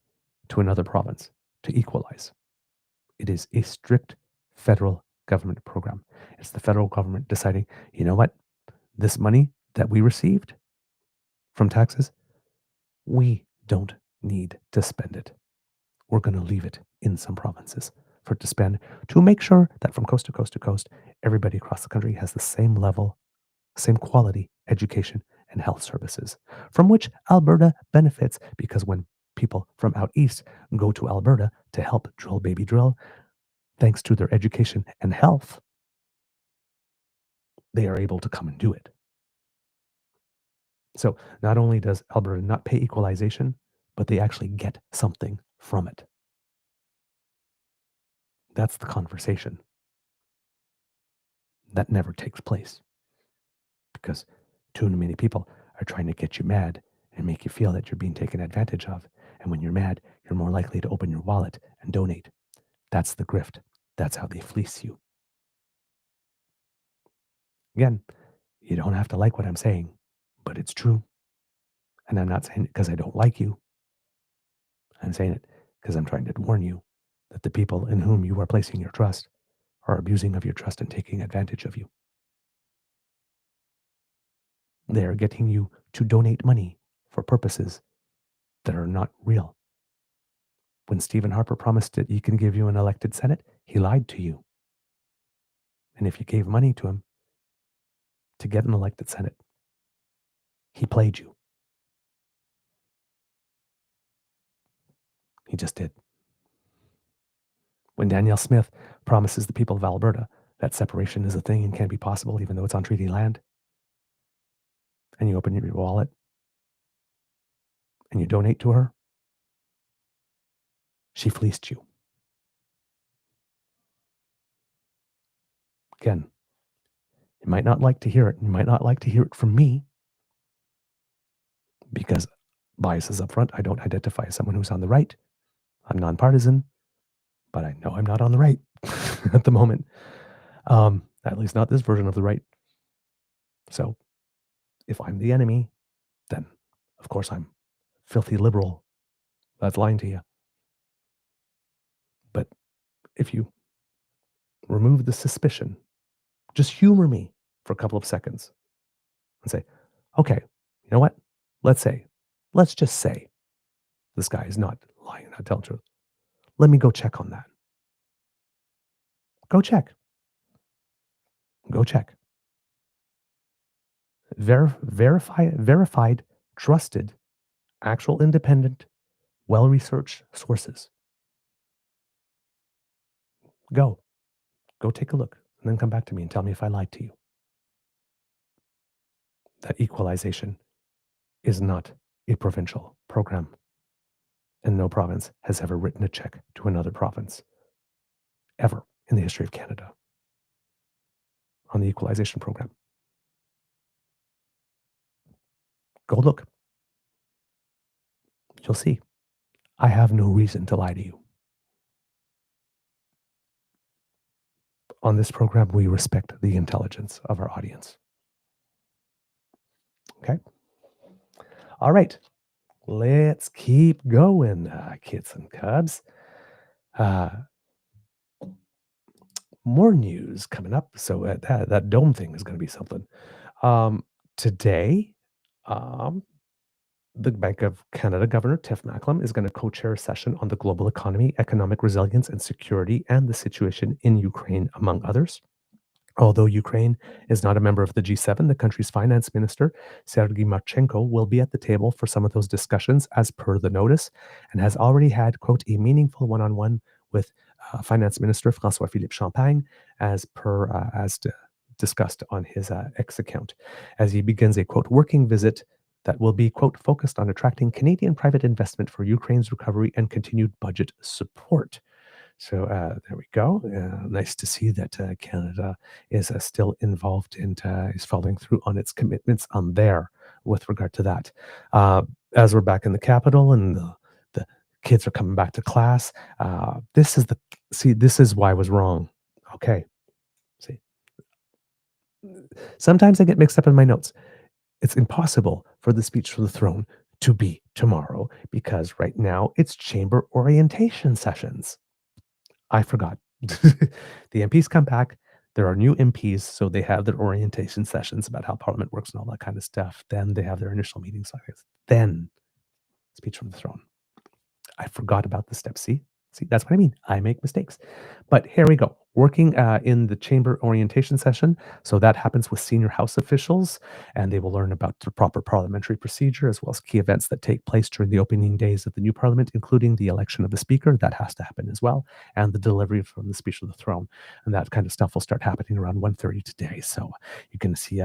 to another province to equalize. It is a strict federal government program. It's the federal government deciding, you know what? This money that we received from taxes, we don't need to spend it. We're going to leave it in some provinces for it to spend to make sure that from coast to coast to coast, everybody across the country has the same level, same quality education and health services, from which Alberta benefits, because when people from out east go to Alberta to help drill baby drill, thanks to their education and health, they are able to come and do it. So not only does Alberta not pay equalization, but they actually get something from it. That's the conversation. That never takes place because too many people are trying to get you mad and make you feel that you're being taken advantage of. And when you're mad, you're more likely to open your wallet and donate. That's the grift. That's how they fleece you. Again, you don't have to like what I'm saying, but it's true. And I'm not saying it because I don't like you. I'm saying it because I'm trying to warn you that the people in whom you are placing your trust are abusing of your trust and taking advantage of you. They are getting you to donate money for purposes that are not real. When Stephen Harper promised that he can give you an elected Senate, he lied to you. And if you gave money to him to get an elected Senate, he played you. He just did. When Danielle Smith promises the people of Alberta that separation is a thing and can be possible even though it's on treaty land, and you open your wallet and you donate to her, she fleeced you. Again, you might not like to hear it. You might not like to hear it from me because bias is up front. I don't identify as someone who's on the right. I'm nonpartisan, but I know I'm not on the right at the moment. At least not this version of the right. So if I'm the enemy, then of course I'm filthy liberal. That's lying to you. But if you remove the suspicion, just humor me for a couple of seconds and say, okay, you know what? Let's just say this guy is not lying, not telling the truth. Let me go check on that. Go check. Verified, trusted, actual independent, well-researched sources. Go take a look and then come back to me and tell me if I lied to you. That equalization is not a provincial program, and no province has ever written a check to another province ever in the history of Canada on the equalization program. Go look. You'll see. I have no reason to lie to you. On this program, we respect the intelligence of our audience. Okay? All right. Let's keep going, kids and cubs. more news coming up. So that dome thing is going to be something. Today, um, the Bank of Canada Governor Tiff Macklem is going to co-chair a session on the global economy, economic resilience and security, and the situation in Ukraine, among others. Although Ukraine is not a member of the G7, the country's finance minister, Sergei Marchenko, will be at the table for some of those discussions as per the notice, and has already had, quote, a meaningful one-on-one with Finance Minister François-Philippe Champagne, as discussed on his X account, as he begins a, quote, working visit that will be, quote, focused on attracting Canadian private investment for Ukraine's recovery and continued budget support. So there we go. Nice to see that Canada is still involved and is following through on its commitments on there with regard to that. As we're back in the capital and the kids are coming back to class, this is why I was wrong. Okay. See, sometimes I get mixed up in my notes. It's impossible for the speech from the throne to be tomorrow because right now it's chamber orientation sessions. I forgot. The MPs come back. There are new MPs, so they have their orientation sessions about how Parliament works and all that kind of stuff. Then they have their initial meetings. Then speech from the throne. I forgot about the step C. See, that's what I mean. I make mistakes. But here we go. Working in the chamber orientation session. So that happens with senior House officials, and they will learn about the proper parliamentary procedure as well as key events that take place during the opening days of the new parliament, including the election of the speaker. That has to happen as well, and the delivery from the speech of the throne. And that kind of stuff will start happening around 1:30 today. So you can see,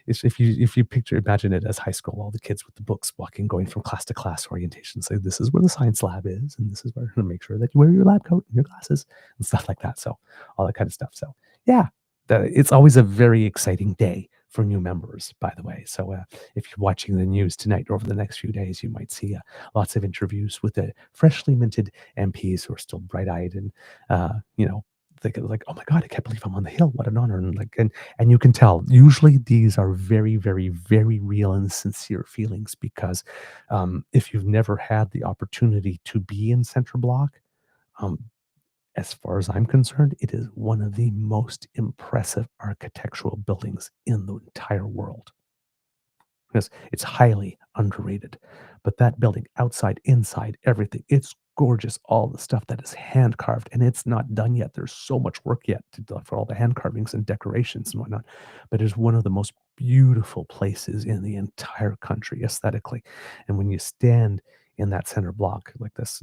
if you imagine it as high school, all the kids with the books walking, going from class to class orientation, say this is where the science lab is, and this is where to make sure that you wear your lab coat and your glasses and stuff like that. So all that kind of stuff. So yeah, it's always a very exciting day for new members, by the way. So if you're watching the news tonight or over the next few days, you might see lots of interviews with the freshly minted MPs who are still bright-eyed and thinking like, oh my God, I can't believe I'm on the Hill. What an honor. And you can tell, usually these are very, very, very real and sincere feelings because if you've never had the opportunity to be in Centre Block, as far as I'm concerned, it is one of the most impressive architectural buildings in the entire world. Because it's highly underrated. But that building, outside, inside, everything, it's gorgeous. All the stuff that is hand carved, and it's not done yet. There's so much work yet to do for all the hand carvings and decorations and whatnot. But it's one of the most beautiful places in the entire country aesthetically. And when you stand in that Centre Block like this,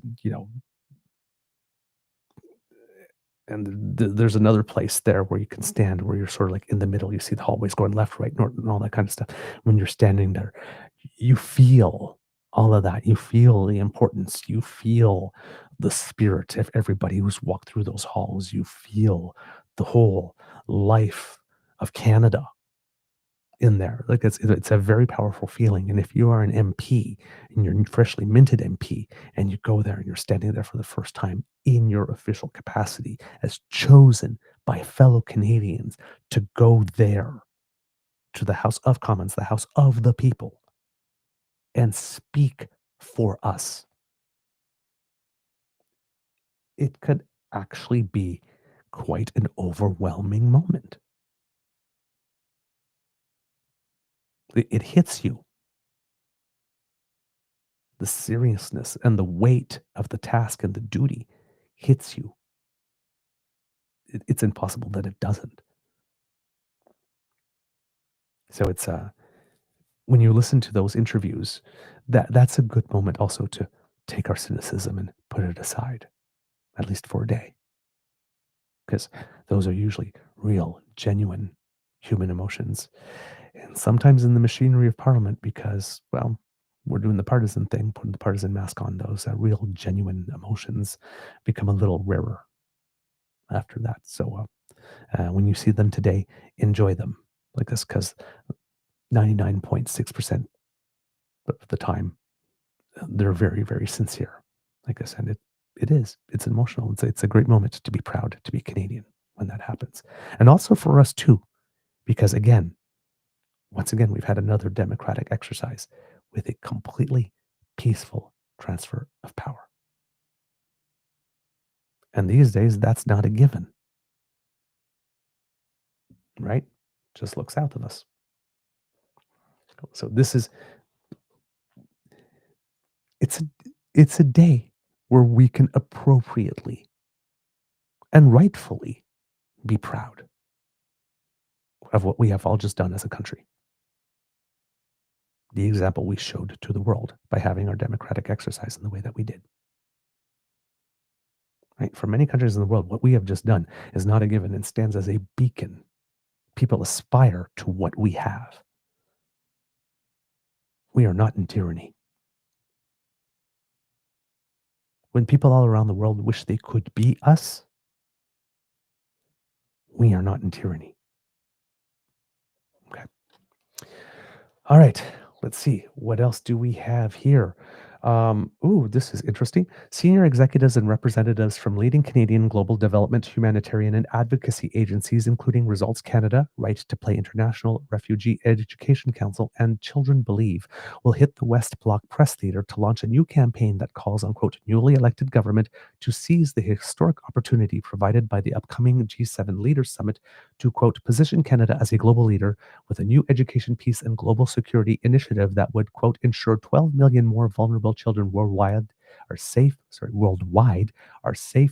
and there's another place there where you can stand where you're sort of like in the middle. You see the hallways going left, right, north, and all that kind of stuff. When you're standing there, you feel all of that. You feel the importance. You feel the spirit of everybody who's walked through those halls. You feel the whole life of Canada in there. Like it's a very powerful feeling. And if you are an MP and you're freshly minted MP and you go there and you're standing there for the first time in your official capacity as chosen by fellow Canadians to go there to the House of Commons, the House of the people, and speak for us, it could actually be quite an overwhelming moment. It hits you. The seriousness and the weight of the task and the duty hits you. It's impossible that it doesn't. So it's when you listen to those interviews, that's a good moment also to take our cynicism and put it aside, at least for a day. Because those are usually real, genuine human emotions. And sometimes in the machinery of Parliament, because, well, we're doing the partisan thing, putting the partisan mask on, those real, genuine emotions become a little rarer after that. So when you see them today, enjoy them like this, because 99.6% of the time, they're very, very sincere. Like I said, it's emotional. It's a great moment to be proud to be Canadian when that happens. And also for us too, because once again, we've had another democratic exercise with a completely peaceful transfer of power. And these days, that's not a given. right? Just look south of us. So this is, it's a day where we can appropriately and rightfully be proud of what we have all just done as a country. The example we showed to the world by having our democratic exercise in the way that we did. Right? For many countries in the world, what we have just done is not a given and stands as a beacon. People aspire to what we have. We are not in tyranny. When people all around the world wish they could be us, we are not in tyranny. Okay. All right. Let's see. What else do we have here? This is interesting. Senior executives and representatives from leading Canadian global development, humanitarian, and advocacy agencies, including Results Canada, Right to Play International, Refugee Education Council, and Children Believe, will hit the West Block Press Theatre to launch a new campaign that calls on, quote, newly elected government to seize the historic opportunity provided by the upcoming G7 Leaders Summit to, quote, position Canada as a global leader with a new education, peace, and global security initiative that would, quote, ensure 12 million more vulnerable children worldwide are safe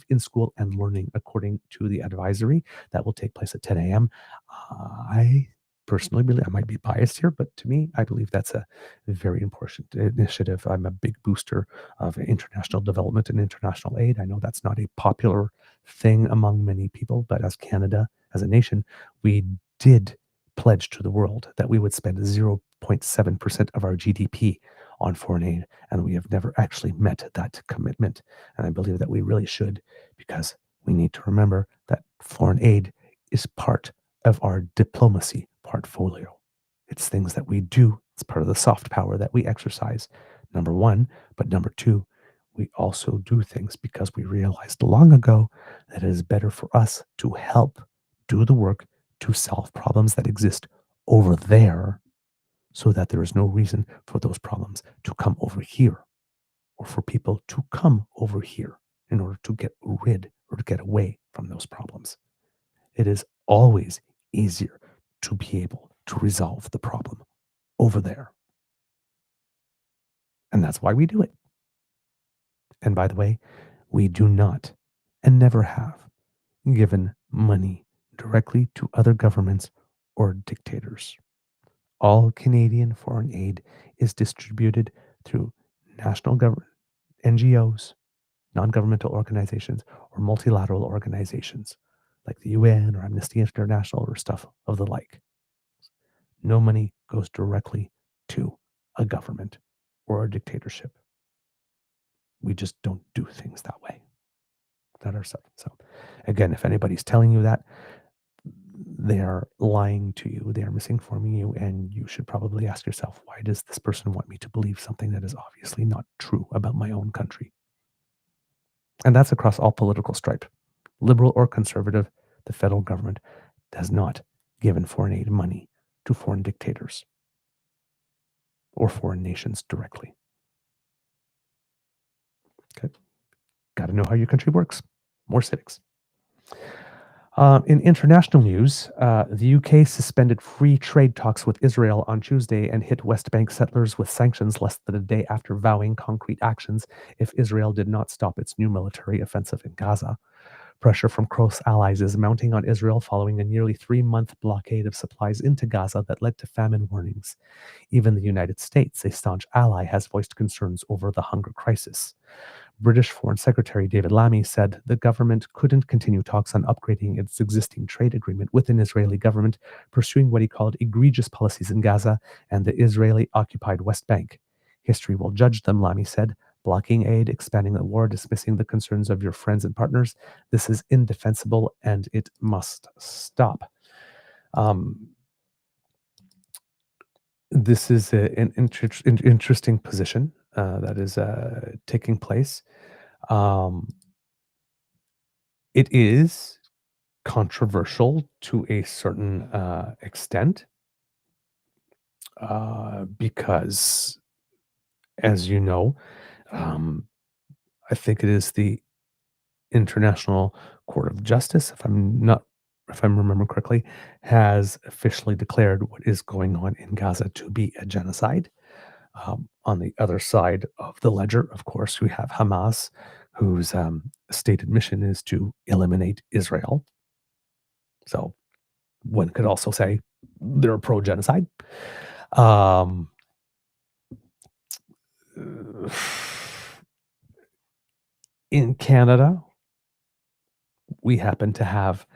in school and learning, according to the advisory that will take place at 10 a.m. I personally believe, I might be biased here, but to me, I believe that's a very important initiative. I'm a big booster of international development and international aid. I know that's not a popular thing among many people, but as Canada, as a nation, we did pledge to the world that we would spend 0.7% of our GDP on foreign aid, and we have never actually met that commitment. And I believe that we really should, because we need to remember that foreign aid is part of our diplomacy portfolio. It's things that we do. It's part of the soft power that we exercise, number one. But number two, we also do things because we realized long ago that it is better for us to help do the work to solve problems that exist over there, so that there is no reason for those problems to come over here, or for people to come over here in order to get rid or to get away from those problems. It is always easier to be able to resolve the problem over there. And that's why we do it. And by the way, we do not and never have given money directly to other governments or dictators. All Canadian foreign aid is distributed through national government, NGOs, non-governmental organizations, or multilateral organizations like the UN or Amnesty International or stuff of the like. No money goes directly to a government or a dictatorship. We just don't do things that way. Not ourselves. So again, if anybody's telling you that, they are lying to you, they are misinforming you, and you should probably ask yourself, why does this person want me to believe something that is obviously not true about my own country? And that's across all political stripe. Liberal or conservative, the federal government has not given foreign aid money to foreign dictators or foreign nations directly. Okay. Got to know how your country works. More civics. In international news, the UK suspended free trade talks with Israel on Tuesday and hit West Bank settlers with sanctions less than a day after vowing concrete actions if Israel did not stop its new military offensive in Gaza. Pressure from close allies is mounting on Israel following a nearly 3-month blockade of supplies into Gaza that led to famine warnings. Even the United States, a staunch ally, has voiced concerns over the hunger crisis. British Foreign Secretary David Lammy said the government couldn't continue talks on upgrading its existing trade agreement with an Israeli government pursuing what he called egregious policies in Gaza and the Israeli-occupied West Bank. History will judge them, Lammy said. Blocking aid, expanding the war, dismissing the concerns of your friends and partners. This is indefensible and it must stop. This is an interesting position that is taking place. It is controversial to a certain extent because, as you know, I think it is the International Court of Justice, if I'm not if I remember correctly, has officially declared what is going on in Gaza to be a genocide. On the other side of the ledger, of course, we have Hamas, whose stated mission is to eliminate Israel. So one could also say they're pro-genocide. In Canada, we happen to have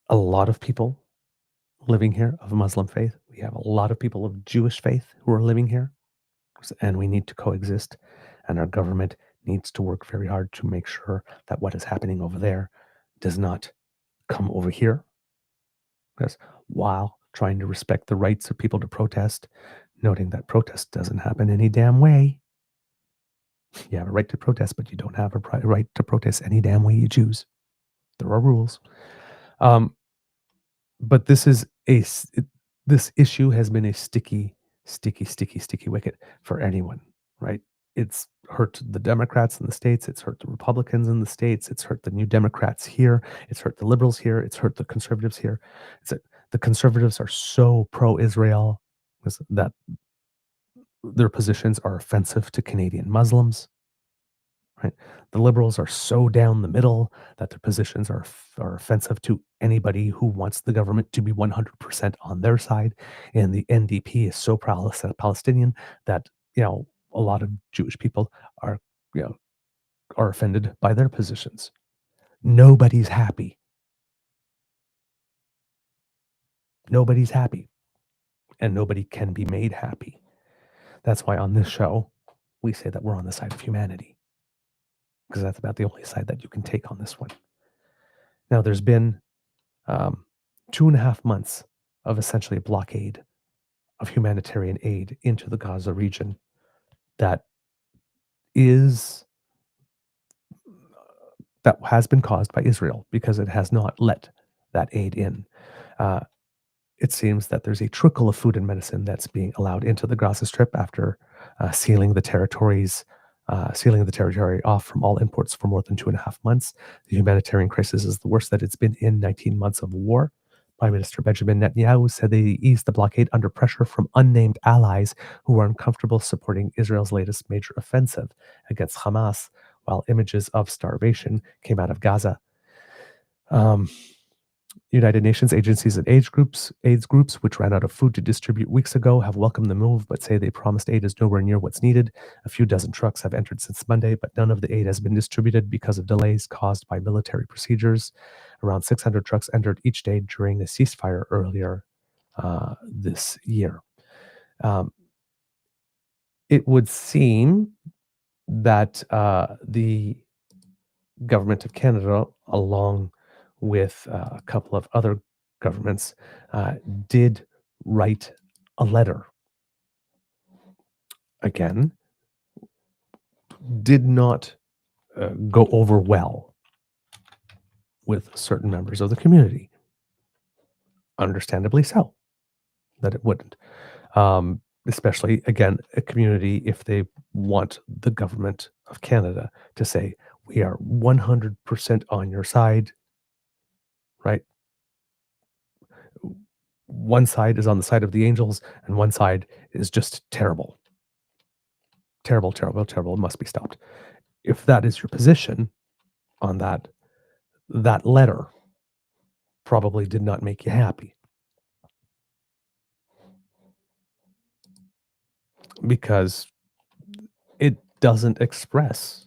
a lot of people living here of Muslim faith. We have a lot of people of Jewish faith who are living here, and we need to coexist. And our government needs to work very hard to make sure that what is happening over there does not come over here. Because while trying to respect the rights of people to protest, noting that protest doesn't happen any damn way. You have a right to protest, but you don't have a right to protest any damn way you choose. There are rules. But this issue has been a sticky wicket for anyone, right? It's hurt the Democrats in the States. It's hurt the Republicans in the States. It's hurt the New Democrats here. It's hurt the Liberals here. It's hurt the Conservatives here. The Conservatives are so pro-Israel that their positions are offensive to Canadian Muslims. Right? The Liberals are so down the middle that their positions are offensive to anybody who wants the government to be 100% on their side. And the NDP is so Palestinian that, a lot of Jewish people are offended by their positions. Nobody's happy. Nobody's happy. And nobody can be made happy. That's why on this show, we say that we're on the side of humanity. Because that's about the only side that you can take on this one. Now, there's been 2.5 months of essentially a blockade of humanitarian aid into the Gaza region that has been caused by Israel because it has not let that aid in. It seems that there's a trickle of food and medicine that's being allowed into the Gaza Strip after sealing the territory off from all imports for more than 2.5 months. The humanitarian crisis is the worst that it's been in 19 months of war. Prime Minister Benjamin Netanyahu said they eased the blockade under pressure from unnamed allies who are uncomfortable supporting Israel's latest major offensive against Hamas, while images of starvation came out of Gaza. United Nations agencies and AIDS groups, which ran out of food to distribute weeks ago, have welcomed the move, but say they promised aid is nowhere near what's needed. A few dozen trucks have entered since Monday, but none of the aid has been distributed because of delays caused by military procedures. Around 600 trucks entered each day during a ceasefire earlier this year. It would seem that the government of Canada, along with a couple of other governments, did write a letter. Again, did not go over well with certain members of the community. Understandably so, that it wouldn't. Especially, again, a community, if they want the government of Canada to say, we are 100% on your side, right? One side is on the side of the angels, and one side is just terrible. Terrible, terrible, terrible. It must be stopped. If that is your position on that letter probably did not make you happy. Because it doesn't express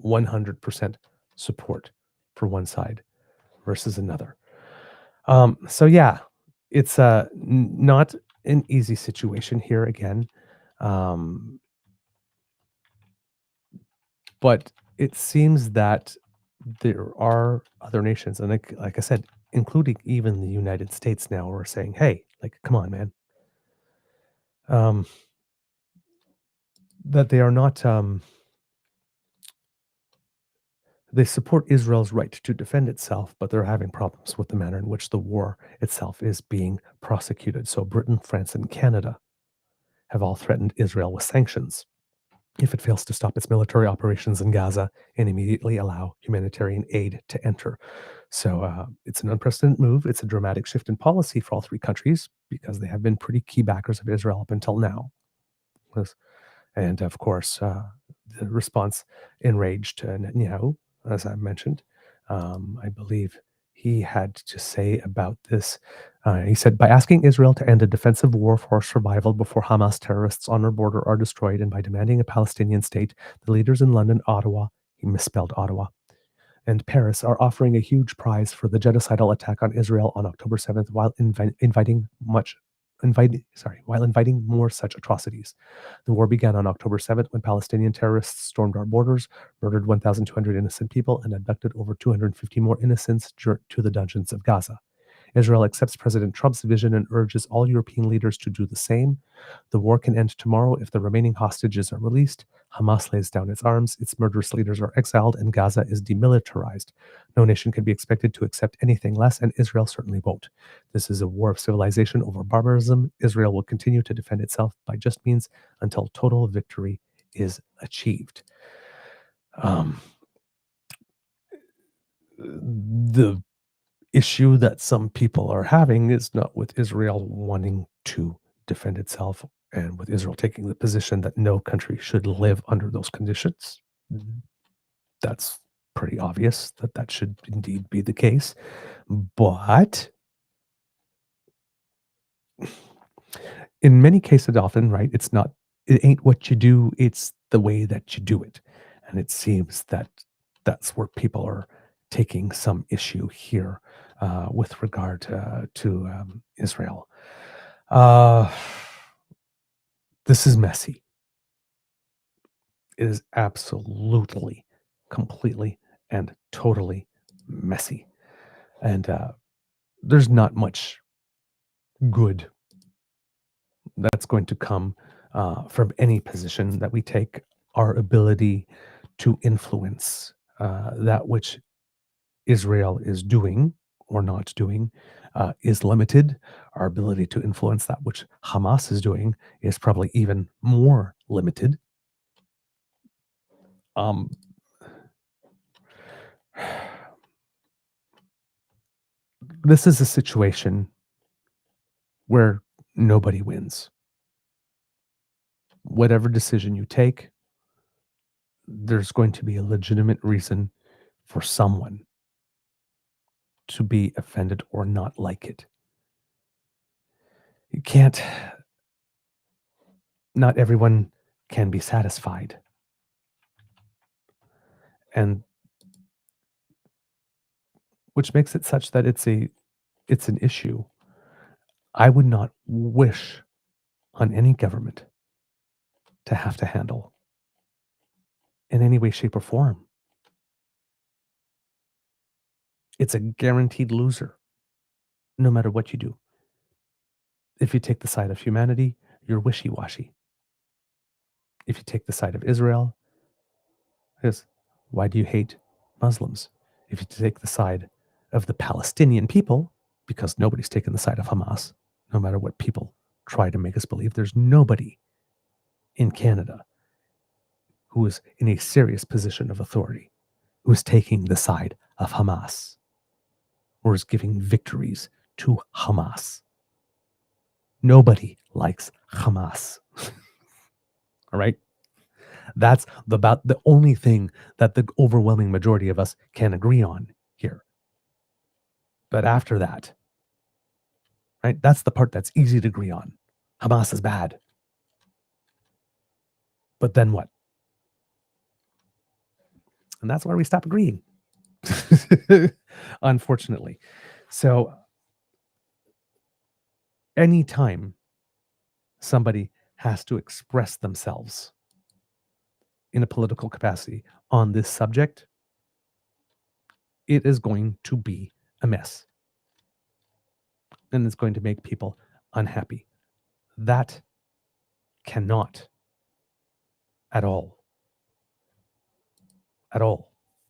100% support for one side versus another. So yeah, it's not an easy situation here again. But it seems that there are other nations, and like I said, including even the United States now, are saying, hey, come on, man. That they are not, they support Israel's right to defend itself, but they're having problems with the manner in which the war itself is being prosecuted. So Britain, France, and Canada have all threatened Israel with sanctions. if it fails to stop its military operations in Gaza and immediately allow humanitarian aid to enter. So it's an unprecedented move. It's a dramatic shift in policy for all three countries because they have been pretty key backers of Israel up until now. And of course, the response enraged Netanyahu, as I mentioned. I believe he had to say about this. He said, by asking Israel to end a defensive war for survival before Hamas terrorists on our border are destroyed, and by demanding a Palestinian state, the leaders in London, Ottawa, he misspelled Ottawa, and Paris are offering a huge prize for the genocidal attack on Israel on October 7th while inviting more such atrocities. The war began on October 7th when Palestinian terrorists stormed our borders, murdered 1,200 innocent people, and abducted over 250 more innocents to the dungeons of Gaza. Israel accepts President Trump's vision and urges all European leaders to do the same. The war can end tomorrow if the remaining hostages are released, Hamas lays down its arms, its murderous leaders are exiled, and Gaza is demilitarized. No nation can be expected to accept anything less, and Israel certainly won't. This is a war of civilization over barbarism. Israel will continue to defend itself by just means until total victory is achieved. The issue that some people are having is not with Israel wanting to defend itself and with Israel taking the position that no country should live under those conditions. That's pretty obvious that that should indeed be the case. But in many cases, often, right, it ain't what you do, it's the way that you do it. And it seems that that's where people are taking some issue here with regard to Israel. This is messy. It is absolutely, completely, and totally messy. And there's not much good that's going to come from any position that we take. Our ability to influence that which Israel is doing or not doing is limited. Our ability to influence that which Hamas is doing is probably even more limited. This is a situation where nobody wins. Whatever decision you take, there's going to be a legitimate reason for someone to be offended or not like it. You can't, not everyone can be satisfied. And which makes it such that it's an issue I would not wish on any government to have to handle in any way, shape, or form. It's a guaranteed loser, no matter what you do. If you take the side of humanity, you're wishy-washy. If you take the side of Israel, it's why do you hate Muslims? If you take the side of the Palestinian people, because nobody's taken the side of Hamas, no matter what people try to make us believe, there's nobody in Canada who is in a serious position of authority, who is taking the side of Hamas, or is giving victories to Hamas. Nobody likes Hamas. All right? That's about the only thing that the overwhelming majority of us can agree on here. But after that, right, that's the part that's easy to agree on. Hamas is bad. But then what? And that's where we stop agreeing, unfortunately. So anytime somebody has to express themselves in a political capacity on this subject, it is going to be a mess. And it's going to make people unhappy. That cannot at all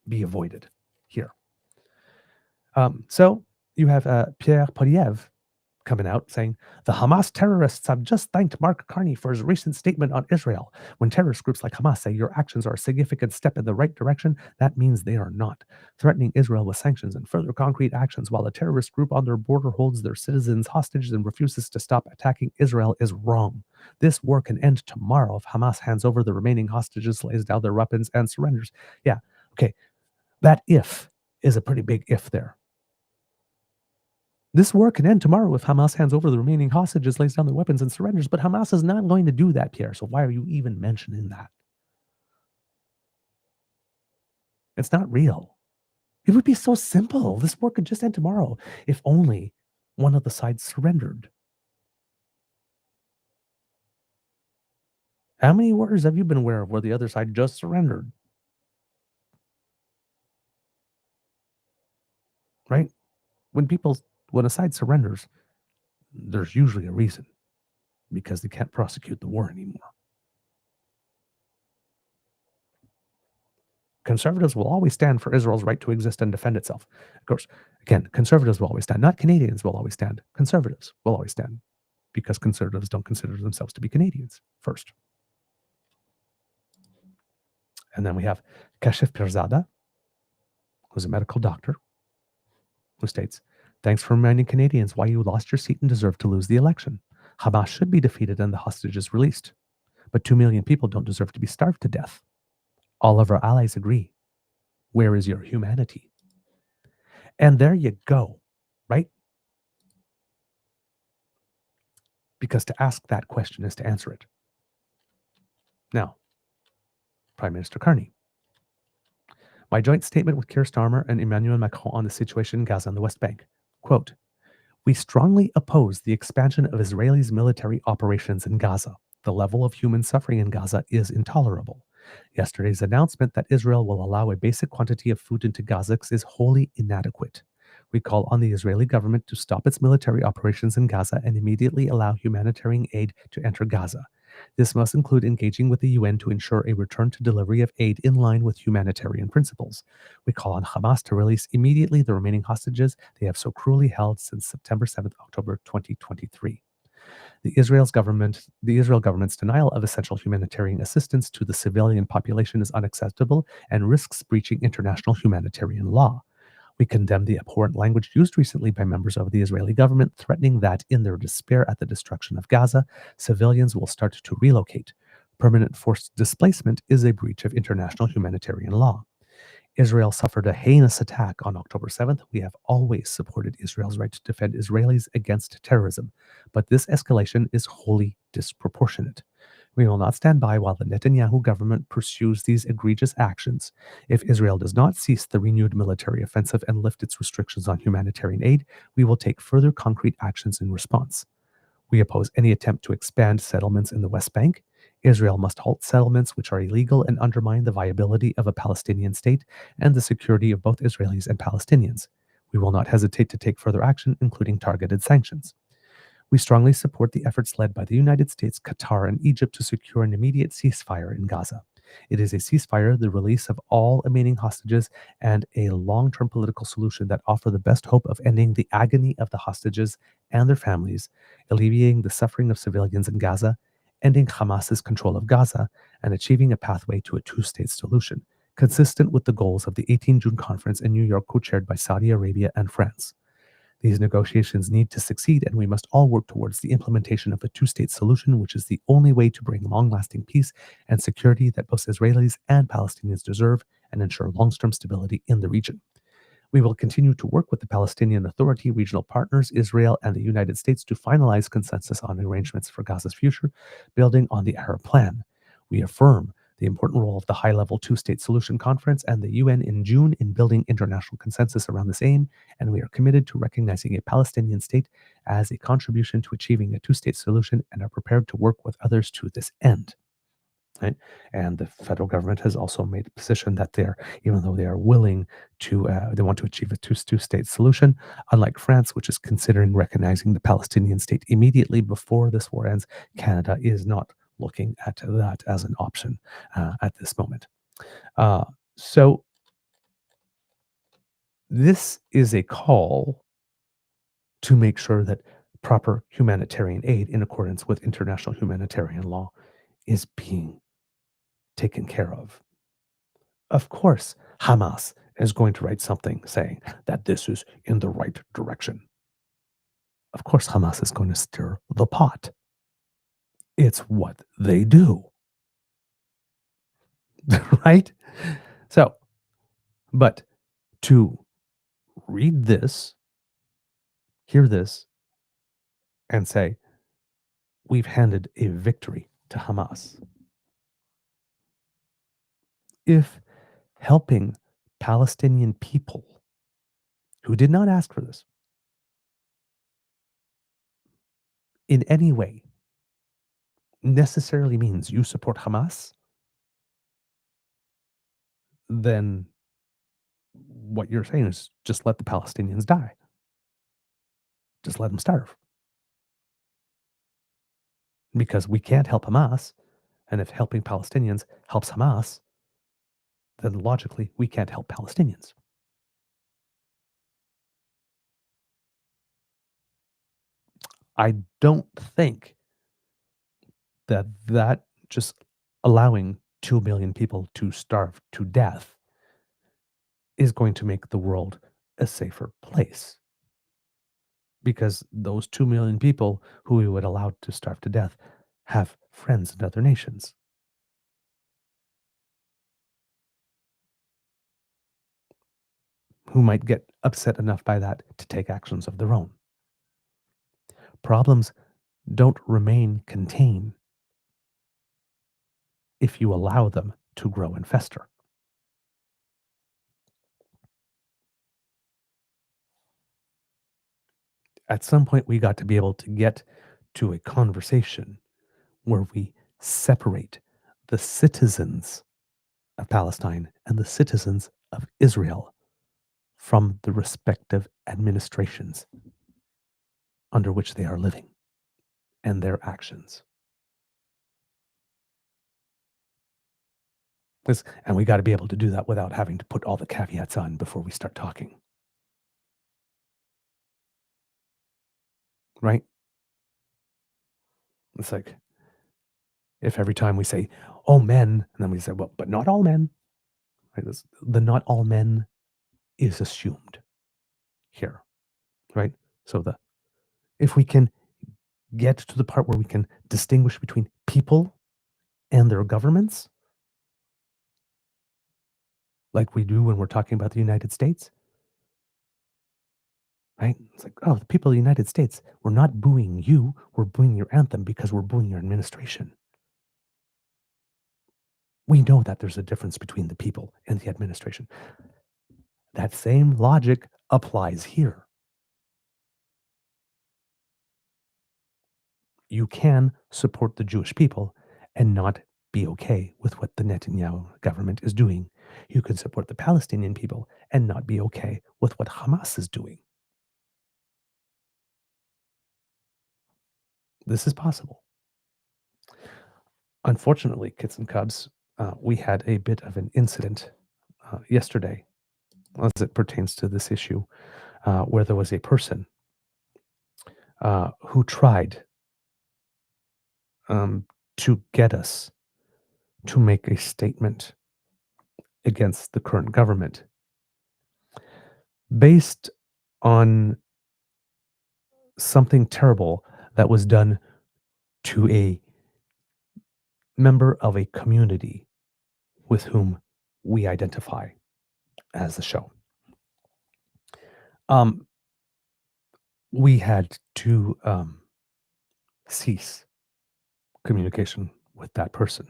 be avoided here. So you have Pierre Poilievre coming out saying, the Hamas terrorists have just thanked Mark Carney for his recent statement on Israel. When terrorist groups like Hamas say your actions are a significant step in the right direction, that means they are not. Threatening Israel with sanctions and further concrete actions while a terrorist group on their border holds their citizens hostage and refuses to stop attacking Israel is wrong. This war can end tomorrow if Hamas hands over the remaining hostages, lays down their weapons, and surrenders. Yeah, okay. That if is a pretty big if there. This war can end tomorrow if Hamas hands over the remaining hostages, lays down their weapons, and surrenders. But Hamas is not going to do that, Pierre. So why are you even mentioning that? It's not real. It would be so simple. This war could just end tomorrow if only one of the sides surrendered. How many wars have you been aware of where the other side just surrendered? Right? When a side surrenders, there's usually a reason, because they can't prosecute the war anymore. Conservatives will always stand for Israel's right to exist and defend itself. Of course, again, conservatives will always stand. Not Canadians will always stand. Conservatives will always stand, because conservatives don't consider themselves to be Canadians first. And then we have Kashif Pirzada, who's a medical doctor, who states, thanks for reminding Canadians why you lost your seat and deserve to lose the election. Hamas should be defeated and the hostages released. But 2 million people don't deserve to be starved to death. All of our allies agree. Where is your humanity? And there you go, right? Because to ask that question is to answer it. Now, Prime Minister Carney. My joint statement with Keir Starmer and Emmanuel Macron on the situation in Gaza and the West Bank. Quote, we strongly oppose the expansion of Israelis' military operations in Gaza. The level of human suffering in Gaza is intolerable. Yesterday's announcement that Israel will allow a basic quantity of food into Gaza is wholly inadequate. We call on the Israeli government to stop its military operations in Gaza and immediately allow humanitarian aid to enter Gaza. This must include engaging with the UN to ensure a return to delivery of aid in line with humanitarian principles. We call on Hamas to release immediately the remaining hostages they have so cruelly held since September 7th, October 2023. The Israel government's denial of essential humanitarian assistance to the civilian population is unacceptable and risks breaching international humanitarian law. We condemn the abhorrent language used recently by members of the Israeli government, threatening that, in their despair at the destruction of Gaza, civilians will start to relocate. Permanent forced displacement is a breach of international humanitarian law. Israel suffered a heinous attack on October 7th. We have always supported Israel's right to defend Israelis against terrorism, but this escalation is wholly disproportionate. We will not stand by while the Netanyahu government pursues these egregious actions. If Israel does not cease the renewed military offensive and lift its restrictions on humanitarian aid, we will take further concrete actions in response. We oppose any attempt to expand settlements in the West Bank. Israel must halt settlements which are illegal and undermine the viability of a Palestinian state and the security of both Israelis and Palestinians. We will not hesitate to take further action, including targeted sanctions. We strongly support the efforts led by the United States, Qatar, and Egypt to secure an immediate ceasefire in Gaza. It is a ceasefire, the release of all remaining hostages, and a long-term political solution that offer the best hope of ending the agony of the hostages and their families, alleviating the suffering of civilians in Gaza, ending Hamas's control of Gaza, and achieving a pathway to a two-state solution, consistent with the goals of the 18 June conference in New York, co-chaired by Saudi Arabia and France. These negotiations need to succeed, and we must all work towards the implementation of a two-state solution, which is the only way to bring long-lasting peace and security that both Israelis and Palestinians deserve and ensure long-term stability in the region. We will continue to work with the Palestinian Authority, regional partners, Israel, and the United States to finalize consensus on arrangements for Gaza's future, building on the Arab Plan. We affirm the important role of the high-level two-state solution conference and the UN in June in building international consensus around this aim, and we are committed to recognizing a Palestinian state as a contribution to achieving a two-state solution and are prepared to work with others to this end. Right? And the federal government has also made a position that even though they are willing to, they want to achieve a two-state solution, unlike France, which is considering recognizing the Palestinian state immediately before this war ends, Canada is not looking at that as an option at this moment. So this is a call to make sure that proper humanitarian aid in accordance with international humanitarian law is being taken care of. Of course, Hamas is going to write something saying that this is in the right direction. Of course, Hamas is going to stir the pot. It's what they do. Right? So, but to read this, hear this, and say, we've handed a victory to Hamas. If helping Palestinian people who did not ask for this in any way necessarily means you support Hamas, then what you're saying is just let the Palestinians die. Just let them starve. Because we can't help Hamas, and if helping Palestinians helps Hamas, then logically we can't help Palestinians. I don't think that just allowing 2 million people to starve to death is going to make the world a safer place. Because those 2 million people who we would allow to starve to death have friends in other nations. Who might get upset enough by that to take actions of their own. Problems don't remain contained if you allow them to grow and fester. At some point, we got to be able to get to a conversation where we separate the citizens of Palestine and the citizens of Israel from the respective administrations under which they are living and their actions. And we got to be able to do that without having to put all the caveats on before we start talking. Right? It's like, if every time we say, oh, men, and then we say, well, but not all men. Right? The not all men is assumed here. Right? So if we can get to the part where we can distinguish between people and their governments, like we do when we're talking about the United States, right? It's like, oh, the people of the United States, we're not booing you, we're booing your anthem because we're booing your administration. We know that there's a difference between the people and the administration. That same logic applies here. You can support the Jewish people and not be okay with what the Netanyahu government is doing. You can support the Palestinian people and not be okay with what Hamas is doing. This is possible. Unfortunately, Kits and Cubs, we had a bit of an incident yesterday as it pertains to this issue, where there was a person who tried to get us to make a statement against the current government based on something terrible that was done to a member of a community with whom we identify as the show. We had to cease communication with that person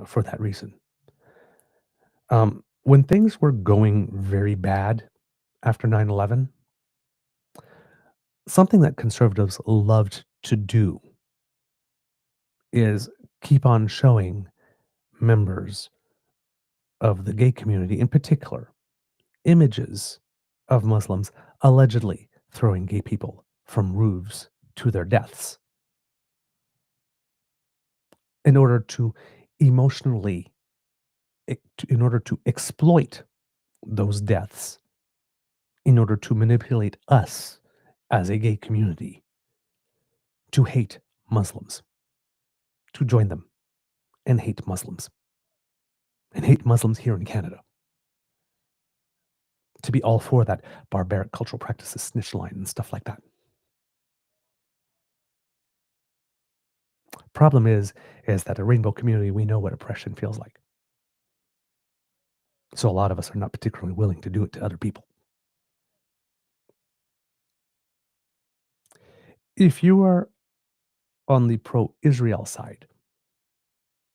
for that reason. When things were going very bad after 9/11, something that conservatives loved to do is keep on showing members of the gay community in particular images of Muslims allegedly throwing gay people from roofs to their deaths in order to emotionally, in order to exploit those deaths, in order to manipulate us as a gay community to hate Muslims, to join them and hate Muslims here in Canada, to be all for that barbaric cultural practices, snitch line and stuff like that. Problem is that a rainbow community, we know what oppression feels like. So a lot of us are not particularly willing to do it to other people. If you are on the pro-Israel side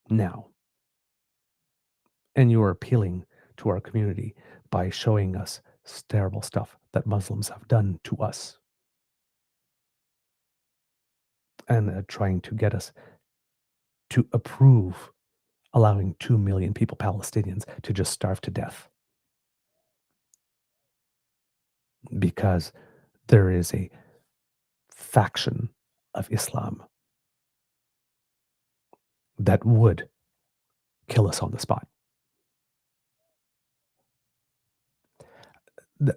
now, and you are appealing to our community by showing us terrible stuff that Muslims have done to us, and trying to get us to approve allowing 2 million people, Palestinians, to just starve to death because there is a faction of Islam that would kill us on the spot.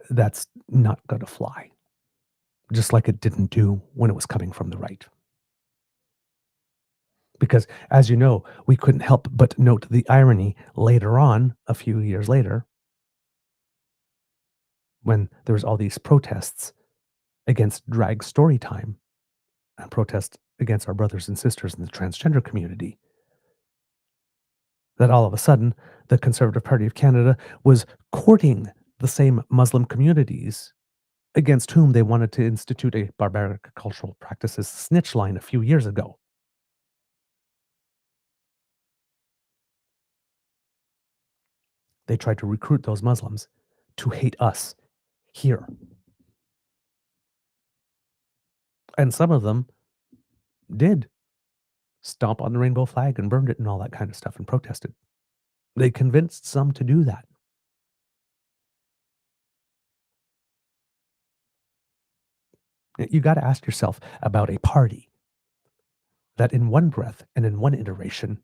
That's not going to fly, just like it didn't do when it was coming from the right. Because, as you know, we couldn't help but note the irony later on, a few years later, when there was all these protests against drag story time and protests against our brothers and sisters in the transgender community, that all of a sudden the Conservative Party of Canada was courting the same Muslim communities against whom they wanted to institute a barbaric cultural practices snitch line a few years ago. They tried to recruit those Muslims to hate us here. And some of them did stomp on the rainbow flag and burned it and all that kind of stuff and protested. They convinced some to do that. You got to ask yourself about a party that in one breath and in one iteration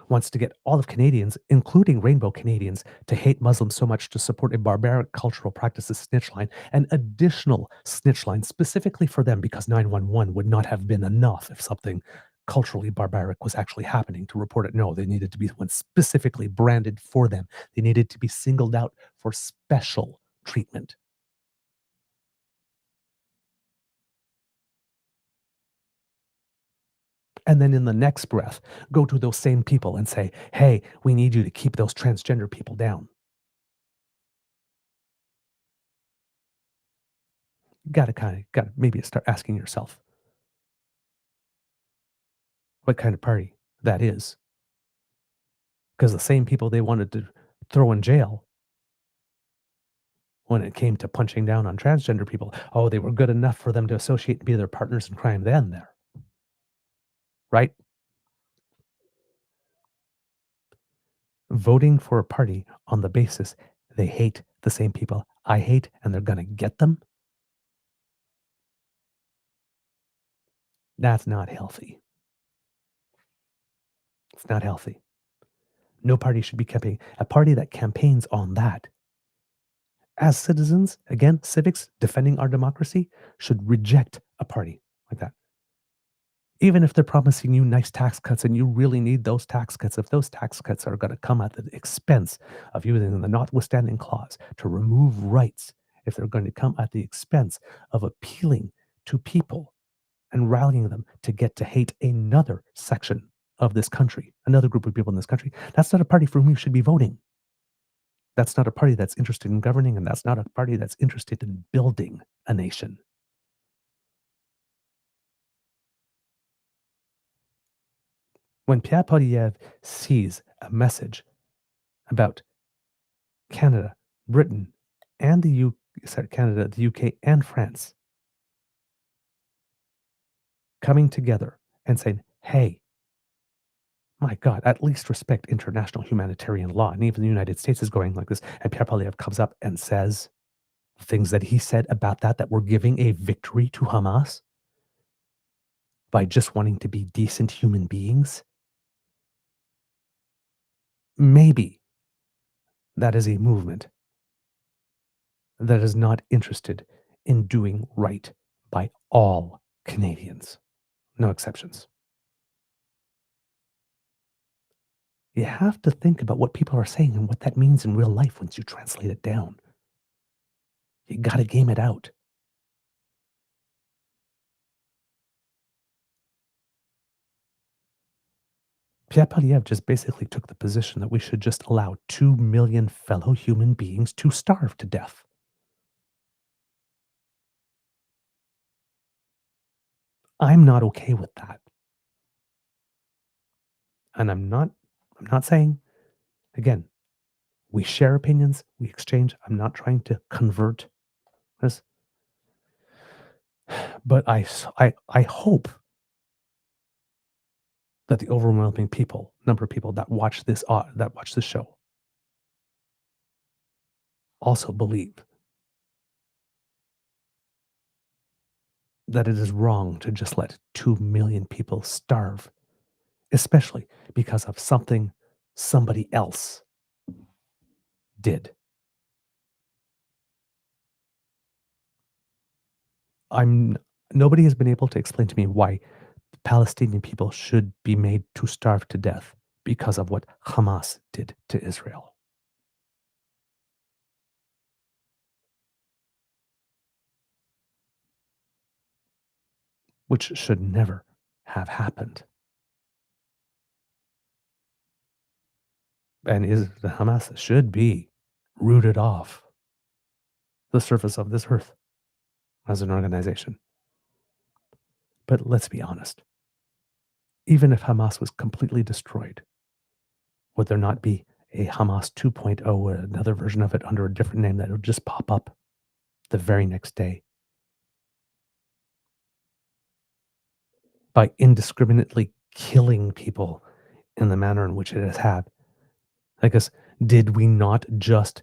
wants to get all of Canadians, including rainbow Canadians, to hate Muslims so much to support a barbaric cultural practices snitch line, an additional snitch line specifically for them, because 911 would not have been enough if something culturally barbaric was actually happening to report it. No, they needed to be one specifically branded for them. They needed to be singled out for special treatment. And then in the next breath, go to those same people and say, hey, we need you to keep those transgender people down. Gotta maybe start asking yourself what kind of party that is. Because the same people they wanted to throw in jail when it came to punching down on transgender people, oh, they were good enough for them to associate and be their partners in crime then there. Right? Voting for a party on the basis they hate the same people I hate and they're going to get them, that's not healthy. It's not healthy. No party should be campaigning. A party that campaigns on that, as citizens, again, civics, defending our democracy, should reject a party like that. Even if they're promising you nice tax cuts and you really need those tax cuts, if those tax cuts are going to come at the expense of using the notwithstanding clause to remove rights, if they're going to come at the expense of appealing to people and rallying them to get to hate another section of this country, another group of people in this country, that's not a party for whom you should be voting. That's not a party that's interested in governing, and that's not a party that's interested in building a nation. When Pierre Poilievre sees a message about Canada, Britain, and the UK, and France coming together and saying, hey, my God, at least respect international humanitarian law. And even the United States is going like this. And Pierre Poilievre comes up and says things that he said about that we're giving a victory to Hamas by just wanting to be decent human beings. Maybe that is a movement that is not interested in doing right by all Canadians, no exceptions. You have to think about what people are saying and what that means in real life once you translate it down. You got to game it out. Pierre Poilievre just basically took the position that we should just allow 2 million fellow human beings to starve to death. I'm not okay with that. And I'm not saying, again, we share opinions, we exchange. I'm not trying to convert this. But I hope that the overwhelming number of people that watch this show also believe that it is wrong to just let 2 million people starve, especially because of something somebody else did. Nobody has been able to explain to me why Palestinian people should be made to starve to death because of what Hamas did to Israel. Which should never have happened. And the Hamas should be rooted off the surface of this earth as an organization. But let's be honest. Even if Hamas was completely destroyed, would there not be a Hamas 2.0 or another version of it under a different name that would just pop up the very next day? By indiscriminately killing people in the manner in which it has had. I guess, did we not just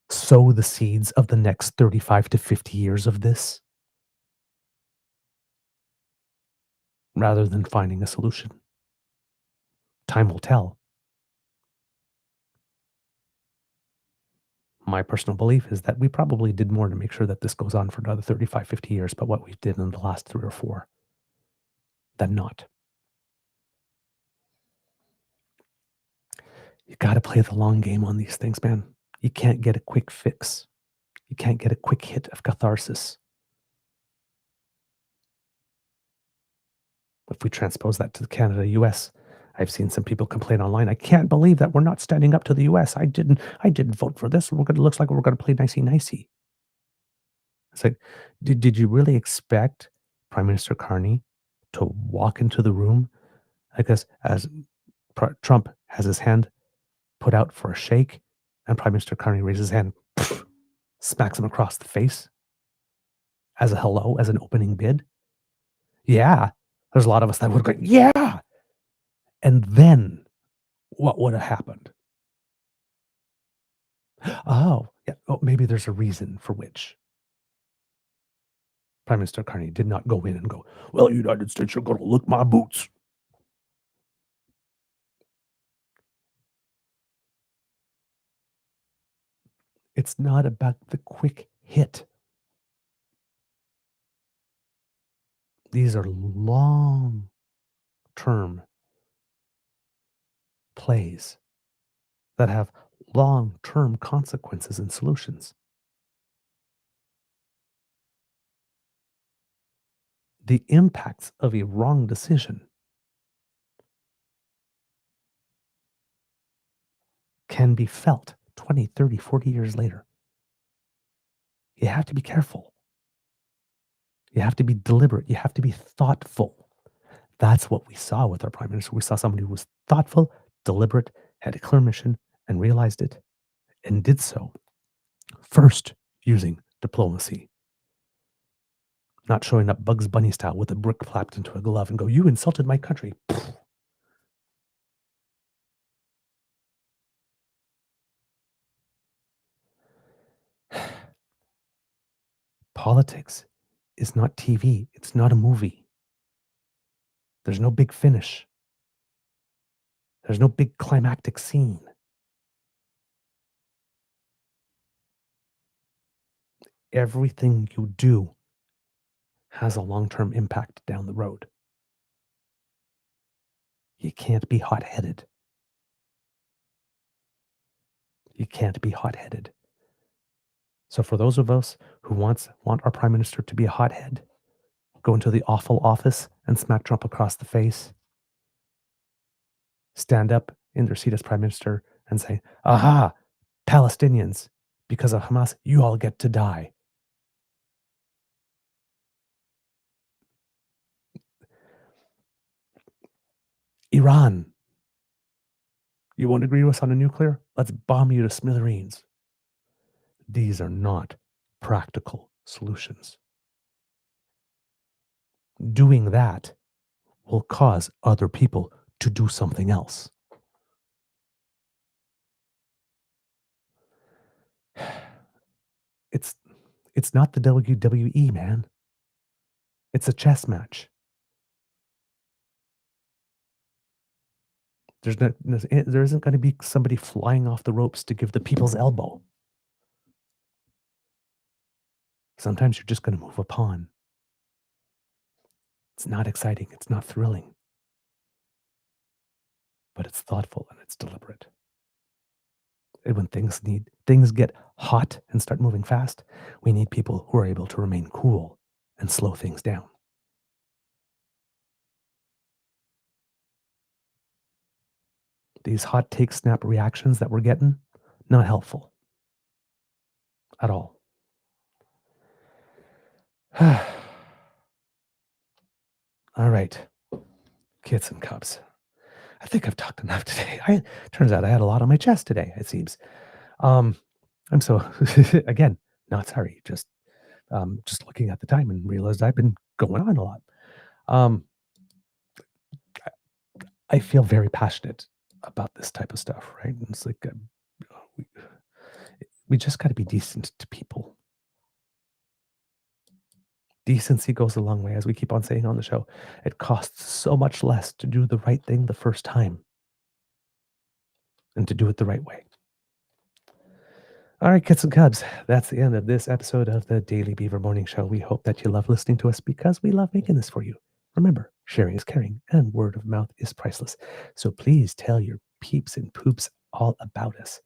sow the seeds of the next 35 to 50 years of this? Rather than finding a solution. Time will tell. My personal belief is that we probably did more to make sure that this goes on for another 35, 50 years, but what we did in the last 3 or 4 than not. You got to play the long game on these things, man. You can't get a quick fix. You can't get a quick hit of catharsis. If we transpose that to Canada, US, I've seen some people complain online. I can't believe that we're not standing up to the US. I didn't vote for this. Looks like we're going to play nicey. It's like, did you really expect Prime Minister Carney to walk into the room? I guess as Trump has his hand put out for a shake, and Prime Minister Carney raises his hand, smacks him across the face as a hello, as an opening bid. Yeah, there's a lot of us that would go, yeah. And then what would have happened? Oh, yeah. Oh, maybe there's a reason for which Prime Minister Carney did not go in and go, well, United States, you're going to lick my boots. It's not about the quick hit. These are long-term plays that have long-term consequences and solutions. The impacts of a wrong decision can be felt 20, 30, 40 years later. You have to be careful. You have to be deliberate. You have to be thoughtful. That's what we saw with our Prime Minister. We saw somebody who was thoughtful, deliberate, had a clear mission, and realized it, and did so first using diplomacy. Not showing up Bugs Bunny style with a brick clapped into a glove and go, you insulted my country. Politics is not TV. It's not a movie. There's no big finish. There's no big climactic scene. Everything you do has a long-term impact down the road. You can't be hot-headed. You can't be hot-headed. So for those of us who want our prime minister to be a hothead, go into the awful office and smack Trump across the face, stand up in their seat as prime minister and say, aha, Palestinians, because of Hamas, you all get to die. Iran, you won't agree with us on a nuclear? Let's bomb you to smithereens. These are not practical solutions. Doing that will cause other people to do something else. It's not the WWE, man. It's a chess match. There isn't going to be somebody flying off the ropes to give the people's elbow. Sometimes you're just going to move a pawn. It's not exciting. It's not thrilling. But it's thoughtful and it's deliberate. And when things get hot and start moving fast, we need people who are able to remain cool and slow things down. These hot take snap reactions that we're getting, not helpful at all. All right, kids and cubs. I think I've talked enough today. Turns out I had a lot on my chest today, it seems. I'm so, again, not sorry, just looking at the time and realized I've been going on a lot. I feel very passionate about this type of stuff, right? And it's like we just got to be decent to people. Decency goes a long way, as we keep on saying on the show. It costs so much less to do the right thing the first time and to do it the right way. All right, kids and cubs, that's the end of this episode of the Daily Beaver Morning Show. We hope that you love listening to us because we love making this for you. Remember, sharing is caring and word of mouth is priceless. So please tell your peeps and poops all about us.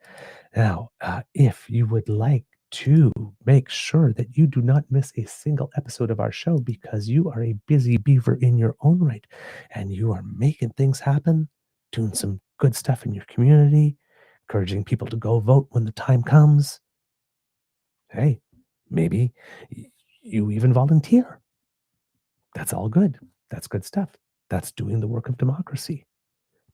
Now, if you would like to make sure that you do not miss a single episode of our show because you are a busy beaver in your own right and you are making things happen, doing some good stuff in your community, encouraging people to go vote when the time comes. Hey, maybe you even volunteer. That's all good. That's good stuff. That's doing the work of democracy.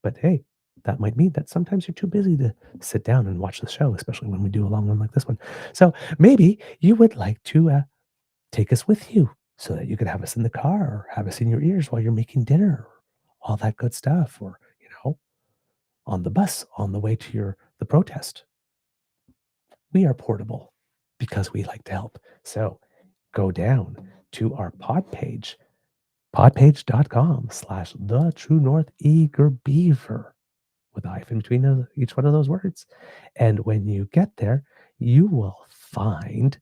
But hey, that might mean that sometimes you're too busy to sit down and watch the show, especially when we do a long one like this one. So maybe you would like to take us with you so that you could have us in the car or have us in your ears while you're making dinner, or all that good stuff, or, on the bus on the way to the protest. We are portable because we like to help. So go down to our pod page, podpage.com/the truenortheagerbeaver with a hyphen between each one of those words. And when you get there, you will find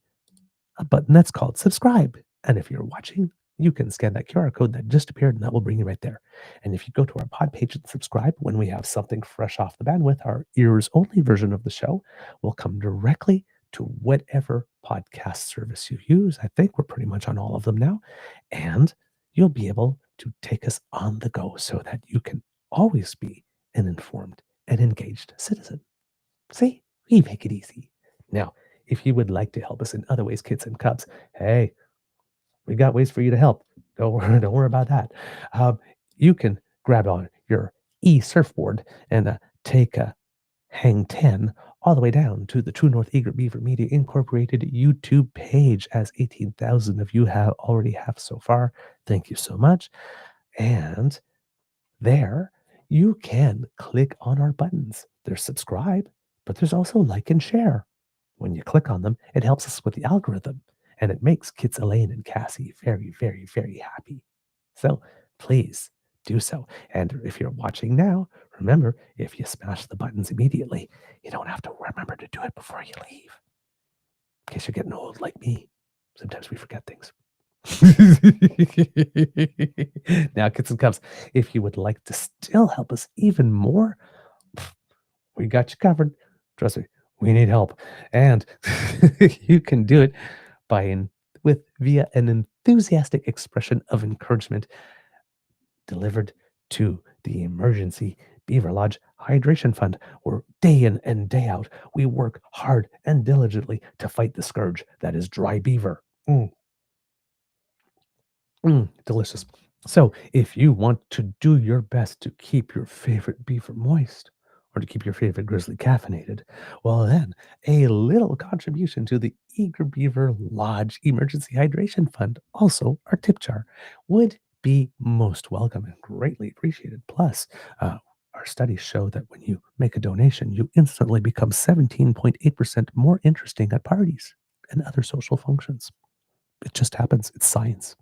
a button that's called subscribe. And if you're watching, you can scan that QR code that just appeared and that will bring you right there. And if you go to our pod page and subscribe, when we have something fresh off the bandwidth, our ears only version of the show will come directly to whatever podcast service you use. I think we're pretty much on all of them now. And you'll be able to take us on the go so that you can always be an informed and engaged citizen. See, we make it easy. Now, if you would like to help us in other ways, kids and cubs, hey, we got ways for you to help. Don't worry about that. You can grab on your e-surfboard and take a hang 10 all the way down to the True North Eager Beaver Media Incorporated YouTube page, as 18,000 of you already have so far. Thank you so much. And there you can click on our buttons. There's subscribe, but there's also like and share. When you click on them, it helps us with the algorithm, and it makes kids Elaine and Cassie very, very, very happy. So please do so. And if you're watching now, remember, if you smash the buttons immediately, you don't have to remember to do it before you leave. In case you're getting old like me, sometimes we forget things. Now, kids and cubs, if you would like to still help us even more, we got you covered. Trust me, we need help. And you can do it via an enthusiastic expression of encouragement delivered to the Emergency Beaver Lodge Hydration Fund, where day in and day out we work hard and diligently to fight the scourge that is dry beaver. Delicious. So, if you want to do your best to keep your favorite beaver moist or to keep your favorite grizzly caffeinated, well, then a little contribution to the Eager Beaver Lodge Emergency Hydration Fund, also our tip jar, would be most welcome and greatly appreciated. Plus, our studies show that when you make a donation, you instantly become 17.8% more interesting at parties and other social functions. It just happens. It's science.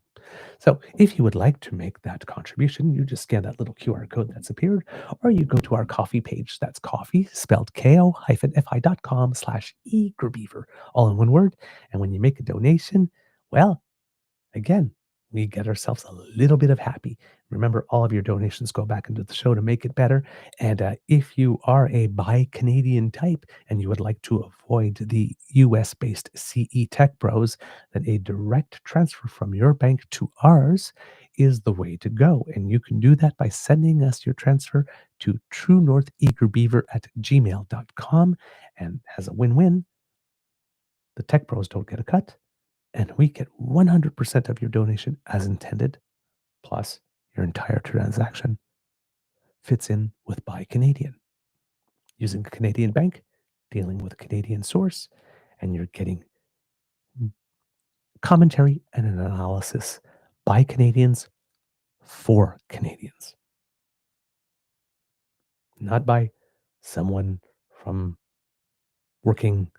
So if you would like to make that contribution, you just scan that little QR code that's appeared, or you go to our coffee page. That's coffee, spelled ko-fi.com/eagerbeaver, all in one word. And when you make a donation, well, again, we get ourselves a little bit of happy. Remember, all of your donations go back into the show to make it better. And if you are a buy Canadian type and you would like to avoid the US-based CE Tech Bros, then a direct transfer from your bank to ours is the way to go. And you can do that by sending us your transfer to truenortheagerbeaver@gmail.com. And as a win-win, the Tech Bros don't get a cut, and we get 100% of your donation as intended, plus your entire transaction fits in with Buy Canadian. Using a Canadian bank, dealing with a Canadian source, and you're getting commentary and an analysis by Canadians for Canadians. Not by someone from working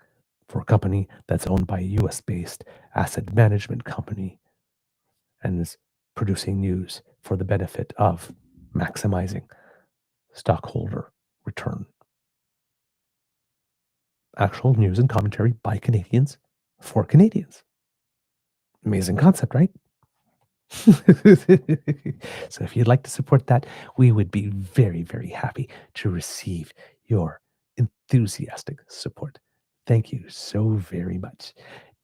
for a company that's owned by a US-based asset management company and is producing news for the benefit of maximizing stockholder return. Actual news and commentary by Canadians for Canadians. Amazing concept, right? So if you'd like to support that, we would be very, very happy to receive your enthusiastic support. Thank you so very much.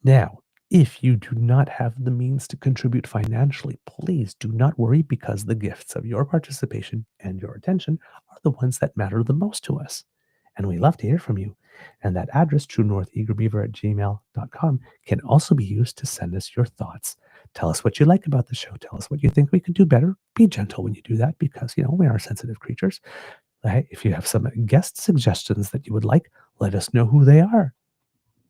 Now, if you do not have the means to contribute financially, please do not worry, because the gifts of your participation and your attention are the ones that matter the most to us. And we love to hear from you. And that address, truenortheagerbeaver@gmail.com, can also be used to send us your thoughts. Tell us what you like about the show. Tell us what you think we could do better. Be gentle when you do that, because, we are sensitive creatures. If you have some guest suggestions that you would like, let us know who they are.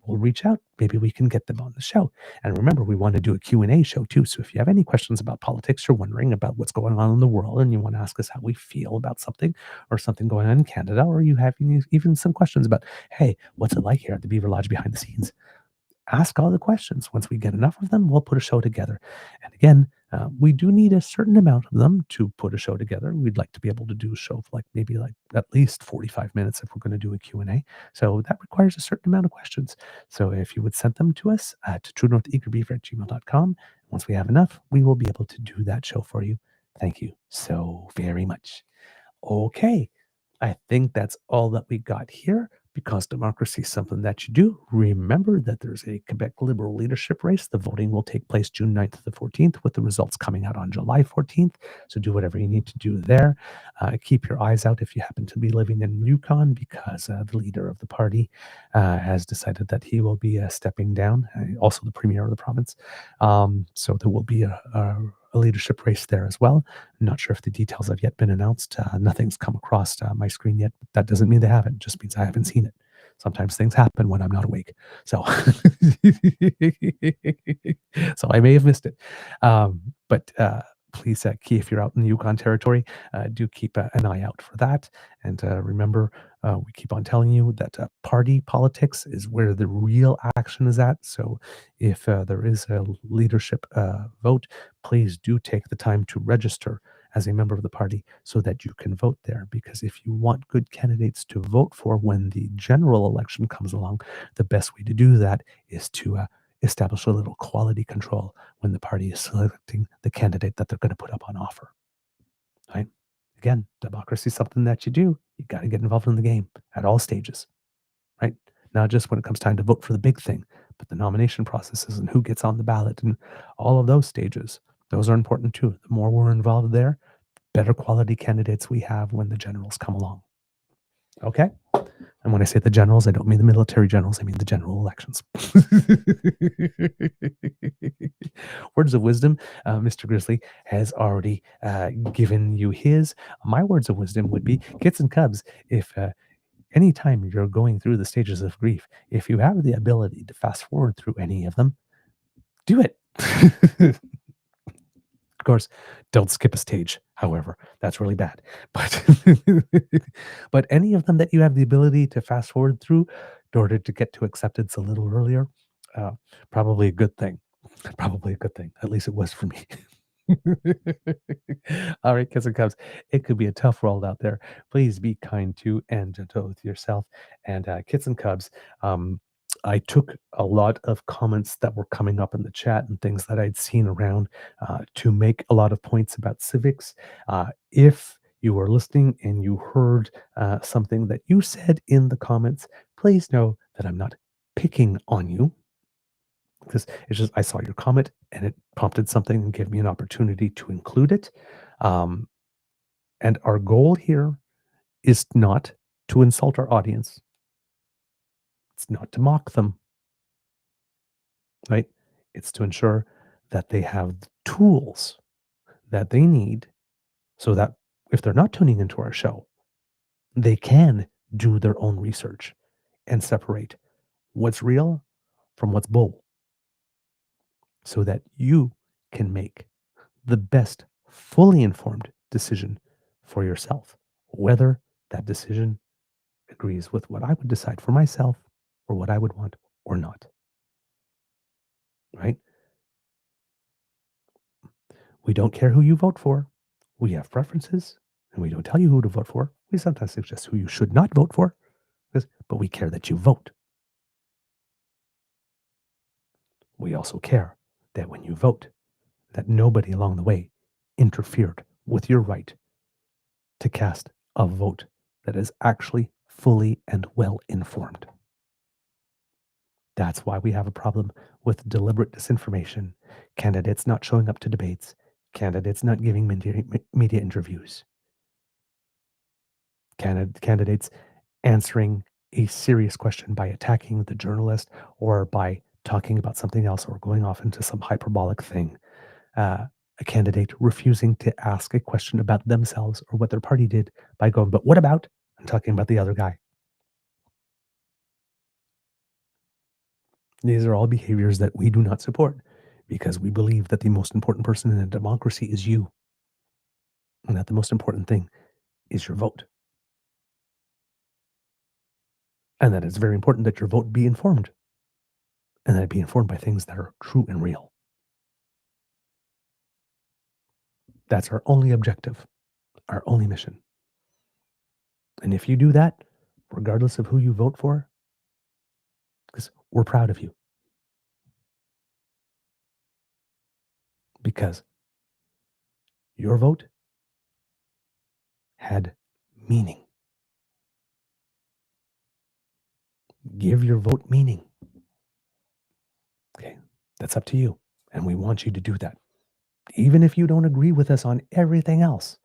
We'll reach out. Maybe we can get them on the show. And remember, we want to do a Q&A show too. So if you have any questions about politics, you're wondering about what's going on in the world, and you want to ask us how we feel about something or something going on in Canada, or you have even some questions about, hey, what's it like here at the Beaver Lodge behind the scenes? Ask all the questions. Once we get enough of them, we'll put a show together. And again, we do need a certain amount of them to put a show together. We'd like to be able to do a show for maybe at least 45 minutes if we're going to do a Q&A. So that requires a certain amount of questions. So if you would send them to us at truenortheagerbeaver@gmail.com, once we have enough, we will be able to do that show for you. Thank you so very much. Okay, I think that's all that we got here. Because democracy is something that you do, remember that there's a Quebec Liberal leadership race. The voting will take place June 9th to the 14th, with the results coming out on July 14th. So do whatever you need to do there. Keep your eyes out if you happen to be living in Yukon, because the leader of the party has decided that he will be stepping down, also the premier of the province. So there will be a leadership race there as well. I'm not sure if the details have yet been announced. Nothing's come across my screen yet. That doesn't mean they haven't. It just means I haven't seen it. Sometimes things happen when I'm not awake. So, so I may have missed it. But please, if you're out in the Yukon territory, do keep an eye out for that. And remember, we keep on telling you that party politics is where the real action is at. So if there is a leadership vote, please do take the time to register as a member of the party so that you can vote there. Because if you want good candidates to vote for when the general election comes along, the best way to do that is to establish a little quality control when the party is selecting the candidate that they're going to put up on offer. Right? Again, democracy is something that you do. You got to get involved in the game at all stages. Right? Not just when it comes time to vote for the big thing, but the nomination processes and who gets on the ballot and all of those stages. Those are important too. The more we're involved there, better quality candidates we have when the generals come along. Okay? And when I say the generals, I don't mean the military generals. I mean the general elections. Words of wisdom. Mr. Grizzly has already given you his. My words of wisdom would be, kids and cubs, if anytime you're going through the stages of grief, if you have the ability to fast forward through any of them, do it. Of course, don't skip a stage. However, that's really bad. But but any of them that you have the ability to fast forward through in order to get to acceptance a little earlier, probably a good thing. Probably a good thing. At least it was for me. All right, kids and cubs, it could be a tough world out there. Please be kind to and gentle with yourself. And kids and cubs, I took a lot of comments that were coming up in the chat and things that I'd seen around to make a lot of points about civics. If you were listening and you heard something that you said in the comments, please know that I'm not picking on you. Because it's just, I saw your comment and it prompted something and gave me an opportunity to include it. And our goal here is not to insult our audience. It's not to mock them, right? It's to ensure that they have the tools that they need so that if they're not tuning into our show, they can do their own research and separate what's real from what's bull so that you can make the best fully informed decision for yourself, whether that decision agrees with what I would decide for myself or what I would want or not. Right? We don't care who you vote for. We have preferences, and we don't tell you who to vote for. We sometimes suggest who you should not vote for, but we care that you vote. We also care that when you vote, that nobody along the way interfered with your right to cast a vote that is actually fully and well informed. That's why we have a problem with deliberate disinformation, candidates not showing up to debates, candidates not giving media interviews, candidates answering a serious question by attacking the journalist or by talking about something else or going off into some hyperbolic thing. A candidate refusing to ask a question about themselves or what their party did by going, but what about? And talking about the other guy. These are all behaviors that we do not support because we believe that the most important person in a democracy is you. And that the most important thing is your vote. And that it's very important that your vote be informed. And that it be informed by things that are true and real. That's our only objective, our only mission. And if you do that, regardless of who you vote for, because we're proud of you. Because your vote had meaning. Give your vote meaning. Okay, that's up to you. And we want you to do that. Even if you don't agree with us on everything else,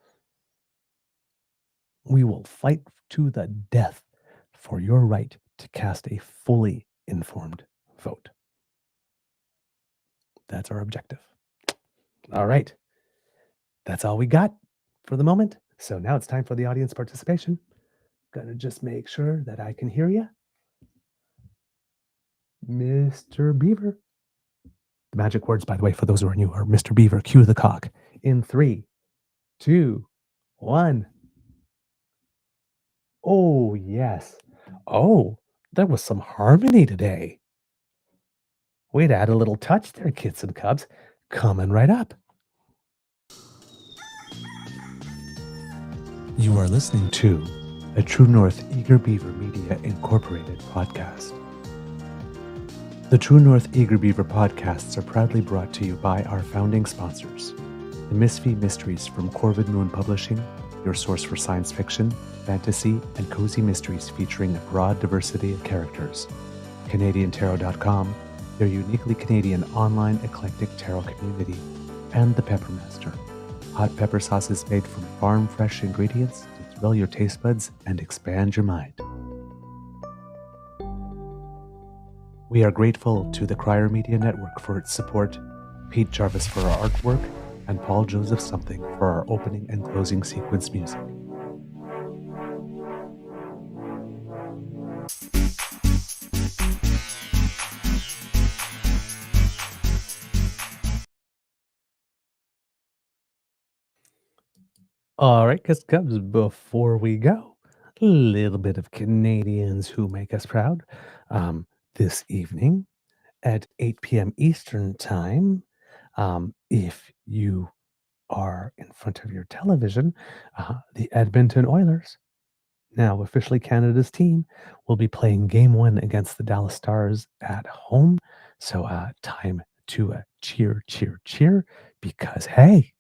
we will fight to the death for your right to cast a fully informed vote. That's our objective. All right. That's all we got for the moment. So now it's time for the audience participation. Gonna just make sure that I can hear you. Mr. Beaver. The magic words, by the way, for those who are new, are Mr. Beaver, cue the cock. In 3, 2, 1. Oh, yes. Oh, there was some harmony today. Way to add a little touch there, kids and cubs. Coming right up. You are listening to a True North Eager Beaver Media Incorporated podcast. The True North Eager Beaver podcasts are proudly brought to you by our founding sponsors. The Misfit Mysteries from Corvid Moon Publishing, your source for science fiction, fantasy, and cozy mysteries featuring a broad diversity of characters. CanadianTarot.com, your uniquely Canadian online eclectic tarot community. And The Peppermaster, hot pepper sauces made from farm-fresh ingredients to thrill your taste buds and expand your mind. We are grateful to the Crier Media Network for its support, Pete Jarvis for our artwork, and Paul Joseph Something for our opening and closing sequence music. All right, Cubs, before we go, a little bit of Canadians who make us proud. This evening at 8 p.m. Eastern Time, if you are in front of your television, the Edmonton Oilers, now officially Canada's team, will be playing Game 1 against the Dallas Stars at home. So time to cheer, cheer, cheer, because, hey,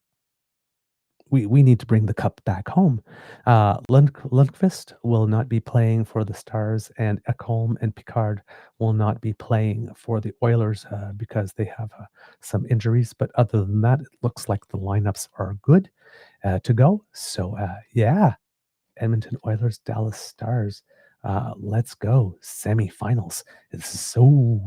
we need to bring the cup back home. Lundqvist will not be playing for the Stars, and Ekholm and Picard will not be playing for the Oilers because they have some injuries. But other than that, it looks like the lineups are good to go. So, yeah, Edmonton Oilers, Dallas Stars. Let's go. Semifinals. It's so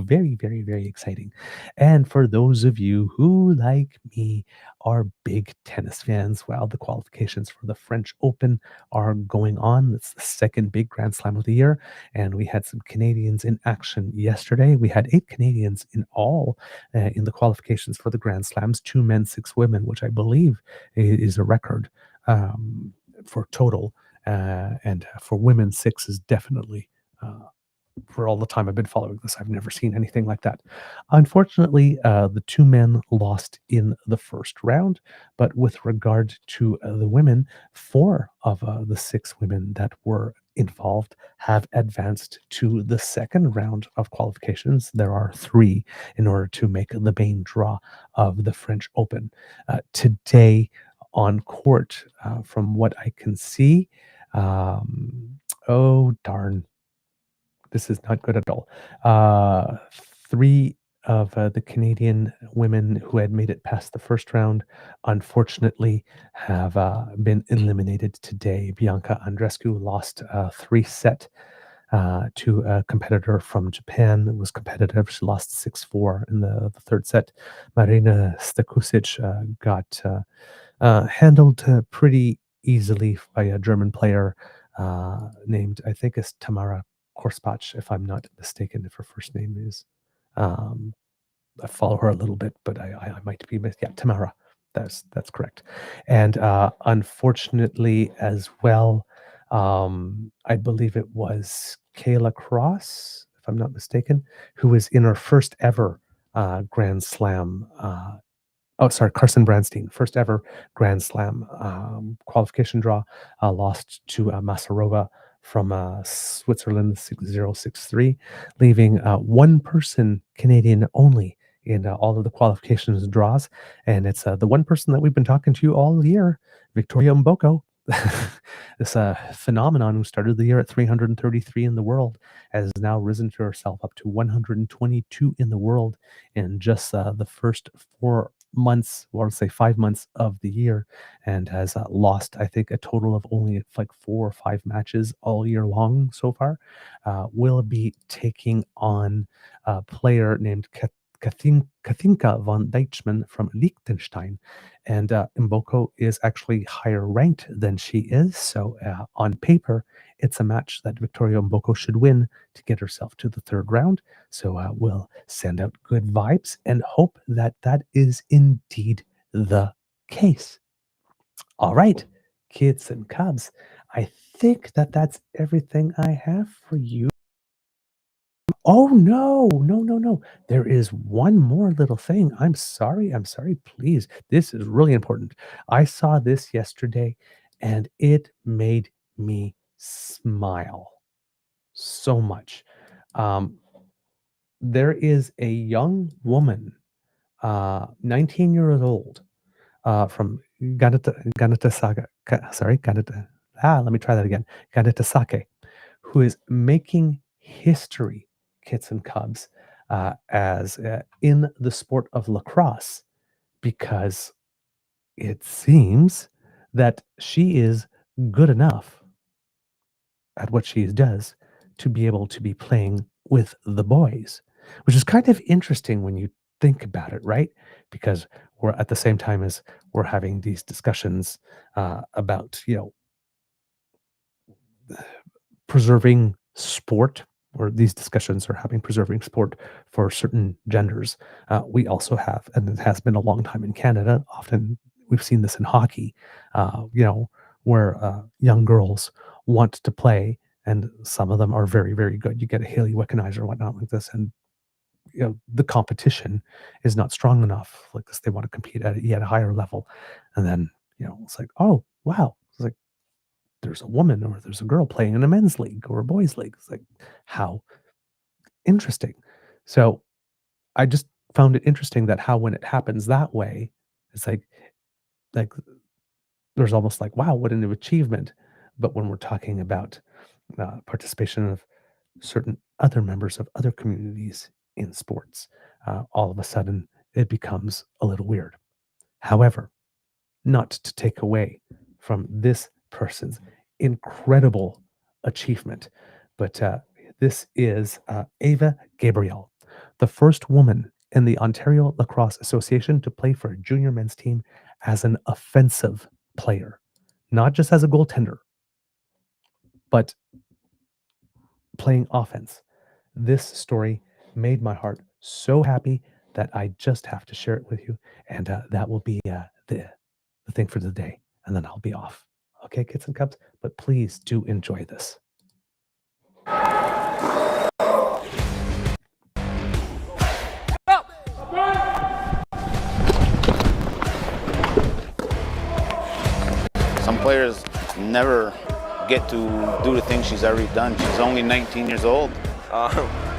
very, very, very exciting. And for those of you who, like me, are big tennis fans, well, the qualifications for the French Open are going on. It's the second big Grand Slam of the year. And we had some Canadians in action yesterday. We had 8 Canadians in all in the qualifications for the Grand Slams, 2 men, 6 women, which I believe is a record for total. And for women, 6 is definitely, for all the time I've been following this, I've never seen anything like that. Unfortunately, the 2 men lost in the first round, but with regard to the women, 4 of the 6 women that were involved have advanced to the second round of qualifications. There are 3 in order to make the main draw of the French Open. Today on court, from what I can see, oh darn, this is not good at all. 3 of the Canadian women who had made it past the first round, unfortunately, have been eliminated today. Bianca Andreescu lost 3-set to a competitor from Japan. It was competitive. She lost 6-4 in the third set. Marina Stakusic got handled pretty easily by a German player named, I think, is Tamara Korspach, if I'm not mistaken, if her first name is. I follow her a little bit, but I might be yeah, Tamara. That's correct. And unfortunately, as well, I believe it was Kayla Cross, if I'm not mistaken, who was in her first ever Grand Slam. Carson Branstein, first ever Grand Slam qualification draw, lost to Masarova from Switzerland 6063, leaving one person, Canadian only, in all of the qualifications draws. And it's the one person that we've been talking to all year, Victoria Mboko. This phenomenon who started the year at 333 in the world has now risen to herself up to 122 in the world in just the first 4 months, or say 5 months of the year, and has lost, I think, a total of only like 4 or 5 matches all year long so far. Will be taking on a player named Katinka von Deichmann from Liechtenstein, and Mboko is actually higher ranked than she is. So on paper, it's a match that Victoria Mboko should win to get herself to the third round. So we'll send out good vibes and hope that that is indeed the case. All right, kids and cubs, I think that that's everything I have for you. Oh, no. There is one more little thing. I'm sorry. Please. This is really important. I saw this yesterday and it made me smile so much. Um, there is a young woman, 19 years old, from Ganatasaka, let me try that again. Ganatasake, who is making history, kits and cubs, as in the sport of lacrosse, because it seems that she is good enough at what she does to be able to be playing with the boys, which is kind of interesting when you think about it, right? Because we're at the same time as we're having these discussions about, preserving sport, or these discussions are having preserving sport for certain genders. We also have, and it has been a long time in Canada, often we've seen this in hockey, where young girls want to play, and some of them are very, very good. You get a Haley Wickenheiser or whatnot like this, and the competition is not strong enough like this. They want to compete at a yet higher level. And then, it's like, oh, wow. It's like, there's a woman or there's a girl playing in a men's league or a boys league. It's like, how interesting. So I just found it interesting that how, when it happens that way, it's like there's almost like, wow, what an achievement. But when we're talking about participation of certain other members of other communities in sports, all of a sudden it becomes a little weird. However, not to take away from this person's incredible achievement, but this is Ava Gabriel, the first woman in the Ontario Lacrosse Association to play for a junior men's team as an offensive player, not just as a goaltender, but playing offense. This story made my heart so happy that I just have to share it with you. And that will be the thing for the day. And then I'll be off. Okay, kids and cubs? But please do enjoy this. Some players never get to do the things she's already done. She's only 19 years old.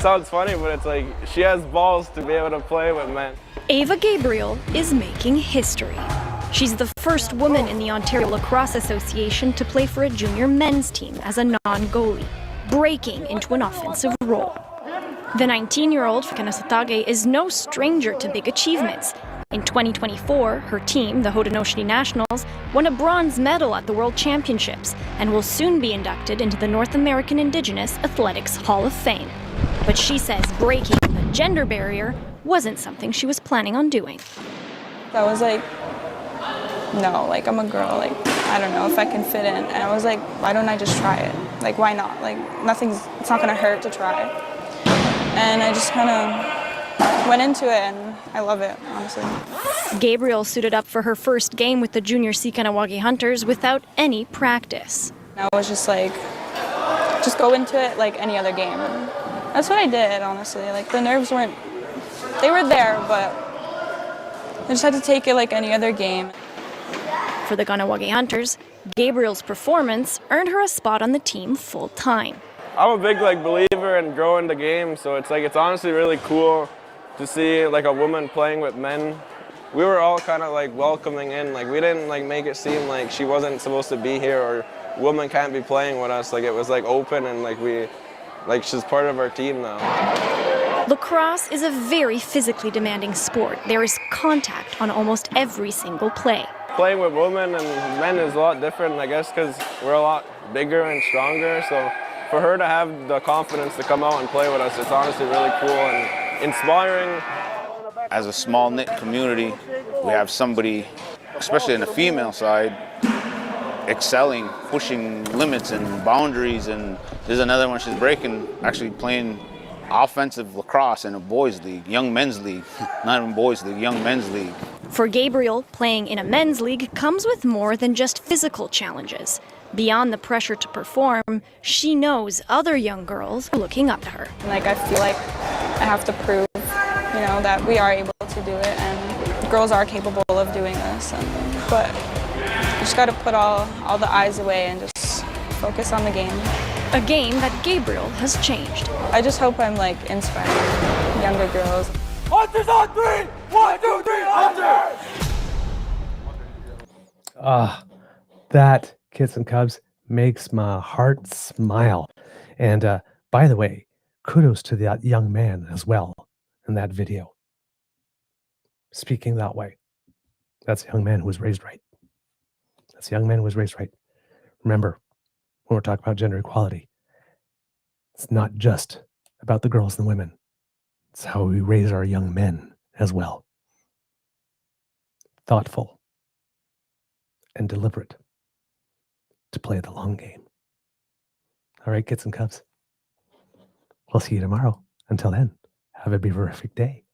Sounds funny, but it's like she has balls to be able to play with men. Ava Gabriel is making history. She's the first woman in the Ontario Lacrosse Association to play for a junior men's team as a non-goalie, breaking into an offensive role. The 19-year-old from Kanesatage is no stranger to big achievements. In 2024, her team, the Haudenosaunee Nationals, won a bronze medal at the World Championships and will soon be inducted into the North American Indigenous Athletics Hall of Fame. But she says breaking the gender barrier wasn't something she was planning on doing. I was like, no, like, I'm a girl, like, I don't know if I can fit in. And I was like, why don't I just try it? Like, why not? Like, it's not gonna hurt to try. And I just kind of went into it, and I love it, honestly. Gabriel suited up for her first game with the junior Sikanawagi Hunters without any practice. I was just like, just go into it like any other game. And that's what I did, honestly. Like, the nerves they were there, but I just had to take it like any other game. For the Ganawagi Hunters, Gabriel's performance earned her a spot on the team full-time. I'm a big believer in growing the game, so it's honestly really cool to see a woman playing with men. We were all kind of welcoming in, we didn't make it seem like she wasn't supposed to be here or women can't be playing with us. It was open, and she's part of our team now. Lacrosse is a very physically demanding sport. There is contact on almost every single play. Playing with women and men is a lot different, I guess, because we're a lot bigger and stronger. So for her to have the confidence to come out and play with us, it's honestly really cool and inspiring. As a small-knit community, we have somebody, especially in the female side, excelling, pushing limits and boundaries. And there's another one she's breaking, actually playing offensive lacrosse in a boys' league, young men's league, not even boys' league, young men's league. For Gabriel, playing in a men's league comes with more than just physical challenges. Beyond the pressure to perform, she knows other young girls are looking up to her. I feel like I have to prove, that we are able to do it, and girls are capable of doing this. But you just got to put all the eyes away and just focus on the game. A game that Gabriel has changed. I just hope I'm like inspiring younger girls. Hunters on 3! 1, 2, 3, Hunter! That, kids and cubs, makes my heart smile. And by the way, kudos to that young man as well in that video. Speaking that way. That's a young man who was raised right. That's a young man who was raised right. Remember, when we're talking about gender equality, it's not just about the girls and the women. It's how we raise our young men as well. Thoughtful and deliberate to play the long game. All right, kids and cubs. We'll see you tomorrow. Until then, have a beaverific day.